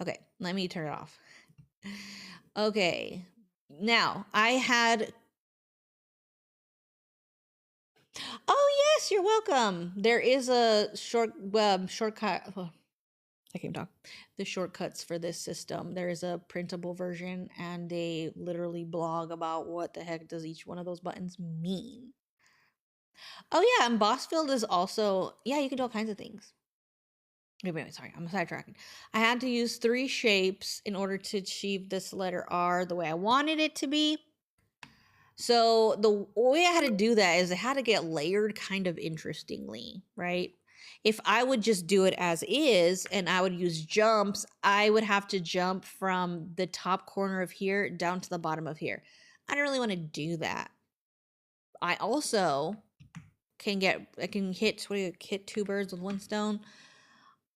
Okay, let me turn it off. Okay, now I had. Oh yes, you're welcome. There is a shortcut. Oh, I can't talk. The shortcuts for this system. There is a printable version, and they literally blog about what the heck does each one of those buttons mean. Oh yeah, and boss field is also, yeah, you can do all kinds of things. Wait, sorry, I'm sidetracking. I had to use 3 shapes in order to achieve this letter R the way I wanted it to be. So the way I had to do that is it had to get layered kind of interestingly, right? If I would just do it as is and I would use jumps, I would have to jump from the top corner of here down to the bottom of here. I don't really want to do that. I also can hit 2 birds with 1 stone.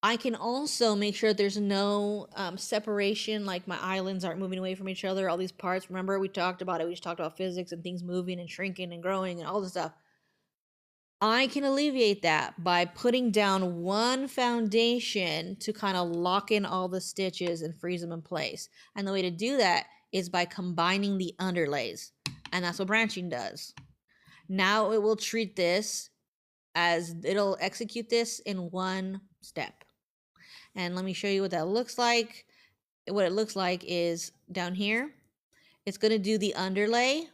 I can also make sure there's no separation, like my islands aren't moving away from each other, all these parts. Remember, we talked about it. We just talked about physics and things moving and shrinking and growing and all this stuff. I can alleviate that by putting down one foundation to kind of lock in all the stitches and freeze them in place. And the way to do that is by combining the underlays. And that's what branching does. Now it will treat this as it'll execute this in one step. And let me show you what that looks like. What it looks like is down here, it's going to do the underlay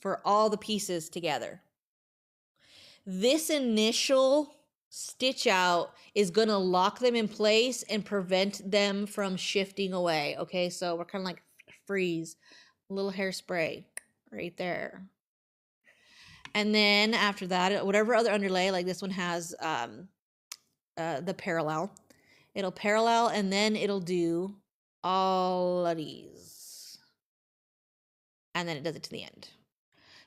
for all the pieces together. This initial stitch out is going to lock them in place and prevent them from shifting away. Okay, so we're kind of like freeze, a little hairspray right there. And then after that, whatever other underlay, like this one has the parallel, it'll parallel and then it'll do all of these. And then it does it to the end.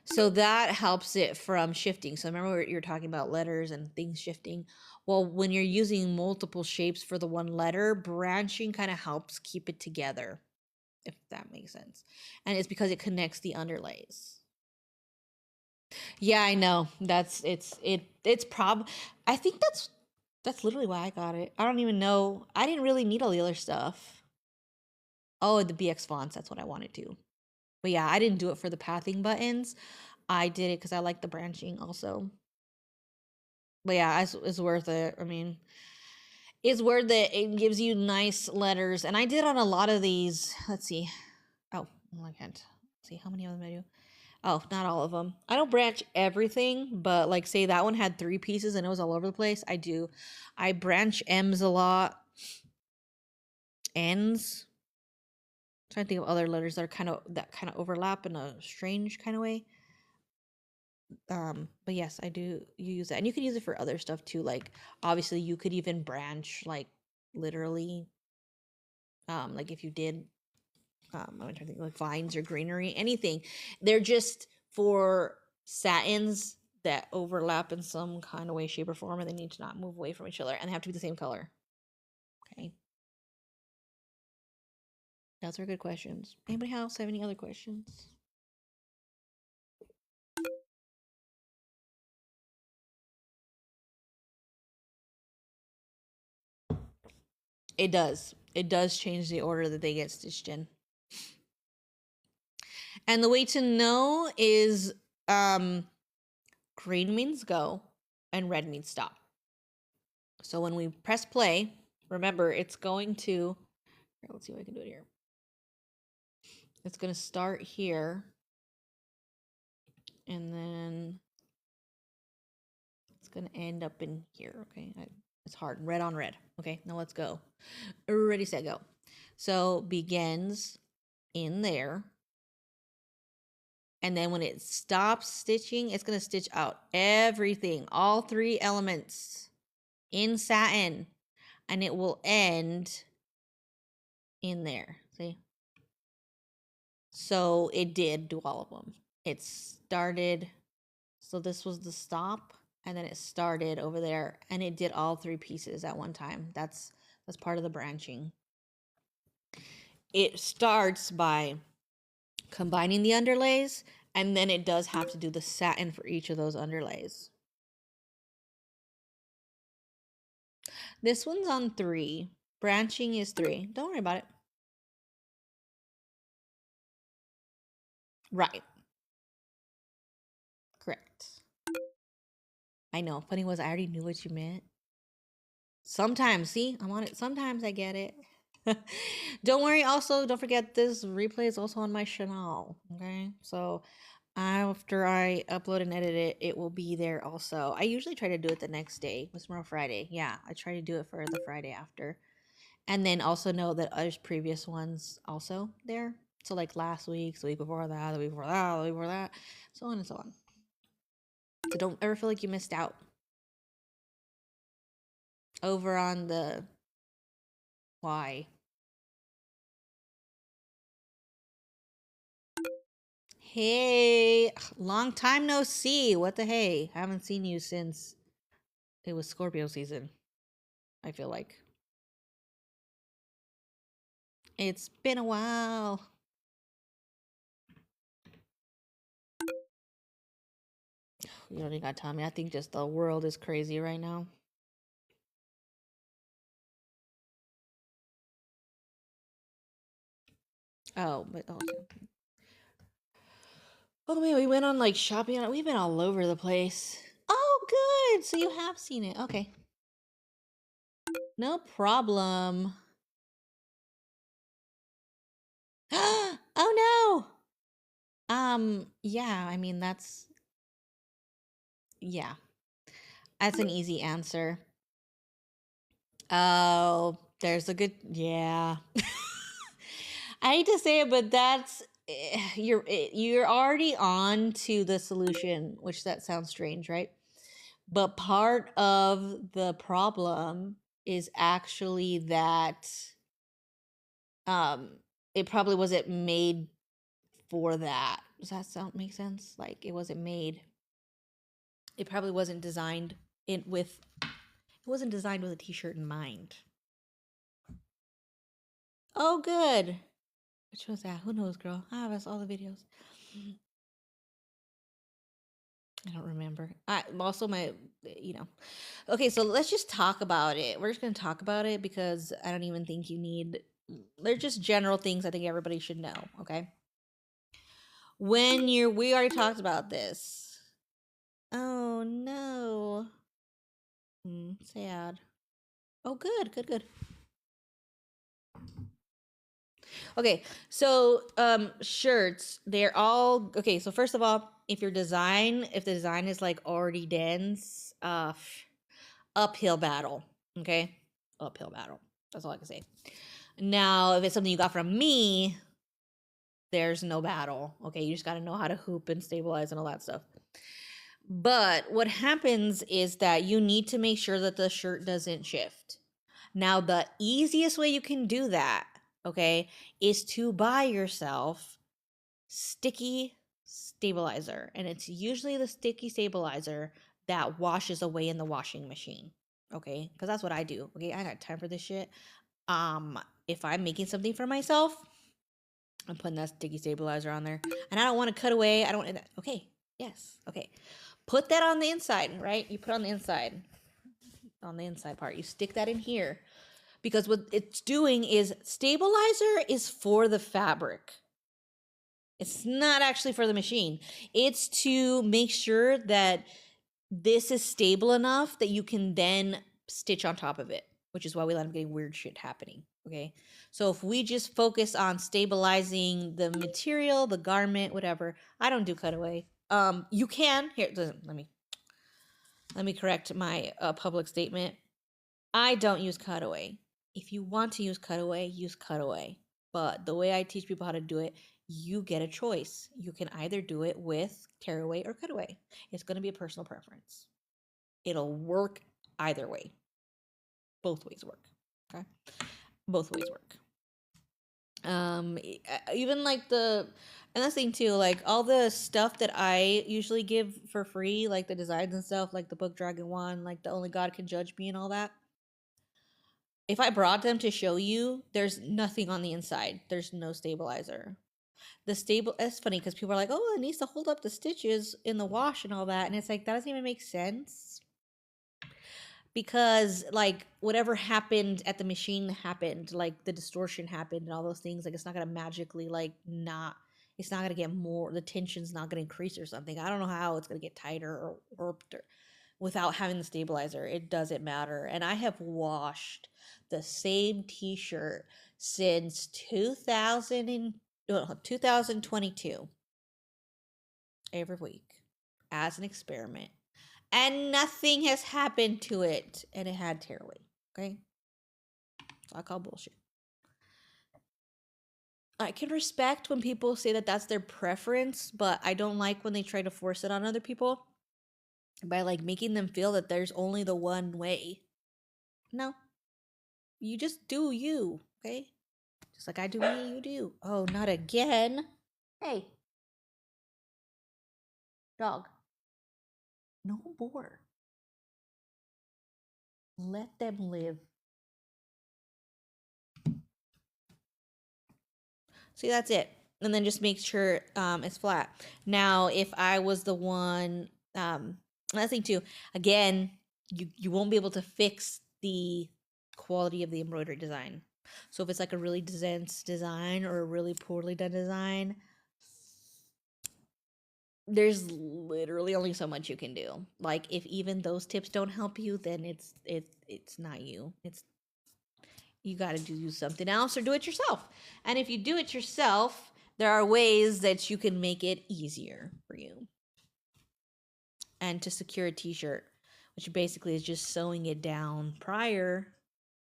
So that helps it from shifting. So remember you're talking about letters and things shifting. Well, when you're using multiple shapes for the one letter, branching kind of helps keep it together, if that makes sense. And it's because it connects the underlays. Yeah, I know. I think that's literally why I got it. I don't even know. I didn't really need all the other stuff. Oh, the BX fonts, that's what I wanted to. But yeah, I didn't do it for the pathing buttons. I did it because I like the branching also. But yeah, it's worth it. I mean, it's worth it. It gives you nice letters. And I did on a lot of these. Let's see. Oh, I can't see how many of them I do. Oh, not all of them. I don't branch everything, but like say that one had 3 pieces and it was all over the place. I do. I branch M's a lot. N's. I'm trying to think of other letters that kind of overlap in a strange kind of way. But yes, I do use that. And you could use it for other stuff too. Like obviously you could even branch like literally like if you did I'm trying to think like vines or greenery, anything. They're just for satins that overlap in some kind of way, shape, or form, and they need to not move away from each other and they have to be the same color. Okay. Those are good questions. Anybody else have any other questions? It does. It does change the order that they get stitched in. And the way to know is green means go and red means stop. So when we press play, remember it's going to, here, let's see if I can do it here. It's going to start here and then it's going to end up in here. Okay. It's hard. Red on red. Okay. Now let's go. Ready, set, go. So begins in there. And then when it stops stitching, it's going to stitch out everything, all 3 elements in satin, and it will end in there. See? So it did do all of them. It started, so this was the stop, and then it started over there, and it did all 3 pieces at one time. That's part of the branching. It starts by combining the underlays, and then it does have to do the satin for each of those underlays. This one's on 3, Branching is 3. Don't worry about it. Right. Correct. I know. Funny was I already knew what you meant. Sometimes, see, I'm on it. Sometimes I get it. Don't worry. Also, don't forget this replay is also on my channel. Okay, so after I upload and edit it, it will be there also. I usually try to do it the next day. It's tomorrow Friday. Yeah, I try to do it for the Friday after, and then also know that there's previous ones also there. So like last week, the week before that, the week before that, the week before that, so on and so on. So don't ever feel like you missed out. Over on the why. Hey, long time no see. What the hey? Haven't seen you since it was Scorpio season. I feel like it's been a while. You don't even gotta tell me. I think just the world is crazy right now. Oh, but oh man, we went on like shopping. We've been all over the place. Oh, good. So you have seen it. Okay, no problem. Oh no. Yeah. I mean, yeah. That's an easy answer. Oh, there's a good yeah. I hate to say it, but that's you're already on to the solution, which that sounds strange, right? But part of the problem is actually that um it probably wasn't made for that. Does that sound make sense? Like it wasn't made. It probably wasn't designed in with it wasn't designed with a t-shirt in mind. Oh, good. Which was that? Who knows, girl? I have all the videos. I don't remember. I also you know. Okay, so let's just talk about it. We're just gonna talk about it because I don't even think you need. They're just general things I think everybody should know. Okay. We already talked about this. Oh no. Sad. Oh, good. Okay, so shirts, they're all okay. So first of all, if the design is like already dense, uphill battle. Okay, uphill battle. That's all I can say. Now, if it's something you got from me, there's no battle. Okay, you just got to know how to hoop and stabilize and all that stuff. But what happens is that you need to make sure that the shirt doesn't shift. Now, the easiest way you can do that, okay, is to buy yourself sticky stabilizer. And it's usually the sticky stabilizer that washes away in the washing machine. Okay, because that's what I do. Okay, I got time for this shit. If I'm making something for myself, I'm putting that sticky stabilizer on there, and I don't want to cut away. I don't want. Okay, yes, okay. Put that on the inside, right? You put on the inside part. You stick that in here because what it's doing is stabilizer is for the fabric. It's not actually for the machine. It's to make sure that this is stable enough that you can then stitch on top of it, which is why we let them getting weird shit happening. Okay. So if we just focus on stabilizing the material, the garment, whatever, I don't do cutaway. You can here. Let me correct my public statement. I don't use cutaway. If you want to use cutaway, use cutaway. But the way I teach people how to do it, you get a choice. You can either do it with tearaway or cutaway. It's going to be a personal preference. It'll work either way. Both ways work. Okay? Both ways work. Even like and that's the thing too, like all the stuff that I usually give for free, like the designs and stuff, like the book Dragon one, like the Only God Can Judge Me and all that. If I brought them to show you, there's nothing on the inside. There's no stabilizer. It's funny because people are like, oh, it needs to hold up the stitches in the wash and all that. And it's like, that doesn't even make sense. because like whatever happened at the machine happened, like the distortion happened and all those things. Like it's not gonna magically like not. It's not gonna get more. The tension's not gonna increase or something. I don't know how it's gonna get tighter or warped or without having the stabilizer. It doesn't matter. And I have washed the same t-shirt since 2022 every week as an experiment. And nothing has happened to it. And it had tear away. Okay? So I call bullshit. I can respect when people say that that's their preference, but I don't like when they try to force it on other people by like making them feel that there's only the one way. No. You just do you, okay? Just like I do me, you do. Oh, not again. Hey, dog. No more. Let them live. See, that's it. And then just make sure it's flat. Now, if I was the one, another thing too, again, you won't be able to fix the quality of the embroidery design. So if it's like a really dense design or a really poorly done design, there's literally only so much you can do. Like if even those tips don't help you, then it's not you. It's you got to do something else or do it yourself. And if you do it yourself, there are ways that you can make it easier for you. And to secure a t-shirt, which basically is just sewing it down prior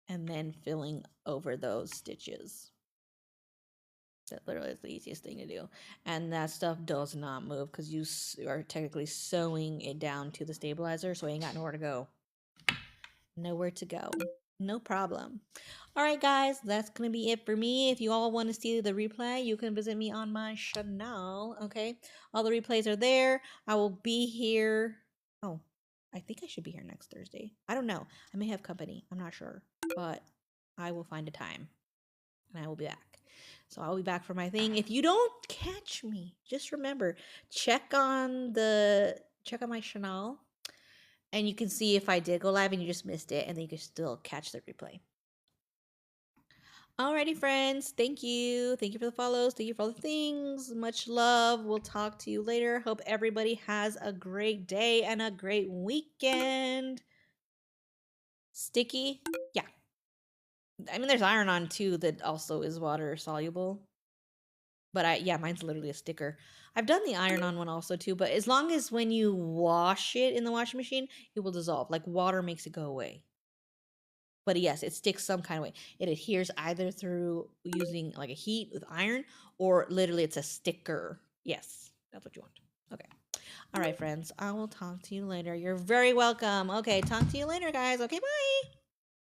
and then filling over those stitches. That literally is the easiest thing to do. And that stuff does not move because you are technically sewing it down to the stabilizer, so it ain't got nowhere to go. Nowhere to go. No problem. All right, guys, that's going to be it for me. If you all want to see the replay, you can visit me on my channel, okay? All the replays are there. I will be here. Oh, I think I should be here next Thursday. I don't know. I may have company. I'm not sure. But I will find a time, and I will be back. So I'll be back for my thing. If you don't catch me, just remember, check on my channel. And you can see if I did go live and you just missed it, and then you can still catch the replay. Alrighty, friends. Thank you. Thank you for the follows. Thank you for all the things. Much love. We'll talk to you later. Hope everybody has a great day and a great weekend. Sticky? Yeah. I mean, there's iron-on too that also is water soluble. But yeah, mine's literally a sticker. I've done the iron-on one also too, but as long as when you wash it in the washing machine, it will dissolve. Like water makes it go away. But yes, it sticks some kind of way. It adheres either through using like a heat with iron or literally it's a sticker. Yes, that's what you want. Okay. All right, friends. I will talk to you later. You're very welcome. Okay, talk to you later, guys. Okay, bye.